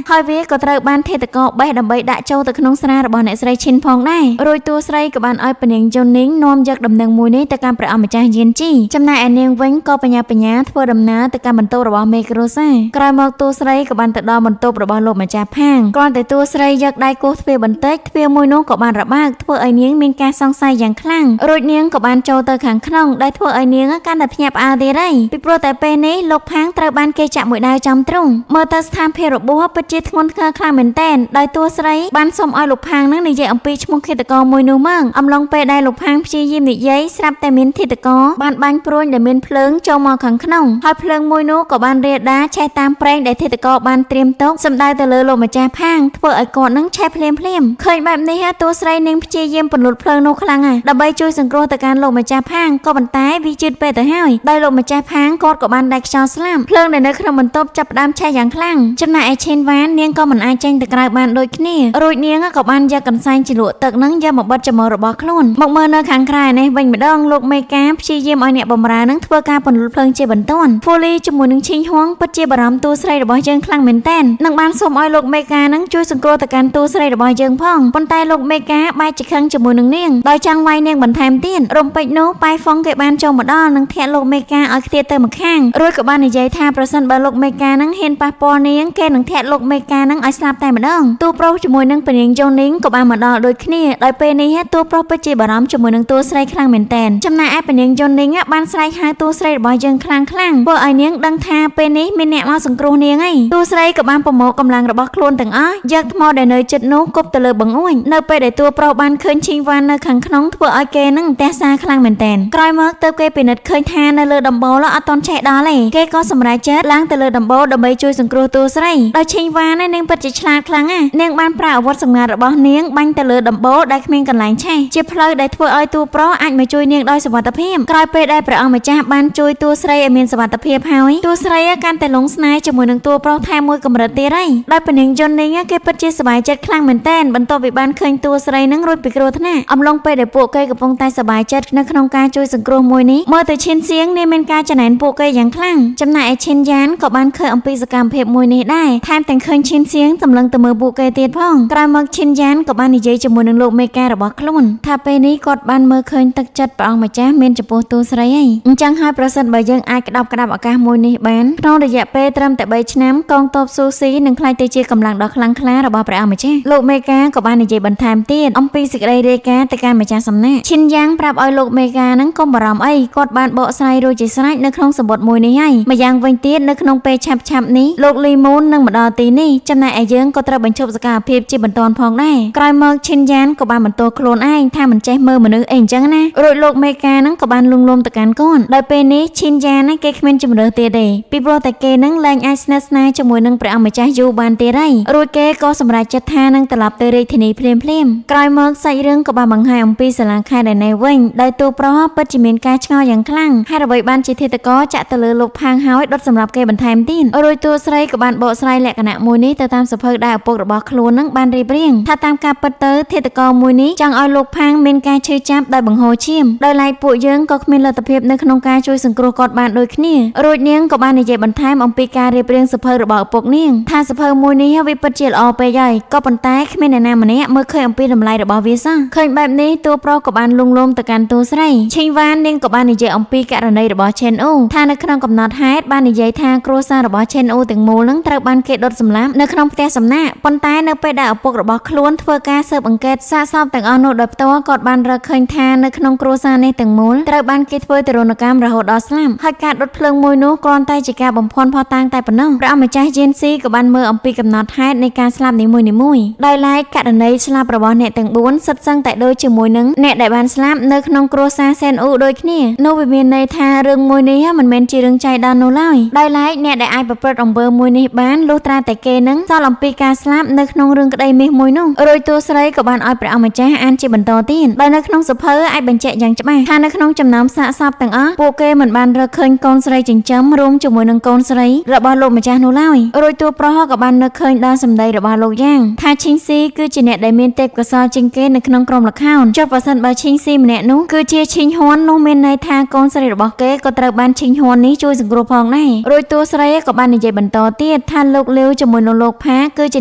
់ហើយវាក៏ត្រូវបានថេតកោបេះដើម្បីដាក់ចូលទៅក្នុងស្រារបស់អ្នកស្រីឈិនផងដែររួចតួស្រីក៏បានឲ្យពនាងយូនីងនាំយកដំណឹងមួយនេះទៅកាន់ព្រះអង្គម្ចាស់យៀនជីចំណែកឯនាងវិញក៏បញ្ញាធ្វើដំណើរទៅកាន់បន្ទប់របស់មេគ្រូសាក្រោយមកតួស្រីក៏បានទៅដល់បន្ទប់របស់លោកម្ចាស់ផាងគ្រាន់តែតួស្រីយកដៃគោះទ្វារបន្តិចទ្វារមួយនោះក៏បានរបើកធ្វើឲ្យនាងមានការសង្ស័យយ៉ាងខ្លាំងរួចនាងក៏បានចូលទៅខាងក្នុងដែលធ្វើឲ្យនាងកាន់តែភ្ញាក់ផ្អើលទៀតហើយពីព្រោះតែពេលនេះលោកផាងត្រូវបានគេចាក់មួយដាវចំទ្រូងមើលទៅស្ថានភាពរបួសពិតជាធ្ងន់ធ្ងរខ្លាំងមែនទែនដោយតួស្រីបានសុំឲ្យលោកផាងនឹងនិយាយអំពីឈ្មោះឃាតករមួយនោះមកអំឡុងពេលដែលលោកផាងព្យាយាមនិយាយស្រាប់តែមានឃាតករបានបាញ់ព្រួញដែលមានភ្លើងចូលមកខាងក្នុងហើយភ្លើងមួយនោះក៏បានរាលដាលឆេះតាមប្រេងដែលឃាតករបានត្រៀមទុកសម្ដៅទៅលើលោកម្ចាស់ផាងធ្វើឲ្យគាត់នឹងឆេះភ្លាមឃើញបែបនេះតួស្រីនាងព្យាយាមពន្លត់ភ្លើងនោះខ្លាំងណាស់ដើម្បីជួយសង្គ្រោះទៅកាន់លោកម្ចាស់ផាងក៏ប៉ុន្តែវាជឿនពេកទៅហើយដោយលោកម្ចាស់ផាងគាត់ក៏បានដាច់ខ្យល់ស្លាប់ភ្លើងដែលនៅក្នុងបន្ទប់ចាប់ផ្ដើមឆេះយ៉ាងខ្លាំងចំណែកឯឈិនវ៉ាននាងក៏មិនអាចចេញទៅក្រៅបានដូចគ្នារួចនាងក៏បានយកកន្សែងជ្រលក់ទឹកនឹងយកមកបិទច្រមុះរបស់ខ្លួនមកមើលនៅខាងក្រៅនេះវិញម្ដងលោកមេកាព្យាយាមឲ្យអ្នកបម្រើនឹងធ្វើការពន្លត់ភ្លើងជាបន្ទាន់ហ្វូលីជាមួយនឹងឈីងហួងពិតជាបារម្ភតួស្រីរបស់យើងខ្លាំងមែនទែននឹងបានសូមឲ្យលោកមេកានឹងជួយសង្គ្រោះទៅកាន់តួស្រីរបស់យើងផងប៉ុន្តែលោកមេកាបែរជាខឹងជាមួយនឹងនាងដោយចង់វាយនាងបន្ថែមទៀតរំពេចនោះប៉ៃហ្វុងគេបានចូលមកដល់នឹងធាក់លោកមេកាឲ្យខ្ទាតទៅម្ខាងរួចក៏បាននិយាយថាប្រសិនបើលោកមេកានឹងហ៊ានប៉ះពាល់នាងគេនឹងធាក់លោកមេកានឹងឲ្យស្លាប់តែម្ដងតួប្រុសជាមួយនឹងពនាងយូនីងក៏បានមកដល់ដូចគ្នាដោយពេលនេះតួប្រុសពិតជាបារម្ភជាមួយនឹងតួស្រីខ្លាំងមែនទែនចំណែកឯពនាងយូនីងបានស្រែកហៅតួស្រីរបស់យើងខ្លាំងធ្វើឲ្យនាងដឹងថាពេលនេះមានអ្នកមកសង្គ្រោះនាងហើយតួស្រីក៏បានប្រមូលកម្លាំងរបស់ខ្លួនទាំងអស់យកថ្មដែលនៅជិតនោះគប់ទៅលើបង្អួចនៅពេលដែលតួប្រុសបានឃើញឈីងវ៉ាននៅខាងក្នុងធ្វើឲ្យគេនឹងទះសារខ្លាំងមែនទែនក្រោយមកទើបគេពិនិត្យឃើញថានៅលើដំបូលអត់ទាន់ឆេះដល់ទេគេក៏សម្រេចចិត្តឡើងទៅលើដំបូលដើម្បីជួយសង្គ្រោះតួស្រីដោយឈីងវ៉ាននាងពិតជាឆ្លាតខ្លាំងណាស់នាងបានប្រើអាវុធសម្ងាត់របស់នាងបាញ់ទៅលើដំបូលដែលគ្មានកន្លែងឆេះជាផ្លូវដែលធ្វើឲ្យតួប្រុសអាចមកជួយនាងដោយសុវត្ថិភាពក្រោយពេលដែលព្រះអង្គម្ចាស់បានជួយតួស្រីឲ្យមានសុវត្ថិភាពហើយតួស្រីកាន់តែលងស្នេហ៍ជាមួយនឹងតួប្រុសថែមមួយកម្រិតទៀតហើយដោយពនាងយូនីងគេពិតជាសប្បាយចិត្តខ្លាំងមែនទែនបន្ទាប់ពីបានឃើញតួស្រីនឹងរួចពីគ្រោះថ្នាក់អំឡុងពេលដែល ដែលពួកគេកំពុងតែសប្បាយចិត្តនៅក្នុងការជួយសង្គ្រោះមួយនេះមើលទៅឈិនសៀងនេះមានការចំណែនពួកគេយ៉ាងខ្លាំងចំណែកឯឈិនយ៉ានក៏បានឃើញអំពីសកម្មភាពមួយនេះដែរថែមទាំងឃើញឈិនសៀងសម្លឹងទៅមើលពួកគេទៀតផងក្រោយមកឈិនយ៉ានក៏បាននិយាយជាមួយនឹងលោកមេការរបស់ខ្លួនថាពេលនេះគាត់បានមើលឃើញទឹកចិត្តព្រះអង្គម្ចាស់មានចំពោះទូស្រីហើយអញ្ចឹងហើយប្រសិនបើយើងអាចក្តាប់ឱកាសមួយនេះបានក្នុងរយៈពេលត្រឹមតែ3ឆ្នាំកងទ័ពស៊ូស៊ីនឹងក្លាយទៅជាកម្លាំងដ៏ខ្លាំងក្លារបស់ព្រះអង្គម្ចាស់លោកមេការក៏បាននិយាយបន្ថែមទៀតអំពីសេចក្តីរាយការណ៍ទៅកាន់ម្ចាស់សំណាក់ឈិនយ៉ាងប្រាប់ឲ្យលោកមេការនឹងកុំបារម្ភអីគាត់បានបកស្រាយរួចជាស្រេចនៅក្នុងសម្បត្តិមួយនេះហើយម្យ៉ាងវិញទៀតនៅក្នុងពេលឆាប់នេះលោកលីមូននឹងមកដល់ទីនេះចំណែកឯយើងក៏ត្រូវបញ្ឈប់សកម្មភាពជាបន្តផងដែរក្រោយមកឈិនយ៉ានក៏បានបន្ទោសខ្លួនឯងថាមិនចេះមើលមនុស្សអីអញ្ចឹងណារួចលោកមេការនឹងក៏បានលួងលោមទៅកាន់កូនដោយពេលនេះឈិនយ៉ានណាគេគ្មានជំរឿទៀតទេពីព្រោះតែគេនឹងលែងអាចស្និទ្ធស្នាលជាមួយនឹងព្រះអង្គម្ចាស់យូរបានទៀតហើយរួចគេក៏សម្រេចចិត្តថានឹងត្រឡប់ទៅរាជធានីភ្លាមក្រោយមកសាច់រឿងក៏បានបង្ហាញអំពីសាលាខេត្តឯនេះវិញដោយតួប្រុសពិតជាមានការឆ្ងល់យ៉ាងខ្លាំងហើយអ្វីបានជាធាតុករចាក់ទៅលើលោកផាងហើយដុតសម្រាប់គេបន្ថែមទៀតរួចតួស្រីក៏បានបកស្រាយលក្ខណៈមួយនេះទៅតាមសភៅដែលឪពុករបស់ខ្លួននឹងបានរៀបរៀងថាតាមការពិតទៅធាតុករមួយនេះចង់ឲ្យលោកផាងមានការឈឺចាប់ដោយបង្ហូរឈាមដោយឡែកពួកយើងក៏គ្មានលទ្ធភាពនៅក្នុងការជួយសង្គ្រោះគាត់បានដូចគ្នារួចនាងក៏បាននិយាយបន្ថែមអំពីការរៀបរៀងសភៅរបស់ឪពុកនាងថាសភៅមួយនេះវាពិតជាល្អពេកហើយក៏ប៉ុន្តែគ្មានអ្នកណាម្នាក់មើលឃើញអំពីតម្លៃរបស់វាសោះឃើញបែបនេះតួប្រុសក៏បានលួងលោមទៅកាន់តួស្រីឈិងវ៉ាននាងក៏បាននិយាយអំពីករណីរបស់ឆេនអូថានៅក្នុងកំណត់ហេតុបាននិយាយថាគ្រួសាររបស់ឆេនអូទាំងមូលនឹងត្រូវបានគេដុតសម្លាប់នៅក្នុងផ្ទះសំណាក់ប៉ុន្តែនៅពេលដែលឪពុករបស់ខ្លួនធ្វើការស៊ើបអង្កេតសាកសពទាំងអស់នោះដោយផ្ទាល់គាត់បានរកឃើញថានៅក្នុងគ្រួសារនេះទាំងមូលត្រូវបានគេធ្វើទរណកម្មរហូតដល់ស្លាប់ហើយការដុតភ្លើងមួយនោះគ្រាន់តែជាការបំភាន់ភស្តុតាងតែប៉ុណ្ណោះព្រះម្ចាស់យេនស៊ីក៏បានមើលអំពីកំណត់ហេតុនៃការស្លាប់នីមួយៗដោយឡែកករណីស្លាប់របស់អ្នកទាំង4សុទ្ធសឹងតែដូចជាមួយនឹងអ្នកដែលបានស្លាប់នៅក្នុងគ្រួសារសេនអ៊ូដូចគ្នានោះវាមានន័យថារឿងមួយនេះមិនមែនជារឿងចៃដន្យនោះឡើយដោយឡែកអ្នកដែលអាចប្រព្រឹត្តអំពើមួយនេះបានលុះត្រាតែគេនឹងសល់អំពីការស្លាប់នៅក្នុងរឿងក្តីមាសមួយនោះរួចតួស្រីក៏បានឲ្យព្រះអង្គម្ចាស់អានជាបន្តទៀតដោយនៅក្នុងសភៅអាចបញ្ជាក់យ៉ាងច្បាស់ថានៅក្នុងចំណោមសាកសពទាំងអស់ពួកគេមិនបានរកឃើញកូនស្រីចិញ្ចឹមរួមជាមួយនឹងកូនស្រីរបស់លោកម្ចាស់នោះឡើយរួចតួប្រុសក៏បាននឹកឃើញដល់សម្ដីរបស់លោកយ៉ាងថាឈិងស៊ីគឺជាអ្នកដែលមានទេពកោសល្យជាងគេនៅក្នុងក្រុមល្ខោនចុះបើសិនបើឈិងស៊ីម្នាក់នោះគឺជាឈិងហ៊ុននោះមានន័យថាកូនស្រីរបស់គេក៏ត្រូវបានឈិងហ៊ុននេះជួយសង្គ្រោះផងដែររួចតួស្រីក៏បាននិយាយបន្តទៀតថាលោកលាវជាមួយនឹងលោកផាគឺជា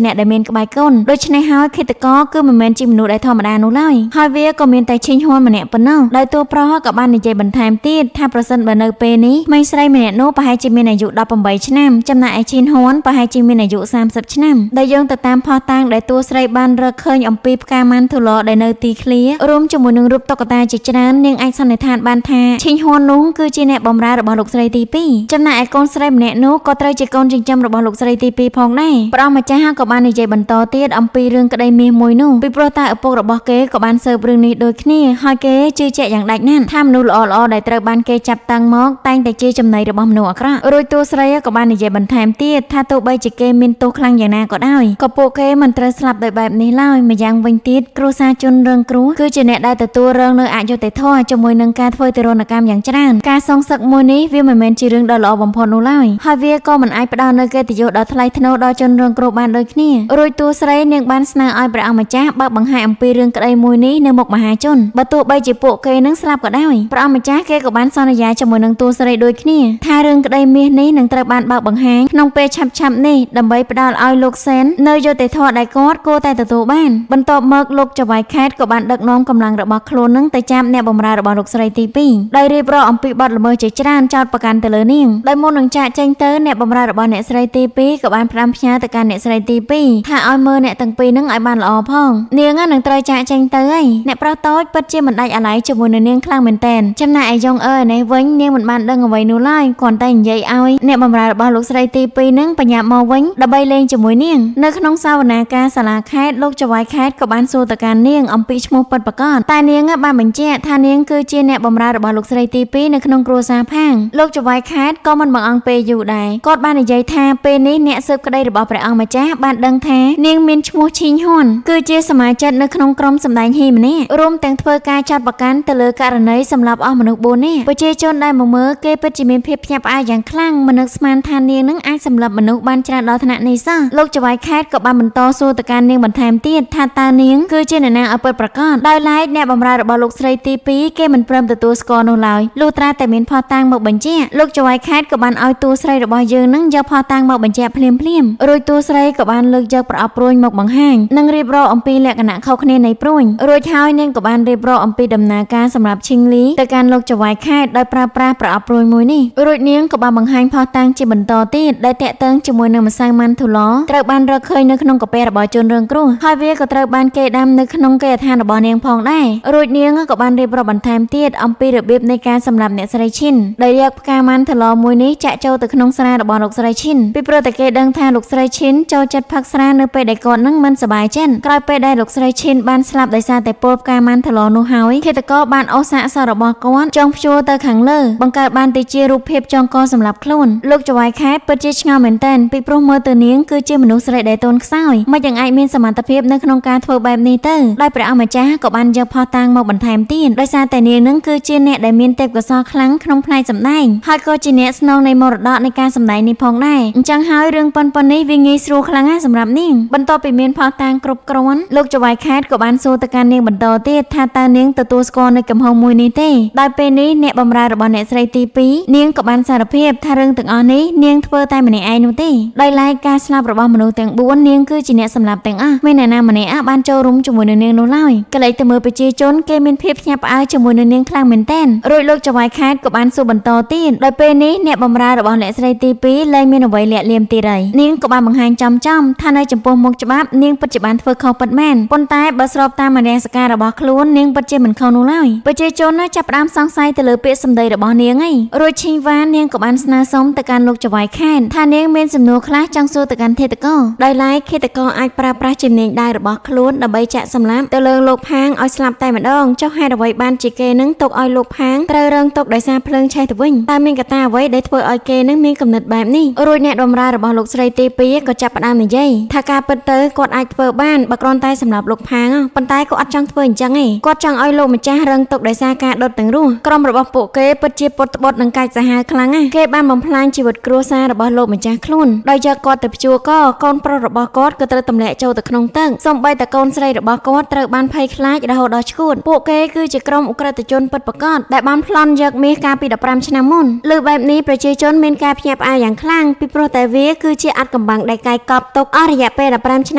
អ្នកដែលមានក្បាយកូនដូច្នេះហើយឃាតករគឺមិនមែនជាមនុស្សដែលធម្មតានោះឡើយហើយវាក៏មានតែឈិងហ៊ុនម្នាក់ប៉ុណ្ណោះដោយតួប្រុសក៏បាននិយាយបន្ថែមទៀតថាប្រសិនបើនៅពេលនេះក្មេងស្រីម្នាក់នោះប្រហែលជាមានអាយុ18ឆ្នាំចំណែកឯឈិនហ៊ុនប្រហែលជាមានអាយុ30ឆ្នាំដែលយើងទៅតាមភស្តុតាងដែលតួស្រីបានរកឃើញអំពីផ្កាម៉ាន់ធូឡដែលនៅទីធ្លារួមជាមួយនឹងរូបតុក្កតាជាច្រើននាងអាចសន្និដ្ឋានបានថាឈិងហ៊ុននោះគឺជាអ្នកបម្រើរបស់លោកស្រីទី2ចំណែកឯកូនស្រីម្នាក់នោះក៏ត្រូវជាកូនចិញ្ចឹមរបស់លោកស្រីទី2ផងដែរព្រះម្ចាស់ក៏បាននិយាយបន្តទៀតអំពីរឿងក្តីមាសមួយនោះពីព្រោះតែឪពុករបស់គេក៏បានស៊ើបរឿងនេះដូចគ្នាហើយគេជឿជាក់យ៉ាងដាច់ណាស់ថាមនុស្សល្អៗដែលត្រូវបានគេចាប់តាំងមកតែងតែជាចំណីរបស់មនុស្សអាក្រក់រួចតួស្រីក៏បាននិយាយបន្ថែមទៀតថាទោះបីជាគេមានទោសខ្លាំងយ៉ាងណាក៏ដោយក៏ពួកគេមិនត្រូវស្លាប់ដោយបែបនេះឡើយម្យ៉ាងវិញទៀតគ្រួសារជនរងគ្រោះគឺជាអ្នកដែលទទួលរងនៅអយុត្តិធម៌ជាមួយនឹងការធ្វើទរណកម្មយ៉ាងច្រើនការសងសឹកមួយនេះវាមិនមែនជារឿងដ៏ល្អបំផុតនោះឡើយហើយវាក៏មិនអាចផ្ដល់នូវកិត្តិយសដ៏ថ្លៃថ្នូរដល់ជនរងគ្រោះបានដូចគ្នារួចតួស្រីនាងបានស្នើឲ្យព្រះអង្គម្ចាស់បើកបង្ហាញអំពីរឿងក្តីមួយនេះនៅមុខមហាជនបើទោះបីជាពួកគេនឹងស្លាប់ក៏ដោយព្រះអង្គម្ចាស់គេក៏បានសន្យាជាមួយនឹងតួស្រីដូចគ្នាថារឿងក្តីមាសនេះនឹងត្រូវបានបើកបង្ហាញក្នុងពេលឆាប់នេះដើម្បីផ្ដល់ឲ្យលោកសែននៅយុត្តិធម៌ដែលគាត់គួរតែទទួលបានបន្ទាប់មកលោកចៅវាយខេតក៏បានដឹកនាំកម្លាំងរបស់ខ្លួននឹងទៅចាប់អ្នកបម្រើរបស់លោកស្រីទី2ដោយរៀបរាប់អំពីបទល្មើសជាច្រើនចោទប្រកាន់ទៅលើនាងដោយមុននឹងចាកចេញទៅអ្នកបម្រើរបស់អ្នកស្រីទី2ក៏បានផ្ដាំផ្ញើទៅកាន់អ្នកស្រីទី2ថាឲ្យមើលអ្នកទាំងពីរនឹងឲ្យបានល្អផងនាងនឹងត្រូវចាកចេញទៅហើយអ្នកប្រុសតូចពិតជាមិនដាច់អាឡ័យជាមួយនឹងនាងខ្លាំងមែនទែនចំណែកឯយ៉ុងអឺនេះវិញនាងមិនបានដឹងអ្វីនោះឡើយគ្រាន់តែនិយាយឲ្យអ្នកបម្រើរបស់លោកស្រីទី2នឹងបញ្ញាប់មកវិញដើម្បីលេងជាមួយនាងនៅក្នុងសវនាការសាលាខេត្តលោកចៅវាយខេត្តក៏បានសួរទៅកាន់នាងអំពីឈ្មោះពិតប្រាកដតែនាងបានបញ្ជាក់ថានាងគឺជាអ្នកបម្រើរបស់លោកស្រីទី2នៅក្នុងគ្រួសារផាងលោកចៅវាយខេត្តក៏មិនបង្អង់ពេលយូរដែរគាត់បាននិយាយថាពេលនេះអ្នកស៊ើបក្តីរបស់ព្រះអង្គម្ចាស់បានដឹងថានាងមានឈ្មោះឈីងហ៊ុនគឺជាសមាជិកនៅក្នុងក្រុមសម្ដែងហ៊ីម្នាក់រួមទាំងធ្វើការចាត់ប្រកាន់ទៅលើករណីសម្លាប់អស់មនុស្ស4នាក់ប្រជាជនដែលមកមើលគេពិតជាមានភាពភ្ញាក់ផ្អើលយ៉ាងខ្លាំងមិននឹកស្មានថានាងនឹងអាចសម្លាប់មនុស្សបានច្រើនដល់ថ្នាក់នេះសោះលោកចៅវាយខេត្តក៏បានបន្តសួរទៅកាន់នាងបន្ថែមទៀតថាតើនាងគឺជាអ្នកណាឲ្យពិតប្រាកដដោយឡែក អ្នកបម្រើរបស់លោកស្រីទី2គេមិនព្រមទទួលស្គាល់នោះឡើយលុះត្រាតែមានផុសតាងមកបញ្ជាក់លោកចៅខេត្តក៏បានឲ្យតួស្រីរបស់យើងនឹងយកផុសតាងមកបញ្ជាក់ភ្លាមរួចតួស្រីក៏បានលើកយកប្រអប់ព្រួញមកបង្ហាញនិងរៀបរាប់អំពីលក្ខណៈខុសគ្នានៃព្រួញរួចហើយនាងក៏បានរៀបរាប់អំពីដំណើរការសម្រាប់ឈីងលីទៅកាន់លោកចៅខេត្តដោយប្រើប្រាស់ប្រអប់ព្រួញមួយនេះរួចនាងក៏បានបង្ហាញផុសតាងជាបន្តទៀតដែលតាក់ទងជាមួយនឹងម្សៅម៉ាន់ធូឡត្រូវបានរកឃើញនៅក្នុងកាពះរបស់ជនរងគ្រោះហើយវាក៏ត្រូវបានគេដាំនៅក្នុងគេហដ្ឋានរបស់នាងផងដែររួចនាងក៏បានរៀបរាប់បន្ថែមទៀតអំពីរបៀបនៃការសម្លាប់អ្នកស្រីឈិនដែលយកផ្កាម៉ាន់ធូឡមួយនេះចាក់ចូលទៅក្នុងស្រារបស់លោកស្រីឈិនពីព្រោះតែគេដឹងថាលោកស្រីឈិនចូលចិត្តផឹកស្រានៅពេលដែលគាត់នឹងមិនសប្បាយចិត្តក្រោយពេលដែលលោកស្រីឈិនបានស្លាប់ដោយសារតែពលផ្កាម៉ាន់ធូឡនោះហើយឃាតករបានអូសសាកសពរបស់គាត់ចងព្យួរទៅខាងលើបង្កើតបានទៅជារូបភាពចងកសម្រាប់ខ្លួនលោកចៅខេត្តពិតជាឆ្ងល់មែនទែនពីព្រោះមើលទៅនាងគឺជាមនុស្សស្រីដែលទន់ខ្សោយមិនយ៉ាងអាចមានសមត្ថភាពនៅក្នុងការធ្វើបែបនេះទៅដោយព្រះអម្ចាស់ក៏បានយកផុសតាងមកបន្ថែមទៀតដោយសារតែនាងនឹងគឺជាអ្នកដែលមានទេពកោសល្យខ្លាំងក្នុងផ្នែកសម្ដែងហើយក៏ជាអ្នកស្នងនៃមរតកនៃការសម្ដែងនេះផងដែរអញ្ចឹងហើយរឿងប៉ុននេះវាងាយស្រួលខ្លាំងណាស់សម្រាប់នាងបន្ទាប់ពីមានផុសតាងគ្រប់គ្រាន់លោកចៅខេត្តក៏បានសួរទៅកាន់នាងបន្តទៀតថាតើនាងទទួលស្គាល់នៅកំហុសមួយនេះទេដោយពេលនេះអ្នកបម្រើរបស់អ្នកស្រីទី2នាងក៏បានសារភាពថារឿងទាំងអស់នេះនាងធ្វើតែម្នាក់ឯងនោះទេដោយឡែកការស្លាប់របស់មនុស្សទាំង4នាងគឺជាអ្នកសម្លាប់ទាំងអស់មានអ្នកណាម្នាក់បានចូលរួមជាមួយនឹងនាងនោះឡើយកលេចទៅមើលប្រជាជនគេមានភាពភ្ញាក់ផ្អើលជាមួយនឹងនាងខ្លាំងមែនទែនរួចលោកចៅខេត្តក៏បានសួរបន្តទៀតដោយពេលនេះអ្នកបម្រើរបស់អ្នកស្រីទី2លែងមានអ្វីលាក់លៀមទៀតហើយនាងក៏បានបង្ហាញចំថានៅចំពោះមុខច្បាប់នាងពិតជាបានធ្វើខុសពិតមែនប៉ុន្តែបើស្របតាមមនសិការរបស់ខ្លួននាងពិតជាមិនខុសនោះឡើយប្រជាជនចាប់ផ្ដើមសង្ស័យទៅលើពាក្យសម្ដីរបស់នាងឯងរួចឈីងវ៉ានាងក៏បានស្នើសុំទៅកាន់លោកចៅខេត្តថានាងមានសំណួរខ្លះចង់សួរទៅកាន់ឃាតករដោយឡែកឃាតករអាចប្រើប្រាស់ជំនាញដៃរបស់ខ្លួនដើម្បីចាក់សម្លាប់ទៅលើលោកផាងឲ្យស្លាប់តែម្ដងចុះហេតុអ្វីបានជាគេនឹងទុកឲ្យលោកផាងត្រូវរងទុក្ខដោយសារភ្លើងឆេះទៅវិញតើមានកត្តាអ្វីដែលធ្វើឲ្យគេនឹងមានគំនិតបែបនេះរួចអ្នកបម្រើរបស់លោកស្រីទី2ក៏ចាប់ផ្ដើមនិយាយថាការពិតទៅគាត់អាចធ្វើបានបើគ្រាន់តែសម្រាប់លោកផាងប៉ុន្តែគាត់អត់ចង់ធ្វើអញ្ចឹងទេគាត់ចង់ឲ្យលោកម្ចាស់រងទុក្ខដោយសារការដុតទាំងរស់ក្រុមរបស់ពួកគេពិតជាពុតត្បុតនឹងកាច់សាហាវខ្លាំងណាស់គេបានបំផ្លាញជីវិតគ្រួសាររបស់លោកម្ចាស់ខ្លួនដោយយកគាត់ទៅព្យួរកូនប្រុសរបស់គាត់ក៏ត្រូវទម្លាក់ចូលទៅក្នុងទឹកសូម្បីតែកូនស្រីរបស់គាត់ត្រូវបានភ័យខ្លាចរហូតដល់ឈួតពួកគេគឺជាក្រុមអ ក្រិតជនពិតប្រាកដដែលបានប្លន់យកមាសកាលពី15ឆ្នាំមុនលើបែបនេះប្រជាជនមានការភ្ញាក់ផ្អើលយ៉ាងខ្លាំងពីព្រោះតែវាគឺជាអាថ៌កំបាំងដែលកាយកប់ទុកអស់រយៈពេល15ឆ្នា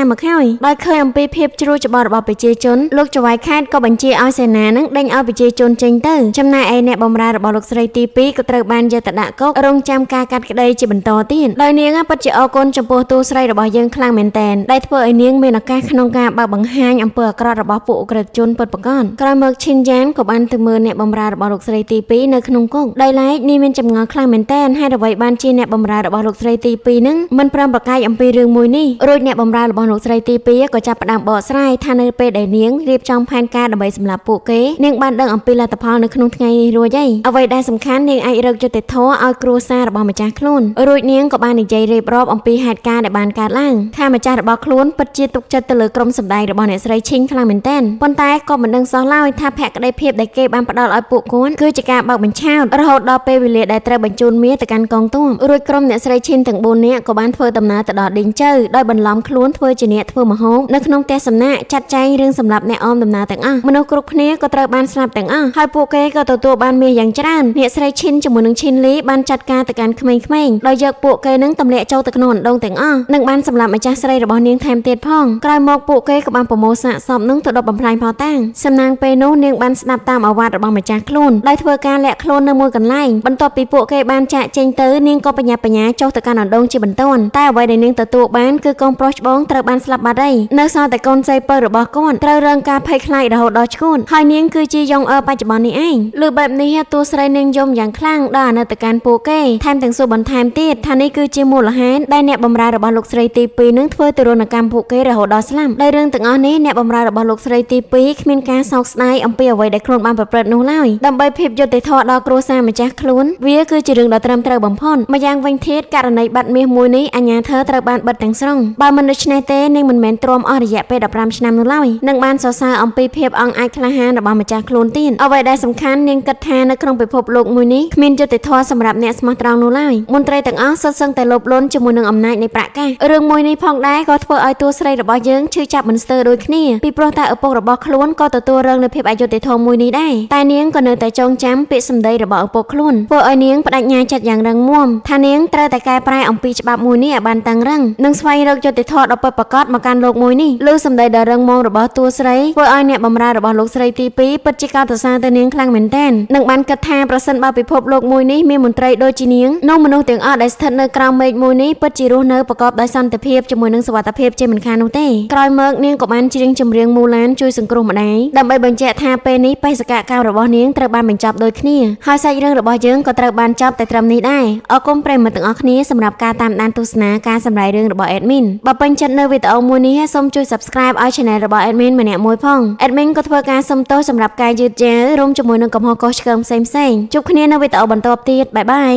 ំមកហើយដោយឃើញអំពីភាពជ្រួលច្បល់របស់ប្រជាជនលោកចៅខេត្តក៏បញ្ជាឲ្យសេនានឹងដេញឲ្យប្រជាជនចេញទៅចំណែកឯអ្នកបម្រើរបស់លោកស្រីទី2ក៏ត្រូវបានយកទៅដាក់គុករងចាំការកាត់ក្តីជាបន្តទៀតដោយនាងពិតជាអរគុណចំពោះតួស្រីរបស់យើងខ្លាំងមែនទែនដែលធ្វើឲ្យនាងមានឱកាសក្នុងការបើកបង្ហាញអំពើអាក្រក់របស់ពួកអក្រិតជនពិតប្រាកដក្រោយមកឈិនយ៉ានក៏បានទៅមើលអ្នកបម្រើរបស់លោកស្រីទី2នៅក្នុងគុកដោយឡែកនេះមានចម្ងល់ខ្លាំងមែនទែនហើយអ្វីបានជាអ្នកបម្រើរបស់លោកស្រីទី2នឹងមិនព្រមប្រកាយអំពីរឿងមួយនេះរួចអ្នកបម្រើរបស់លោកស្រីទី2ក៏ចាប់ផ្ដើមបកស្រាយថានៅពេលដែលនាងរៀបចំផែនការដើម្បីសម្លាប់ពួកគេនាងបានដឹងអំពីលទ្ធផលនៅក្នុងថ្ងៃនេះរួចហើយអ្វីដែលសំខាន់នាងអាចរកយុត្តិធម៌ឲ្យគ្រួសាររបស់ម្ចាស់ខ្លួនរួចនាងក៏បាននិយាយរៀបរាប់អំពីហេតុការណ៍ដែលបានកើតឡើងថាម្ចាស់របស់ខ្លួនពិតជាទុកចិត្តទៅលើក្រុមសម្ដែងរបស់អ្នកស្រីឈិងខ្លាំងមែនទែនប៉ុន្តែក៏មិនដឹងសោះឡើយថាភក្តីភាពដែលគេបានផ្ដល់ឲ្យពួកគាត់គឺជាការបើកបញ្ឆោតរហូតដល់ពេលវេលាដែលត្រូវបញ្ជូនមាសទៅកាន់កងទ័ពរួចក្រុមអ្នកស្រីឈិនទាំង4នាក់ក៏បានធ្វើដំណើរទៅដល់ឌីងជើដោយបន្លំខ្លួនធ្វើជាអ្នកធ្វើម្ហូបនៅក្នុងផ្ទះសំណាក់ចាត់ចែងរឿងសម្រាប់អ្នកអមដំណើរទាំងអស់មនុស្សគ្រប់គ្នាក៏ត្រូវបានស្លាប់ទាំងអស់ហើយពួកគេក៏ទទួលបានមាសយ៉ាងច្រើនអ្នកស្រីឈិនជាមួយនឹងឈិនលីបានចាត់ការទៅកាន់ក្មេងៗដោយយកពួកគេនឹងទម្លាក់ចូលទៅក្នុងអណ្ដូងទាំងអស់និងបានសម្លាប់ម្ចាស់ស្រីរបស់នាងថែមទៀតផងក្រោយមកពួកគេក៏បានប្រមូលសាកសពនឹងទៅដុតបំផ្លាញផោតាំងសំណាងពេលនោះនាងបានស្ដាប់តាមអាវ៉ាត់របស់ម្ចាស់ខ្លួនដោយធ្វើការលាក់ខ្លួននៅមួយកន្លែងបន្ទាប់ពីពួកគេបានចាក់ចេញទៅនាងក៏បញ្ញាចុះទៅកាន់អណ្ដូងជាបន្ទាន់តែអ្វីដែលនាងទទួលបានគឺកូនប្រុសច្បងត្រូវបានស្លាប់បាត់ហើយនៅសល់តែកូនស្រីពៅរបស់គាត់ត្រូវរងការភ័យខ្លាចរហូតដល់ឈួតហើយនាងគឺជាយ៉ងអើបច្ចុប្បន្ននេះឯងលើបែបនេះតួស្រីនាងយំយ៉ាងខ្លាំងដល់អនុត្តកម្មពួកគេថែមទាំងសួរបន្ថែមទៀតថានេះគឺជាមូលហេតុដែលអ្នកបម្រើរបស់លោកស្រីទី2នឹងធ្វើទរណកម្មពួកគេរហូតដល់ស្លាប់ដោយរឿងទាំងអស់នេះអ្នកបម្រើរបស់លោកស្រីទី2គ្មានការសោកស្ដាយអំពីអ្វីដែលខ្លួនបានប្រព្រឹត្តនោះឡើយដើម្បីភាពយុត្តិធម៌ដល់គ្រួសារម្ចាស់ខ្លួនវាគឺជារឿងដ៏ត្រឹមត្រូវបំផុតម្យ៉ាងវិញទៀតករណីបាត់មាសមួយនេះអាជ្ញាធរត្រូវបានបិទទាំងស្រុងបើមិនដូច្នេះទេនាងមិនមែនទ្រាំអស់រយៈពេល15ឆ្នាំនោះឡើយនឹងបានសរសើរអំពីភាពអង់អាចក្លាហានរបស់ម្ចាស់ខ្លួនទៀតអ្វីដែលសំខាន់នាងគិតថានៅក្នុងពិភពលោកមួយនេះគ្មានយុត្តិធម៌សម្រាប់អ្នកស្មោះត្រង់នោះឡើយមន្ត្រីទាំងអស់សុទ្ធសឹងតែលោភលន់ជាមួយនឹងអំណាចនៃប្រាក់កាសរឿងមួយនេះផងដែរក៏ធ្វើឲ្យតួស្រីរបស់យើងឈឺចាប់មិនស្ទើរដូចគ្នាពីព្រោះតែឪពុករបស់ខ្លួន នក៏ទទួលរងនូវភាពអយុត្តិធម៌មួយនេះដែរតែនាងក៏នៅតែចងចាំពាក្យសម្ដីរបស់ឪពុកខ្លួនធ្វើឲ្យនាងបដិញ្ញាចិត្តយ៉ាងរឹងមាំថានាងត្រូវតែកែប្រែអំពីច្បាប់មួយនេះឲ្យបានតឹងរឹងនិងស្វែងរកយុត្តិធម៌ដ៏ពិតប្រាកដមកកាន់លោកមួយនេះលើសម្ដីដ៏រឹងមាំរបស់តួស្រីធ្វើឲ្យអ្នកបម្រើរបស់លោកស្រីទី2ពិតជាកោតសរសើរទៅនាងខ្លាំងមែនទែននិងបានគិតថាប្រសិនបើពិភពលោកមួយនេះមានមន្ត្រីដូចជានាងនោះមនុស្សទាំងអស់ដែលស្ថិតនៅក្រោមមេឃមួយនេះពិតជារស់នៅប្រកបដោយសន្តិភាពជាមួយនឹងសុវត្ថិភាពជាមិនខាននោះទេក្រោយមកនាងក៏បានច្រៀងចម្រៀងមូឡានជួយសង្គ្រោះម្ដាយដើម្បីបញ្ជាក់ថាពេលនេះបេសកកម្មរបស់នាងត្រូវបានបញ្ចប់ដូចគ្នាហើយសាច់រឿងរបស់យើងក៏ត្រូវបានចប់តែត្រឹមនេះដែរអរគុណប្រិយមិត្តទាំងអស់គ្នាសម្រាប់ការតាមដានទស្សនាការសម្ដែងរឿងរបស់ Admin បើពេញចិត្តនៅវីដេអូមួយនេះសូមជួយ Subscribe ឲ្យ Channel របស់ Admin ម្នាក់មួយផង Admin ក៏ធ្វើការសុំទោសសម្រាប់ការយឺតយ៉ាវរួមជាមួយនឹងកំហុសខុសឆ្គងផ្សេងៗជួបគ្នានៅវីដេអូបន្តទៀតបាយបាយ